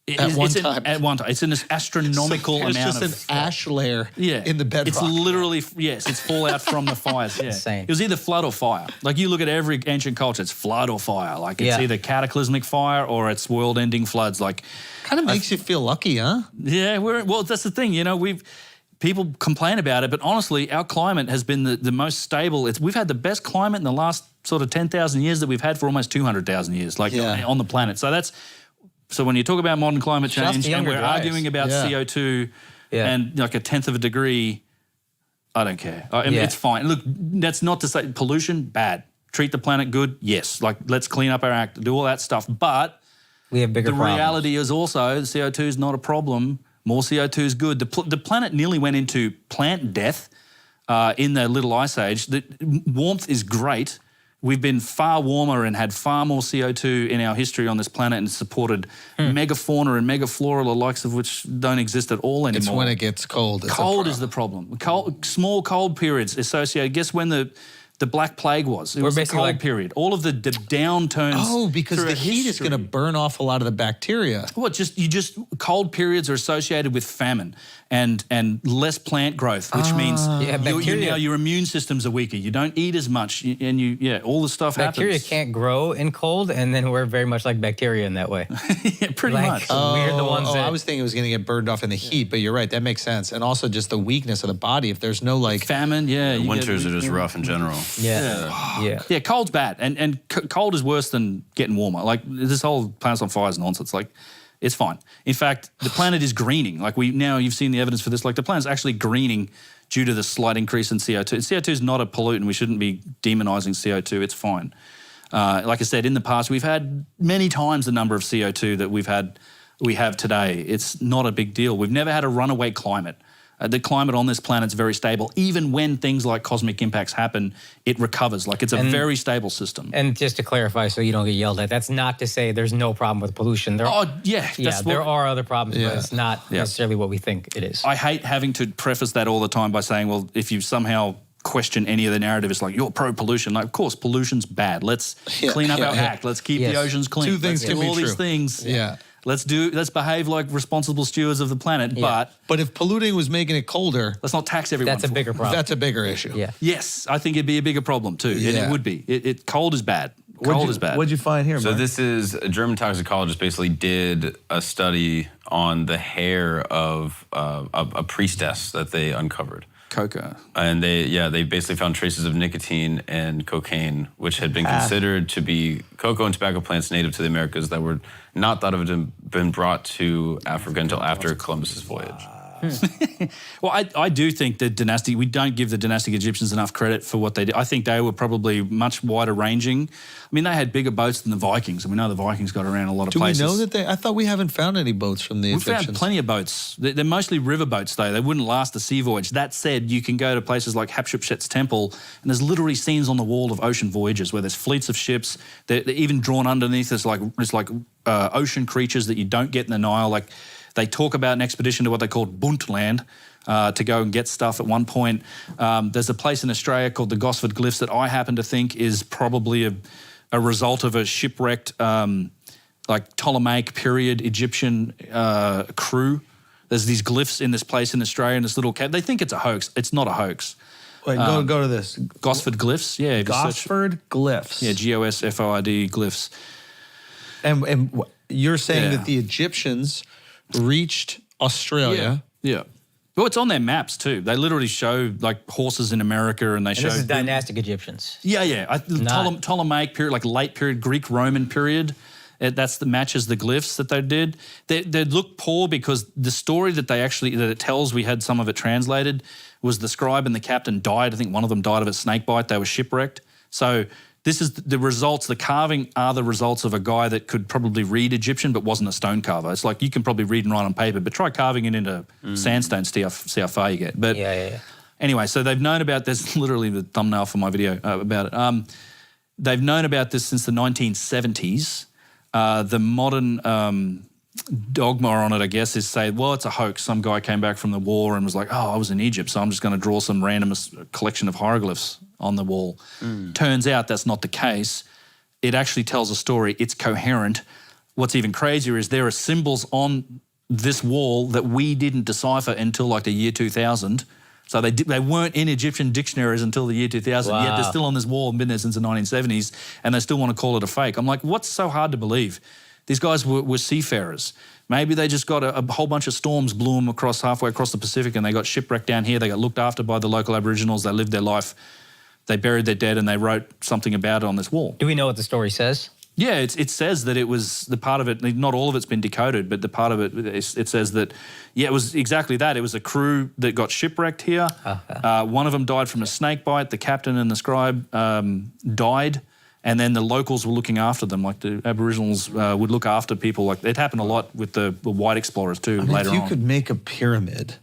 At one it's time. At one time. It's an astronomical There's amount just of... an ash layer Yeah. in the bedrock. It's literally, yes, it's fallout from the fires. Yeah. Insane. It was either flood or fire. Like you look at every ancient culture, it's flood or fire. Like it's either cataclysmic fire or it's world-ending floods. Like, Kind of makes you feel lucky, huh? yeah, well, that's the thing. You know, people complain about it, but honestly, our climate has been the most stable. We've had the best climate in the last sort of 10,000 years that we've had for almost 200,000 years, like on the planet. So when you talk about modern climate change and we're arguing about CO2 and like 1/10 of a degree, I don't care. I mean, it's fine. Look, that's not to say pollution, bad. Treat the planet good, yes. Like let's clean up our act, do all that stuff. But we have bigger problems. reality is also the CO2 is not a problem. More CO2 is good. The planet nearly went into plant death in the Little Ice Age. The warmth is great. We've been far warmer and had far more CO2 in our history on this planet and supported megafauna and megaflora, the likes of which don't exist at all anymore. It's when it gets cold. Cold is the problem. Small cold periods associated. Guess when the Black Plague was? It was a cold period. All of the downturns. Oh, because through the our heat is going to burn off a lot of the bacteria. Well, cold periods are associated with famine and less plant growth, which means your immune systems are weaker. You don't eat as much, and all the stuff Bacteria happens. can't grow in cold, and then we're very much like bacteria in that way. Yeah, pretty much. We're the ones that... I was thinking it was going to get burned off in the heat, but you're right. That makes sense. And also just the weakness of the body. If there's no famine, winters are just rough in general. Yeah, cold's bad, and cold is worse than getting warmer. Like this whole planet's on fire is nonsense. Like it's fine. In fact, the planet is greening. Like you've seen the evidence for this. Like the planet's actually greening due to the slight increase in CO2. CO2 is not a pollutant. We shouldn't be demonizing CO2. It's fine. Like I said, in the past, we've had many times the number of CO2 that we have today. It's not a big deal. We've never had a runaway climate. The climate on this planet's very stable. Even when things like cosmic impacts happen, it recovers. Like it's a very stable system. And just to clarify, so you don't get yelled at, that's not to say there's no problem with pollution. There are other problems, but it's not necessarily what we think it is. I hate having to preface that all the time by saying, well, if you somehow question any of the narrative, it's like, you're pro-pollution. Like, of course, pollution's bad. Let's clean up our act. Let's keep the oceans clean. Two things can be all true. These things. Yeah. Let's behave like responsible stewards of the planet, but if polluting was making it colder, let's not tax everyone. That's a bigger problem. That's a bigger issue. Yeah. Yes, I think it'd be a bigger problem too. And it would be. Cold is bad. Cold is bad. What'd you find here, So Mark? this is a German toxicologist basically did a study on the hair of a priestess that they uncovered. Coca. And they basically found traces of nicotine and cocaine, which had been considered to be cocoa and tobacco plants native to the Americas that were not thought of to have been brought to Africa until after Columbus's voyage. Well, I do think we don't give the dynastic Egyptians enough credit for what they did. I think they were probably much wider ranging. I mean, they had bigger boats than the Vikings, and we know the Vikings got around a lot of places. Do we know that I thought we haven't found any boats from the Egyptians. We've found plenty of boats. They're mostly river boats, though. They wouldn't last a sea voyage. That said, you can go to places like Hatshepsut's temple, and there's literally scenes on the wall of ocean voyages where there's fleets of ships. They're even drawn underneath. There's like ocean creatures that you don't get in the Nile. Like they talk about an expedition to what they called Buntland, to go and get stuff at one point. There's a place in Australia called the Gosford Glyphs that I happen to think is probably a result of a shipwrecked like Ptolemaic period Egyptian crew. There's these glyphs in this place in Australia in this little cave. They think it's a hoax. It's not a hoax. Wait, go to this. Gosford Glyphs, yeah. Gosford Glyphs. Yeah, Gosford Glyphs. And you're saying that the Egyptians reached Australia. Yeah. Well, it's on their maps too. They literally show like horses in America, and they show. This is dynastic Egyptians. Yeah. Ptolemaic period, like late period, Greek Roman period. That's the matches the glyphs that they did. They look poor because the story that it tells, we had some of it translated, was the scribe and the captain died. I think one of them died of a snake bite. They were shipwrecked. So this is the results. The carving are the results of a guy that could probably read Egyptian but wasn't a stone carver. It's like you can probably read and write on paper, but try carving it into sandstone, see how far you get. But anyway, so they've known about this. Literally the thumbnail for my video about it. They've known about this since the 1970s. The modern dogma on it, I guess, is say, well, it's a hoax. Some guy came back from the war and was like, I was in Egypt, so I'm just going to draw some random collection of hieroglyphs on the wall. Turns out that's not the case. It actually tells a story. It's coherent. what's even crazier is there are symbols on this wall that we didn't decipher until like the year 2000. So they weren't in Egyptian dictionaries until the year 2000, yet they're still on this wall and been there since the 1970s, and they still want to call it a fake. I'm like, what's so hard to believe? These guys were seafarers. Maybe they just got a whole bunch of storms blew them halfway across the Pacific, and they got shipwrecked down here. They got looked after by the local Aboriginals. They lived their life. They buried their dead, and they wrote something about it on this wall. Do we know what the story says? Yeah, it says that it was the part of it, not all of it's been decoded, but the part of it says that, yeah, it was exactly that. It was a crew that got shipwrecked here. One of them died from a snake bite. The captain and the scribe died, and then the locals were looking after them. Like the Aboriginals would look after people. Like it happened a lot with the white explorers too later on. If you could make a pyramid,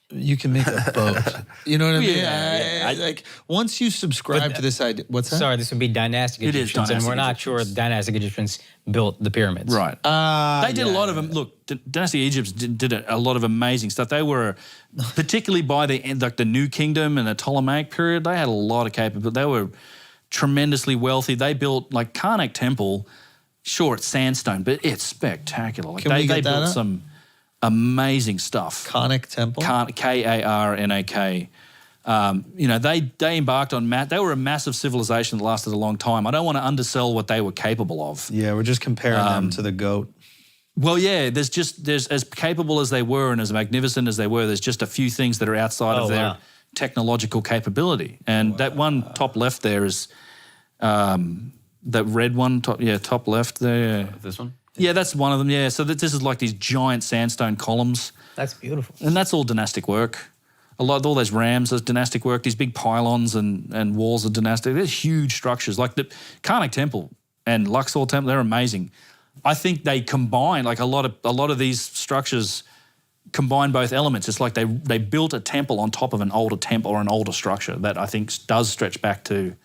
you can make a boat. You know what I mean? Yeah. Like once you subscribe to this idea, what's that? Sorry, this would be dynastic It is Egyptians, and dynastic we're not Egyptians. sure dynastic Egyptians built the pyramids. Right. They did a lot of them. Look, Dynasty Egypt did a lot of amazing stuff. They were, particularly by the end, like the New Kingdom and the Ptolemaic period, they had a lot of capability. They were tremendously wealthy. They built, like Karnak Temple, sure, it's sandstone, but it's spectacular. Like Can we get they that built up? some amazing stuff. Karnak Temple? Karnak. You know, they embarked on they were a massive civilization that lasted a long time. I don't want to undersell what they were capable of. Yeah, we're just comparing them to the goat. Well, yeah, there's as capable as they were and as magnificent as they were, there's just a few things that are outside of their technological capability. And that one top left there is that red one, top left there. This one? Yeah, that's one of them, yeah. So this is like these giant sandstone columns. That's beautiful. And that's all dynastic work. All those rams, there's dynastic work. These big pylons and walls are dynastic. They're huge structures. Like the Karnak Temple and Luxor Temple, they're amazing. I think they combine, like a lot of these structures combine both elements. It's like they built a temple on top of an older temple or an older structure that I think does stretch back to,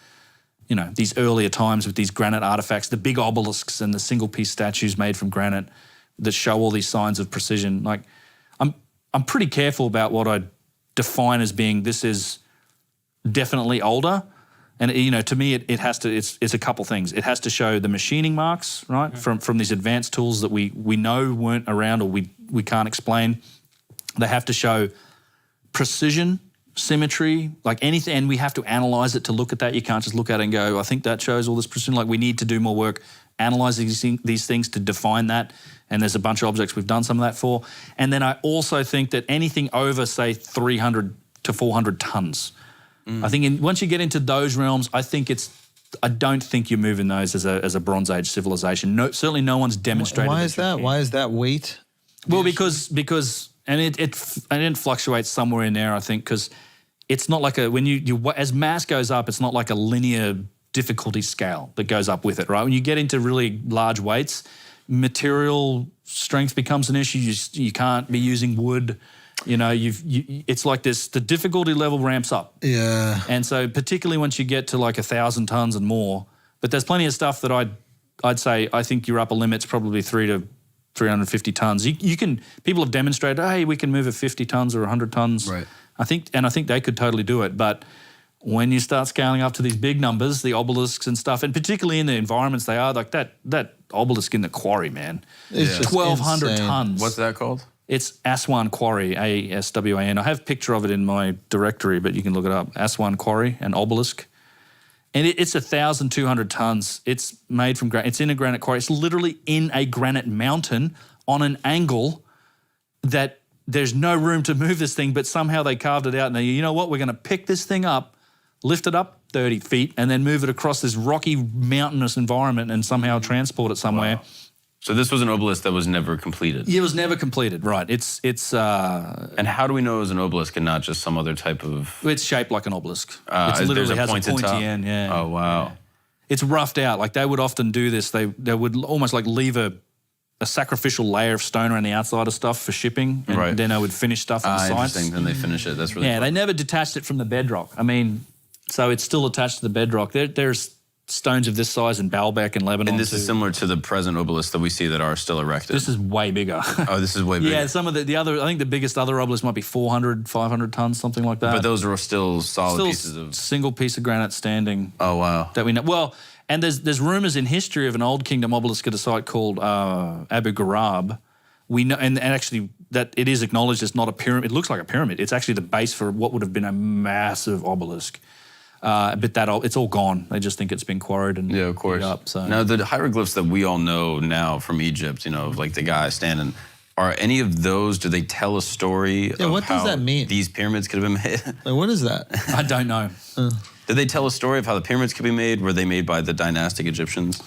you know, these earlier times with these granite artifacts, the big obelisks and the single-piece statues made from granite that show all these signs of precision. Like, I'm pretty careful about what I define as being this is definitely older. And, you know, to me, it has to, it's a couple things. It has to show the machining marks, right, from these advanced tools that we know weren't around or we can't explain. They have to show precision, symmetry, like anything, and we have to analyze it to look at that. You can't just look at it and go, I think that shows all this precision. Like we need to do more work analyzing these things to define that. And there's a bunch of objects we've done some of that for. And then I also think that anything over, say, 300 to 400 tons, I think once you get into those realms, I don't think you're moving those as a Bronze Age civilization. No, certainly no one's demonstrated. Why is that? Why is that weight? Well, because and it fluctuates somewhere in there, I think, because it's not like when you as mass goes up, it's not like a linear difficulty scale that goes up with it, right? When you get into really large weights, material strength becomes an issue. You can't be using wood. You know, it's like this. The difficulty level ramps up. Yeah. And so, particularly once you get to like 1,000 tons and more, but there's plenty of stuff that I'd say I think your upper limit's probably 300 to 350 tons. People have demonstrated, hey, we can move at 50 tons or 100 tons. Right. I think they could totally do it. But when you start scaling up to these big numbers, the obelisks and stuff, and particularly in the environments they are, like that obelisk in the quarry, man, It's just 1,200 insane. tons. What's that called? It's Aswan Quarry, ASWAN. I have a picture of it in my directory, but you can look it up. Aswan Quarry, an obelisk. And it's 1,200 tons. It's made from granite. It's in a granite quarry. It's literally in a granite mountain on an angle that there's no room to move this thing, but somehow they carved it out and you know what, we're going to pick this thing up, lift it up 30 feet, and then move it across this rocky mountainous environment and somehow transport it somewhere. Wow. So this was an obelisk that was never completed. It was never completed, right? It's and how do we know it was an obelisk and not just some other type of? It's shaped like an obelisk. It There's literally has a pointed pointy top? end. Yeah. Oh wow. Yeah. It's roughed out. Like they would often do this. They would almost like leave a sacrificial layer of stone around the outside of stuff for shipping, and Right. then they would finish stuff on the sides. Interesting. Then they finish it. That's really Yeah, cool. they never detached it from the bedrock. I mean, so it's still attached to the bedrock. There's stones of this size in Baalbek in Lebanon. And this is too. similar to the present obelisks that we see that are still erected. This is way bigger. Oh, this is way bigger. Yeah, some of the other, I think the biggest other obelisk might be 400, 500 tons, something like that. But those are still solid Still pieces of. single piece of granite standing. Oh wow. That we know. Well, And there's rumors in history of an old kingdom obelisk at a site called Abu Ghraib. We know, and actually that it is acknowledged it's not a pyramid. It looks like a pyramid. It's actually the base for what would have been a massive obelisk. But it's all gone. They just think it's been quarried and Yeah, of course. beat up. So. Now, the hieroglyphs that we all know now from Egypt, like the guy standing, are any of those, do they tell a story of what does how that mean? these pyramids could have been made? Like, what is that? I don't know. Did they tell a story of how the pyramids could be made? Were they made by the dynastic Egyptians?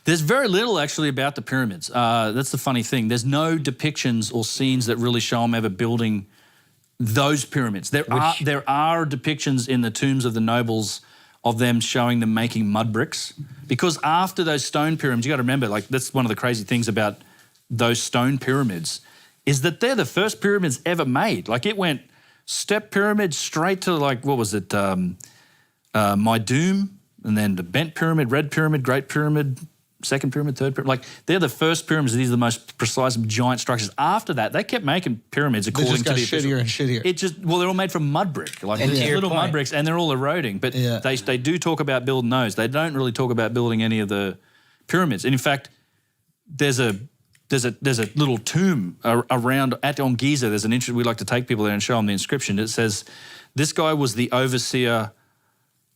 There's very little actually about the pyramids. That's the funny thing. There's no depictions or scenes that really show them ever building those pyramids. There are depictions in the tombs of the nobles of them showing them making mud bricks. Because after those stone pyramids, you got to remember, like that's one of the crazy things about those stone pyramids, is that they're the first pyramids ever made. Like it went step pyramid straight to like, what was it, Maidoom, and then the bent pyramid, red pyramid, great pyramid, second pyramid, third pyramid. Like they're the first pyramids. These are the most precise giant structures. After that, they kept making pyramids according just to got the official. shittier and shittier. It just they're all made from mud brick, like And to these your little mud point- bricks, and they're all eroding. But they do talk about building those. They don't really talk about building any of the pyramids. And in fact, there's a little tomb around on Giza. There's an we like to take people there and show them the inscription. It says, "This guy was the overseer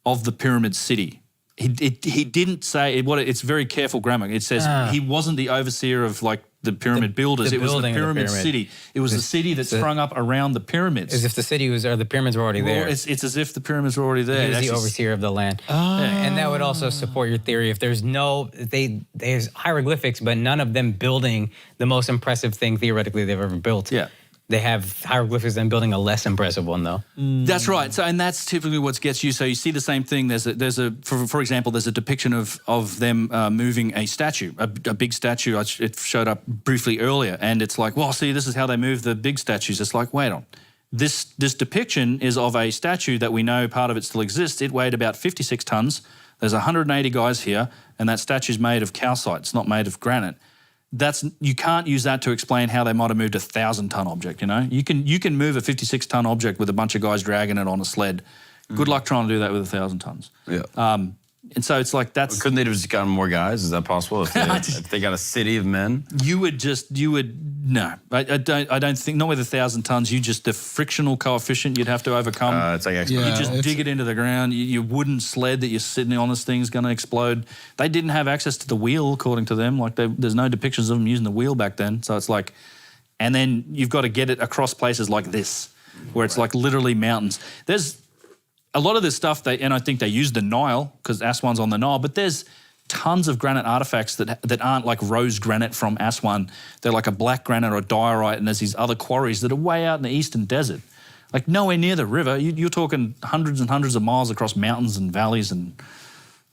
of the pyramid city." He didn't say it's very careful grammar. It says he wasn't the overseer of like the pyramid builders. It was the building of the pyramid pyramid. city. It was the city that sprung up around the pyramids. As if the city was, or the pyramids were already there. Well, it's as if the pyramids were already there. He was It the actually- overseer of the land. And that would also support your theory if there's there's hieroglyphics, but none of them building the most impressive thing theoretically they've ever built. Yeah. They have hieroglyphics and building a less impressive one though. That's right. So, and that's typically what gets you. So you see the same thing. For example, there's a depiction of them moving a statue, a big statue. It showed up briefly earlier, and it's like, well, see, this is how they move the big statues. It's like, wait on, this depiction is of a statue that we know part of it still exists. It weighed about 56 tons. There's 180 guys here, and that statue's made of calcite. It's not made of granite. You can't use that to explain how they might have moved a 1,000-ton object. You can move a 56-ton object with a bunch of guys dragging it on a sled. Good luck trying to do that with 1,000 tons. Yeah. And so it's like that's. Couldn't they have just gotten more guys? Is that possible? If they got a city of men? No. I don't think, not with 1,000 tons. The frictional coefficient you'd have to overcome. It's like You just dig it into the ground. Your wooden sled that you're sitting on this thing's going to explode. They didn't have access to the wheel, according to them. Like there's no depictions of them using the wheel back then. So it's like, and then you've got to get it across places like this, where it's like literally mountains. There's a lot of this stuff, and I think they use the Nile, because Aswan's on the Nile, but there's tons of granite artifacts that aren't like rose granite from Aswan. They're like a black granite or a diorite, and there's these other quarries that are way out in the eastern desert. Like nowhere near the river. You're talking hundreds and hundreds of miles across mountains and valleys, and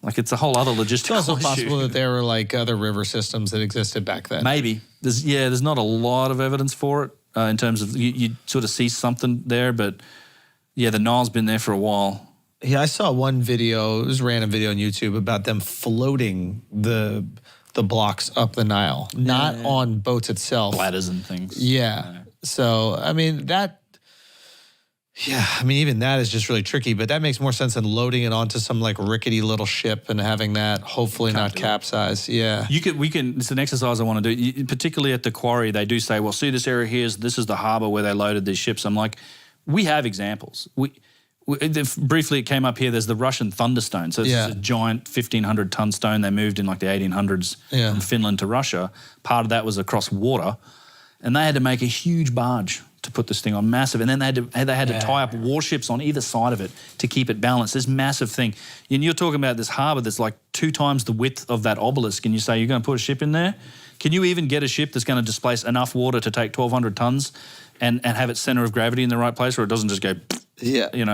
like it's a whole other logistical It's also issue. possible that there were like other river systems that existed back then. Maybe. There's not a lot of evidence for it in terms of you sort of see something there, but yeah, the Nile's been there for a while. Yeah, I saw one video, it was a random video on YouTube about them floating the blocks up the Nile, not on boats itself. Bladders and things. Yeah. So, I mean, even that is just really tricky, but that makes more sense than loading it onto some like rickety little ship and having that hopefully not capsize. Yeah. It's an exercise I want to do, particularly at the quarry. They do say, well, see this area here, this is the harbor where they loaded these ships. I'm like, we have examples. Briefly, it came up here. There's the Russian Thunderstone. So it's a giant 1,500-ton stone they moved in like the 1800s from Finland to Russia. Part of that was across water, and they had to make a huge barge to put this thing on, massive. And then they had to tie up warships on either side of it to keep it balanced. This massive thing. And you're talking about this harbour that's like 2 times the width of that obelisk, and you say you're going to put a ship in there? Can you even get a ship that's going to displace enough water to take 1,200 tons and have its centre of gravity in the right place, where it doesn't just go,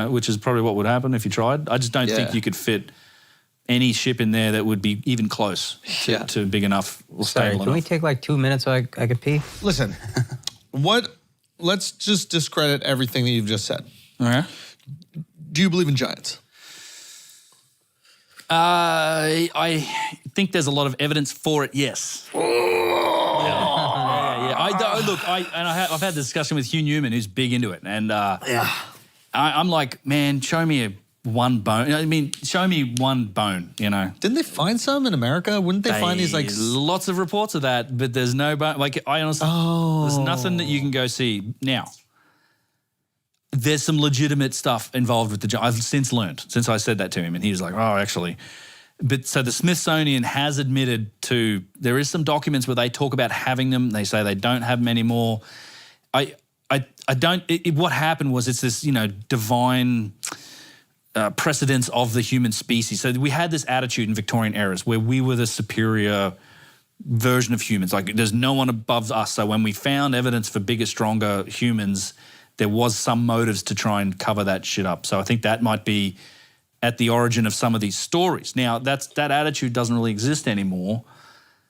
which is probably what would happen if you tried. I just don't think you could fit any ship in there that would be even close to big enough or stable Can we enough. take like 2 minutes so I could pee? Listen, let's just discredit everything that you've just said. All right. Do you believe in giants? I think there's a lot of evidence for it, yes. I've had the discussion with Hugh Newman, who's big into it, and I'm like, man, show me one bone. I mean, show me one bone, you know. Didn't they find some in America? Wouldn't they find these like Lots of reports of that, but there's no bone. Like, I honestly, there's nothing that you can go see. Now, there's some legitimate stuff involved with the giant. I've since learned, since I said that to him, and he was like, oh, actually. But so the Smithsonian has admitted to, there is some documents where they talk about having them. They say they don't have them anymore. I don't, what happened was it's this, you know, divine precedence of the human species. So we had this attitude in Victorian eras where we were the superior version of humans. Like there's no one above us. So when we found evidence for bigger, stronger humans, there was some motives to try and cover that shit up. So I think that might be at the origin of some of these stories. Now, that attitude doesn't really exist anymore.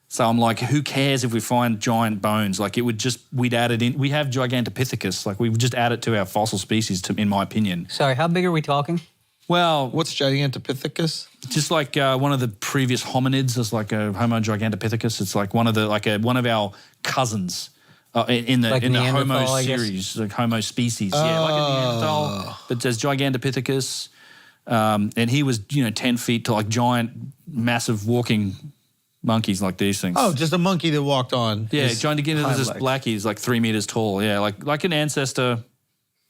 So I'm like, who cares if we find giant bones? Like it would just, we'd add it in. We have Gigantopithecus. Like we would just add it to our fossil species, in my opinion. Sorry, how big are we talking? Well, what's Gigantopithecus? Just like one of the previous hominids is like a Homo Gigantopithecus. It's like one of our cousins in the Homo series, like Homo species. Yeah, like a Neanderthal. But there's Gigantopithecus. And he was, 10 feet to like giant, massive walking monkeys like these things. Oh, just a monkey that walked on. Yeah, Gigantopithecus is blackie. He's like 3 meters tall. Yeah, like an ancestor.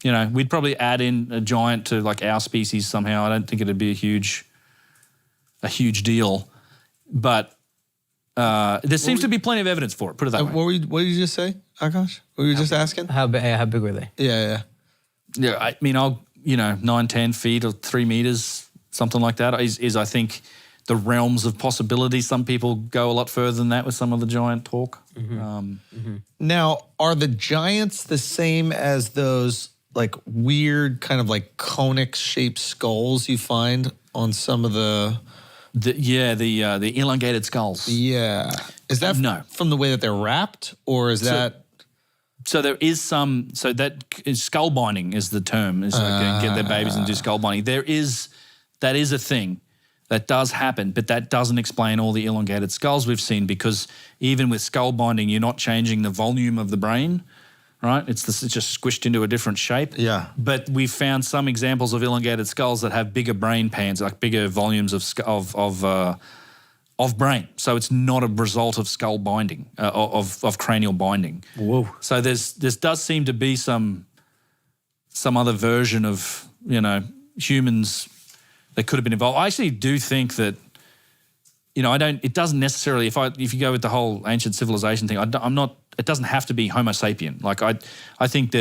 We'd probably add in a giant to like our species somehow. I don't think it'd be a huge deal. But there seems to be plenty of evidence for it. Put it that way. What did you just say, Akash? What were you just asking? How big were they? Yeah. Yeah, I mean, 9, 10 feet or 3 meters, something like that is I think, the realms of possibility. Some people go a lot further than that with some of the giant talk. Now, are the giants the same as those like weird kind of like conic-shaped skulls you find on some of the elongated skulls. Yeah. Is that from the way that they're wrapped, or is that... So there is some, so that skull binding is the term, is like get their babies and do skull binding. That is a thing that does happen, but that doesn't explain all the elongated skulls we've seen, because even with skull binding, you're not changing the volume of the brain, right? It's just squished into a different shape. Yeah. But we've found some examples of elongated skulls that have bigger brain pans, like bigger volumes of brain. So it's not a result of skull binding, of cranial binding. Whoa. So there does seem to be some other version of, humans that could have been involved. I actually do think that, it doesn't necessarily, if you go with the whole ancient civilization thing, it doesn't have to be Homo sapien. Like I think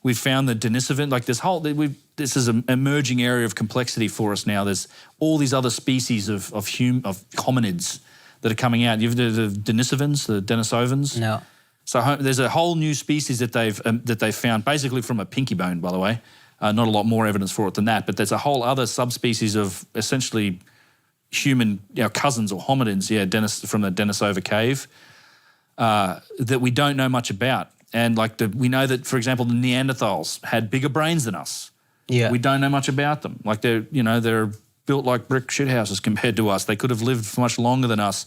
we've found the Denisovans, like this is an emerging area of complexity for us now. There's all these other species of hominids that are coming out. You've the Denisovans, the Denisovans. No. So there's a whole new species that they've found, basically from a pinky bone, by the way. Not a lot more evidence for it than that, but there's a whole other subspecies of essentially human cousins or hominids, from the Denisova cave, that we don't know much about. And we know that, for example, the Neanderthals had bigger brains than us. Yeah. We don't know much about them. Like they're built like brick shithouses compared to us. They could have lived for much longer than us.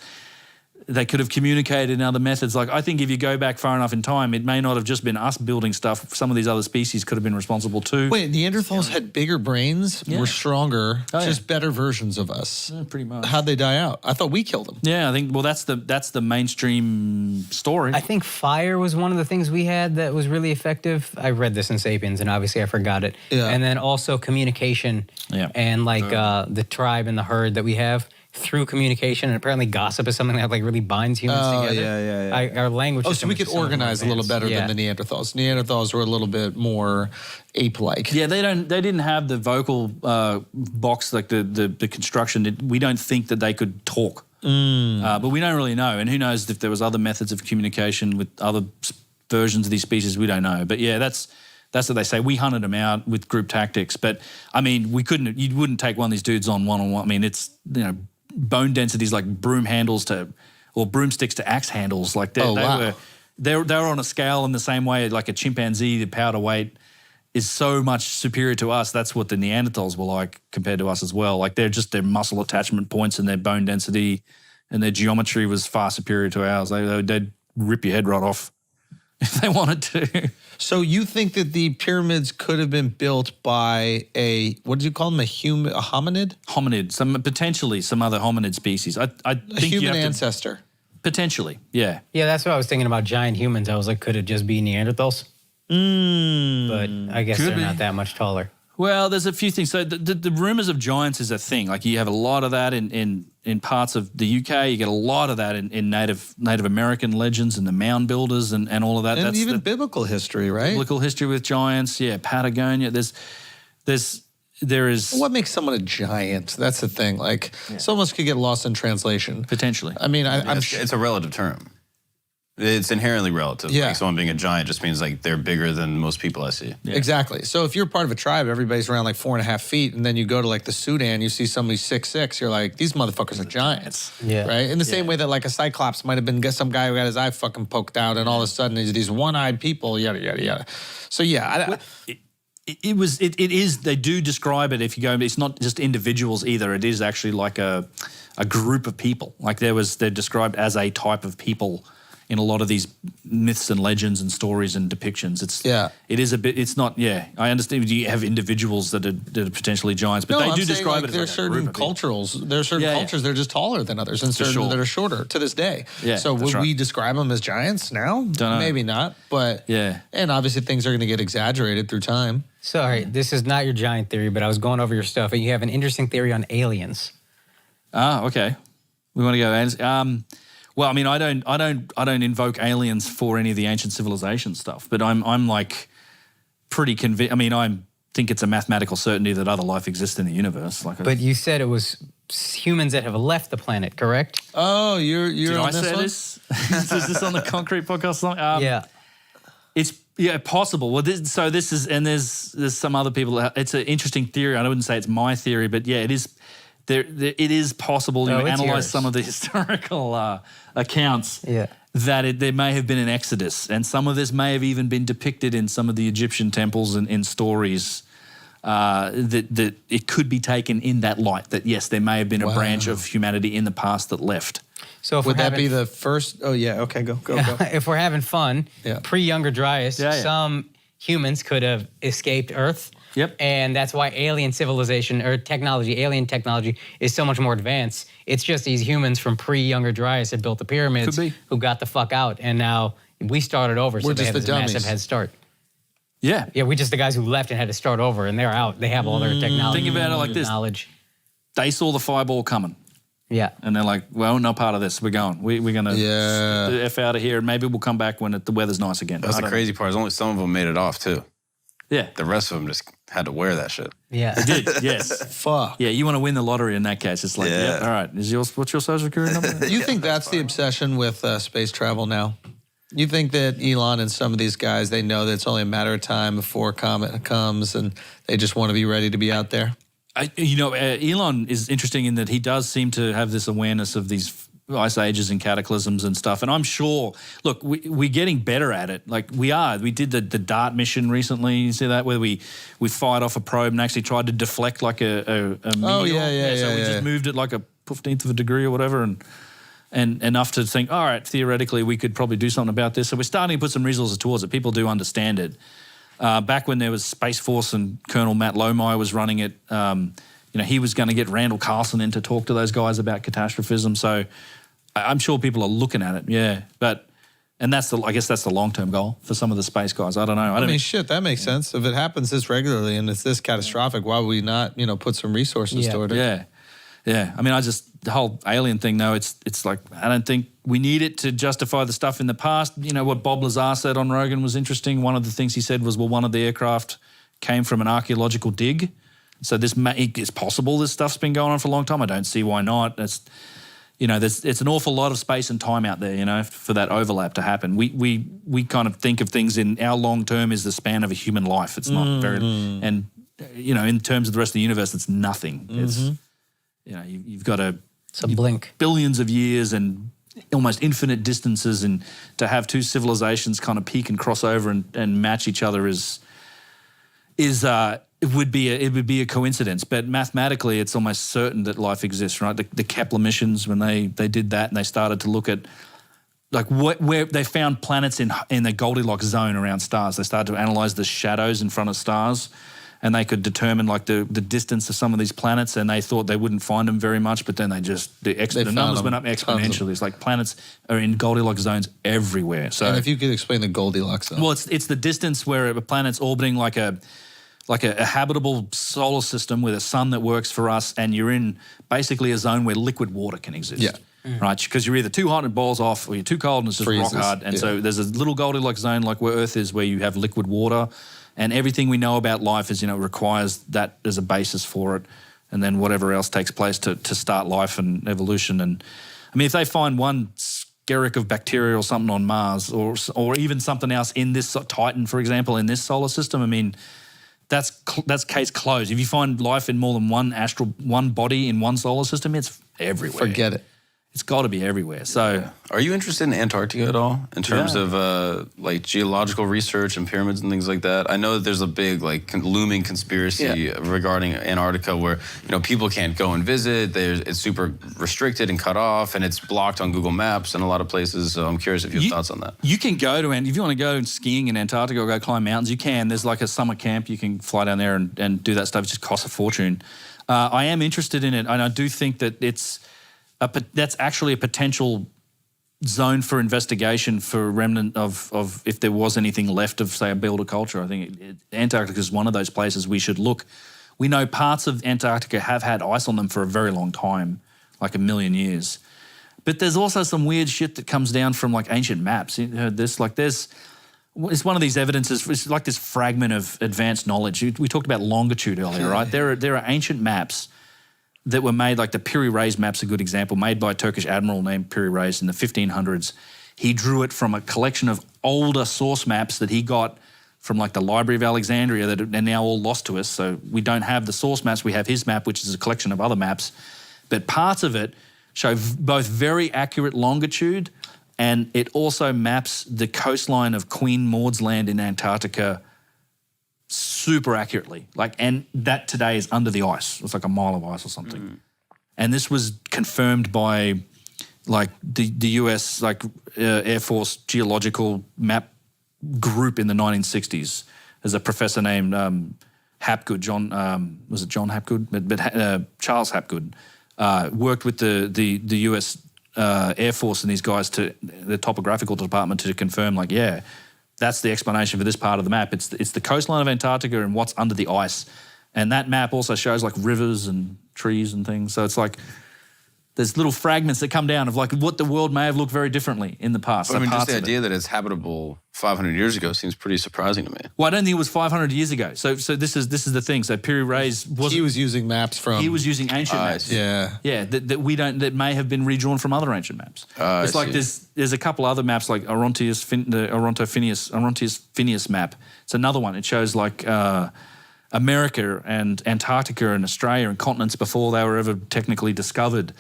They could have communicated in other methods. Like I think if you go back far enough in time, it may not have just been us building stuff. Some of these other species could have been responsible too. Wait, Neanderthals had bigger brains, were stronger, just better versions of us. Yeah, pretty much. How'd they die out? I thought we killed them. Yeah, I think, that's the mainstream story. I think fire was one of the things we had that was really effective. I read this in Sapiens, and obviously I forgot it. Yeah. And then also communication and the tribe and the herd that we have. Through communication, and apparently gossip is something that really binds humans together. Yeah. Our language. Oh, so we could organize a little better than the Neanderthals. Neanderthals were a little bit more ape-like. Yeah, they didn't have the vocal box, like the construction. We don't think that they could talk, but we don't really know. And who knows if there was other methods of communication with other versions of these species? We don't know. But yeah, that's what they say. We hunted them out with group tactics, but I mean, you wouldn't take one of these dudes on one-on-one. I mean, it's bone densities like broom handles or broomsticks to axe handles. Like they were on a scale in the same way like a chimpanzee, the powder weight is so much superior to us. That's what the Neanderthals were like compared to us as well. Like their muscle attachment points and their bone density and their geometry was far superior to ours. They'd rip your head right off if they wanted to. So you think that the pyramids could have been built by what did you call them? A hominid? Hominid, potentially some other hominid species. I A think you human have to, ancestor. potentially, yeah. Yeah, that's what I was thinking about giant humans. I was like, could it just be Neanderthals? But I guess Could they're be. not that much taller. Well, there's a few things. So the rumors of giants is a thing. Like you have a lot of that in parts of the UK. You get a lot of that in Native American legends and the mound builders and all of that. And That's even the biblical history, right? biblical history with giants. Yeah, Patagonia. There is What makes someone a giant? That's the thing. Like, so much could get lost in translation. potentially. I mean, I'm sure. It's a relative term. It's inherently relative. Yeah. Like someone being a giant just means like they're bigger than most people I see. Exactly. So if you're part of a tribe, everybody's around like 4.5 feet, and then you go to like the Sudan, you see somebody 6'6", you're like, these motherfuckers are giants. Yeah. Right? In the same way that like a cyclops might have been some guy who got his eye fucking poked out, and all of a sudden there's these one-eyed people, yada, yada, yada. So yeah, It is. They do describe it. If you go, it's not just individuals either. It is actually like a group of people. Like they're described as a type of people in a lot of these myths and legends and stories and depictions. It is a bit. It's not. Yeah, I understand. You have individuals that are potentially giants, but no, they I'm do saying, describe like, it. There are As like a certain group of people. cultures. There are certain Yeah, yeah. cultures that are just taller than others, and certain sure. that are shorter to this day. Yeah, so that's would we right. describe them as giants now? Dunno. Maybe not. But Yeah. and obviously things are going to get exaggerated through time. Sorry, this is not your giant theory, but I was going over your stuff, and you have an interesting theory on aliens. Ah, okay. We want to go. Well, I mean, I don't invoke aliens for any of the ancient civilization stuff, but I'm like pretty convinced. I mean, I think it's a mathematical certainty that other life exists in the universe. Like, But you said it was humans that have left the planet, correct? Oh, you're did on I this say one? this? Is this on the Concrete podcast? Yeah. It's possible. Well, this is, and there's some other people. It's an interesting theory. I wouldn't say it's my theory, but yeah, it is. It is possible. You Oh, it's analyze yours. some of the historical accounts. Yeah. That there may have been an exodus, and some of this may have even been depicted in some of the Egyptian temples and in stories. That it could be taken in that light. That yes, there may have been a branch of humanity in the past that left. So if Would we're that be having, the first? Oh yeah. Okay. Go. if we're having fun, Yeah. pre-Younger Dryas, Yeah, yeah. some humans could have escaped Earth. Yep. And that's why alien civilization or alien technology is so much more advanced. It's just these humans from pre-Younger Dryas that built the pyramids Could be. who got the fuck out. And now we started over, so We're they just have the this massive dummies. head start. Yeah. Yeah, we just the guys who left and had to start over, and they're out. They have all their technology. Think about it like this. Knowledge. They saw the fireball coming. Yeah. And they're like, well, not part of this. We're going. We're going to Yeah. the F out of here. And maybe we'll come back when the weather's nice again. That's I the don't crazy part. Is only some of them made it off too. know. Yeah. The rest of them just had to wear that shit. Yeah. They did, yes. Fuck. Yeah, you want to win the lottery in that case. It's like, Yeah. yeah, all right. What's your social security number? You think that's the obsession with space travel now? You think that Elon and some of these guys, they know that it's only a matter of time before a comet comes, and they just want to be ready to be out there? Elon is interesting in that he does seem to have this awareness of these ice ages and cataclysms and stuff. And I'm sure, look, we're getting better at it. Like we are. We did the DART mission recently. You see that? Where we fired off a probe and actually tried to deflect like a meteor. So we just moved it like a 15th of a degree or whatever, and enough to think, all right, theoretically, we could probably do something about this. So we're starting to put some resources towards it. People do understand it. Back when there was Space Force and Colonel Matt Lohmeyer was running it, he was going to get Randall Carlson in to talk to those guys about catastrophism. So I'm sure people are looking at it, yeah. And I guess that's the long-term goal for some of the space guys. I don't know. I mean, shit, that makes sense. If it happens this regularly and it's this catastrophic, why would we not, put some resources toward it? Yeah. Yeah. I mean, the whole alien thing, though, it's like, I don't think we need it to justify the stuff in the past. What Bob Lazar said on Rogan was interesting. One of the things he said was, well, one of the aircraft came from an archaeological dig. So it's possible this stuff's been going on for a long time. I don't see why not. It's an awful lot of space and time out there, for that overlap to happen. We kind of think of things in our long term is the span of a human life. It's not very, and in terms of the rest of the universe, it's nothing. It's you've got It's a blink. billions of years and almost infinite distances, and to have two civilizations kind of peak and cross over and match each other it would be a coincidence. But mathematically, it's almost certain that life exists, right? The Kepler missions, when they did that and they started to look at like where they found planets in the Goldilocks zone around stars. They started to analyze the shadows in front of stars, and they could determine like the distance of some of these planets, and they thought they wouldn't find them very much, but then the numbers went up exponentially. It's like planets are in Goldilocks zones everywhere. So And if you could explain the Goldilocks zone. well, it's the distance where a planet's orbiting like a habitable solar system with a sun that works for us, and you're in basically a zone where liquid water can exist. Yeah. Right, because you're either too hot and it boils off, or you're too cold and it's just Freezes. rock hard. And Yeah. so there's a little Goldilocks zone like where Earth is, where you have liquid water, and everything we know about life is, requires that as a basis for it, and then whatever else takes place to start life and evolution. And I mean, if they find one skerrick of bacteria or something on Mars, or even something else in this Titan, for example, in this solar system, I mean, that's case closed. If you find life in more than one body in one solar system, it's everywhere. Forget it. It's got to be everywhere. So, Are you interested in Antarctica at all in terms of like geological research and pyramids and things like that? I know that there's a big like looming conspiracy regarding Antarctica where people can't go and visit. It's super restricted and cut off, and it's blocked on Google Maps in a lot of places. So I'm curious if you have thoughts on that. You can go to, and if you want to go skiing in Antarctica or go climb mountains, you can. There's like a summer camp. You can fly down there and do that stuff. It just costs a fortune. I am interested in it, and I do think that that's actually a potential zone for investigation for a remnant of if there was anything left of, say, a builder culture. I think Antarctica is one of those places we should look. We know parts of Antarctica have had ice on them for a very long time, like 1 million years. But there's also some weird shit that comes down from like ancient maps. You heard this? Like it's one of these evidences. It's like this fragment of advanced knowledge. We talked about longitude earlier, right? There are ancient maps that were made, like the Piri Reis map's a good example, made by a Turkish admiral named Piri Reis in the 1500s. He drew it from a collection of older source maps that he got from like the Library of Alexandria that are now all lost to us. So we don't have the source maps, we have his map, which is a collection of other maps. But parts of it show both very accurate longitude, and it also maps the coastline of Queen Maud's Land in Antarctica super accurately. And that today is under the ice. It's like a mile of ice or something. And this was confirmed by like the US Air Force geological map group in the 1960s. There's a professor named Hapgood, was it John Hapgood? But Charles Hapgood worked with the US Air Force and these guys the topographical department to confirm that's the explanation for this part of the map. It's the coastline of Antarctica and what's under the ice. And that map also shows like rivers and trees and things. So it's like there's little fragments that come down of like what the world may have looked very differently in the past. But I mean, just the idea that it's habitable 500 years ago seems pretty surprising to me. Well, I don't think it was 500 years ago. So this is the thing. So Piri Reis he was using maps from. He was using ancient maps. Yeah. Yeah, that may have been redrawn from other ancient maps. It's like there's a couple other maps like the Orontius Phineas map. It's another one. It shows like America and Antarctica and Australia and continents before they were ever technically discovered.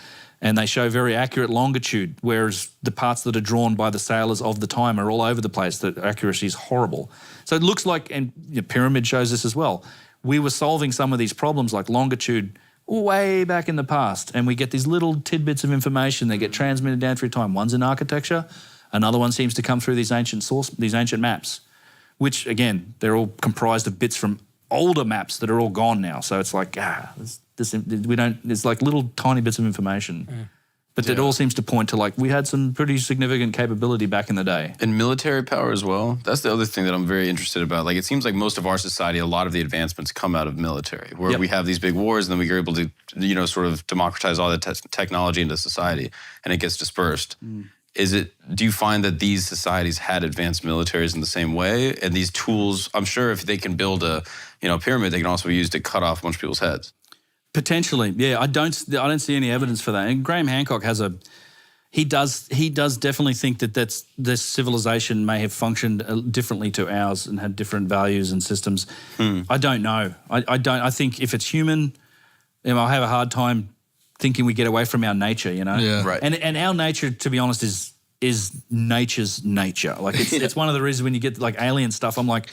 And they show very accurate longitude, whereas the parts that are drawn by the sailors of the time are all over the place. The accuracy is horrible. So it looks like, and the pyramid shows this as well, we were solving some of these problems like longitude way back in the past, and we get these little tidbits of information that get transmitted down through time. One's in architecture, another one seems to come through these ancient maps, which again, they're all comprised of bits from older maps that are all gone now. So it's like, it's like little tiny bits of information. But it all seems to point to like we had some pretty significant capability back in the day. And military power as well. That's the other thing that I'm very interested about. Like it seems like most of our society, a lot of the advancements come out of military, where we have these big wars and then we are able to, sort of democratize all the technology into society and it gets dispersed. Do you find that these societies had advanced militaries in the same way? And these tools, I'm sure if they can build a pyramid, they can also be used to cut off a bunch of people's heads. Potentially, yeah. I don't see any evidence for that. And Graham Hancock he does definitely think that this civilization may have functioned differently to ours and had different values and systems. I don't know. I think if it's human, I have a hard time thinking we get away from our nature, Yeah. Right. And our nature, to be honest, is nature's nature. Like it's one of the reasons when you get like alien stuff, I'm like,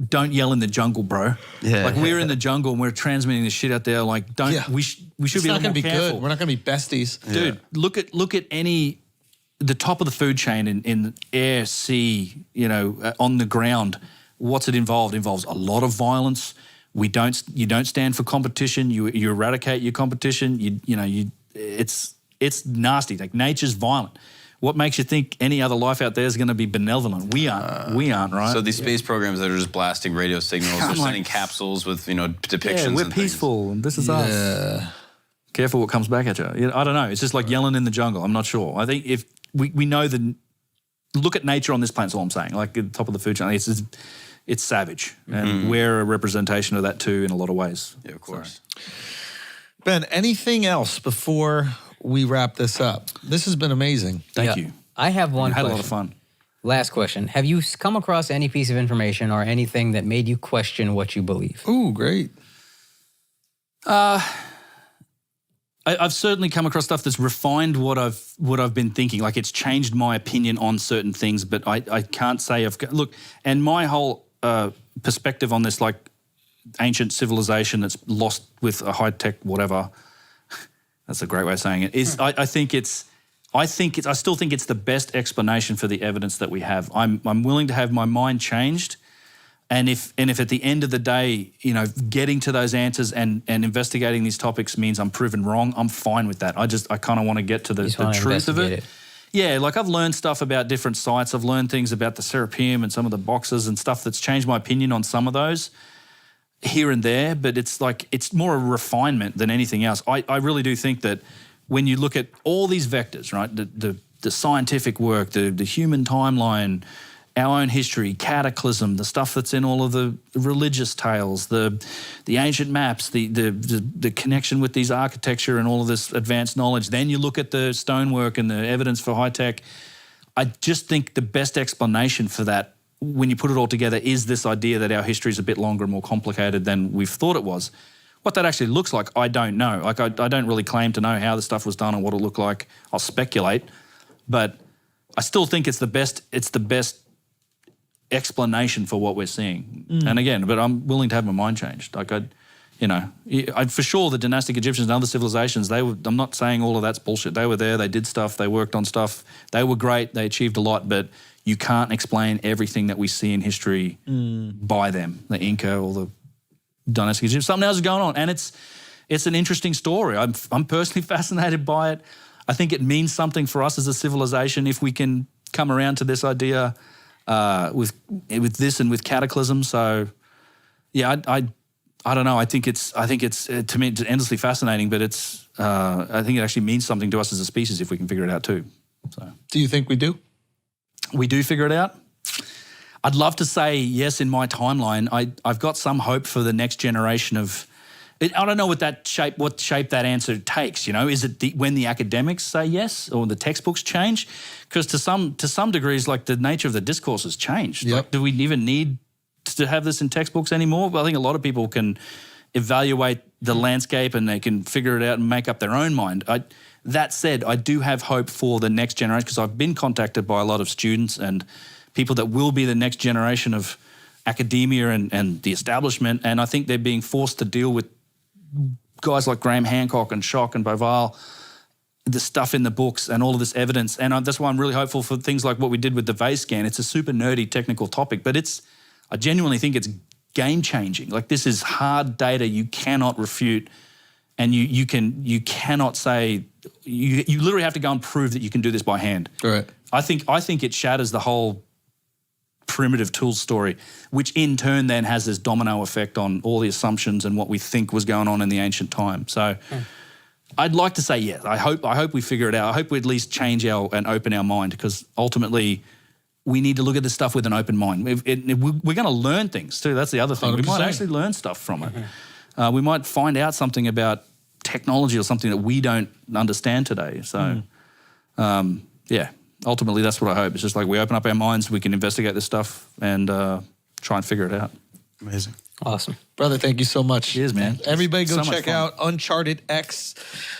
don't yell in the jungle, bro. Yeah. Like we're in the jungle and we're transmitting this shit out there. Like we should be a little more careful. Good. We're not going to be besties. Dude, look at any the top of the food chain in air, sea, on the ground. What's it involved? It involves a lot of violence. You don't stand for competition. You eradicate your competition. It's nasty. Like, nature's violent. What makes you think any other life out there is going to be benevolent? We aren't, right? So these space programs that are just blasting radio signals, or sending capsules with depictions. We're and peaceful, and this is us. Careful what comes back at you. I don't know. It's just like yelling in the jungle. I'm not sure. I think if we know look at nature on this planet. That's all I'm saying. Like at the top of the food chain, it's savage, and we're a representation of that too in a lot of ways. Yeah, of course. Ben, anything else before we wrap this up? This has been amazing. Thank you. I have one I had question. a lot of fun. Last question. Have you come across any piece of information or anything that made you question what you believe? Ooh, great. I've certainly come across stuff that's refined what I've been thinking. Like, it's changed my opinion on certain things, but I can't say look. And my whole perspective on this, like, ancient civilization that's lost with a high tech whatever. That's a great way of saying it. Is I still think it's the best explanation for the evidence that we have. I'm willing to have my mind changed. And if at the end of the day, getting to those answers and investigating these topics means I'm proven wrong, I'm fine with that. I kind of want to get to the truth of it. Yeah, like, I've learned stuff about different sites. I've learned things about the Serapeum and some of the boxes and stuff that's changed my opinion on some of those here and there. But it's more a refinement than anything else. I really do think that when you look at all these vectors, right, the scientific work, the human timeline, our own history, cataclysm, the stuff that's in all of the religious tales, the ancient maps, the connection with these architecture and all of this advanced knowledge. Then you look at the stonework and the evidence for high tech. I just think the best explanation for that, when you put it all together, is this idea that our history is a bit longer and more complicated than we've thought it was. What that actually looks like, I don't know. Like, I don't really claim to know how the stuff was done and what it looked like. I'll speculate, but I still think it's the best explanation for what we're seeing. And again, but I'm willing to have my mind changed. Like, for sure, the dynastic Egyptians and other civilizations, I'm not saying all of that's bullshit. They were there, they did stuff, they worked on stuff, they were great, they achieved a lot, but you can't explain everything that we see in history by them, the Inca or the dynastic Egyptians. Something else is going on, and it's an interesting story. I'm personally fascinated by it. I think it means something for us as a civilization if we can come around to this idea with this and with Cataclysm. So, yeah, I don't know. I think it's to me it's endlessly fascinating, but I think it actually means something to us as a species if we can figure it out too. So, do you think we do? We do figure it out. I'd love to say yes in my timeline. I've got some hope for the next generation of. I don't know what shape that answer takes. Is it when the academics say yes or the textbooks change? Because to some degrees, like, the nature of the discourse has changed. Yep. Like, do we even need to have this in textbooks anymore? But I think a lot of people can evaluate the landscape and they can figure it out and make up their own mind. That said, I do have hope for the next generation because I've been contacted by a lot of students and people that will be the next generation of academia and the establishment, and I think they're being forced to deal with guys like Graham Hancock and Schock and Boval, the stuff in the books and all of this evidence. And that's why I'm really hopeful for things like what we did with the VACE scan. It's a super nerdy technical topic, but I genuinely think it's game-changing. Like, this is hard data you cannot refute, and you cannot say, you literally have to go and prove that you can do this by hand. Right. I think it shatters the whole primitive tools story, which in turn then has this domino effect on all the assumptions and what we think was going on in the ancient time. So I'd like to say yes. I hope we figure it out. I hope we at least change and open our mind, because ultimately we need to look at this stuff with an open mind. We're going to learn things too. That's the other thing. 100%. We might actually learn stuff from it. We might find out something about technology or something that we don't understand today. So, yeah. Ultimately, that's what I hope. It's just like we open up our minds, we can investigate this stuff and try and figure it out. Amazing. Awesome. Brother, thank you so much. Cheers, man. Everybody go So much check fun. out Uncharted X.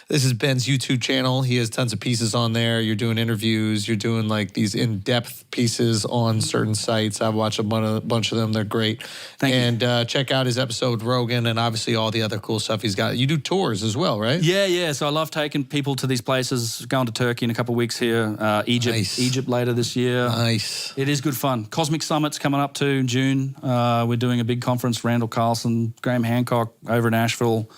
This is Ben's YouTube channel. He has tons of pieces on there. You're doing interviews. You're doing like these in-depth pieces on certain sites. I've watched a bunch of them. They're great. Thank you. And check out his episode with Rogan and obviously all the other cool stuff he's got. You do tours as well, right? Yeah. So I love taking people to these places. Going to Turkey in a couple of weeks here. Nice. Egypt later this year. Nice. It is good fun. Cosmic Summit's coming up too in June. We're doing a big conference. Randall Carlson, Graham Hancock over in Asheville.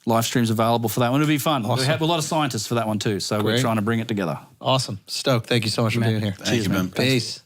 Live streams available for that one. It'll be fun. Awesome. We have a lot of scientists for that one too. So we're Great. trying to bring it together. Awesome. Stoked. Thank you so much for being here. Thank you, Ben. Peace.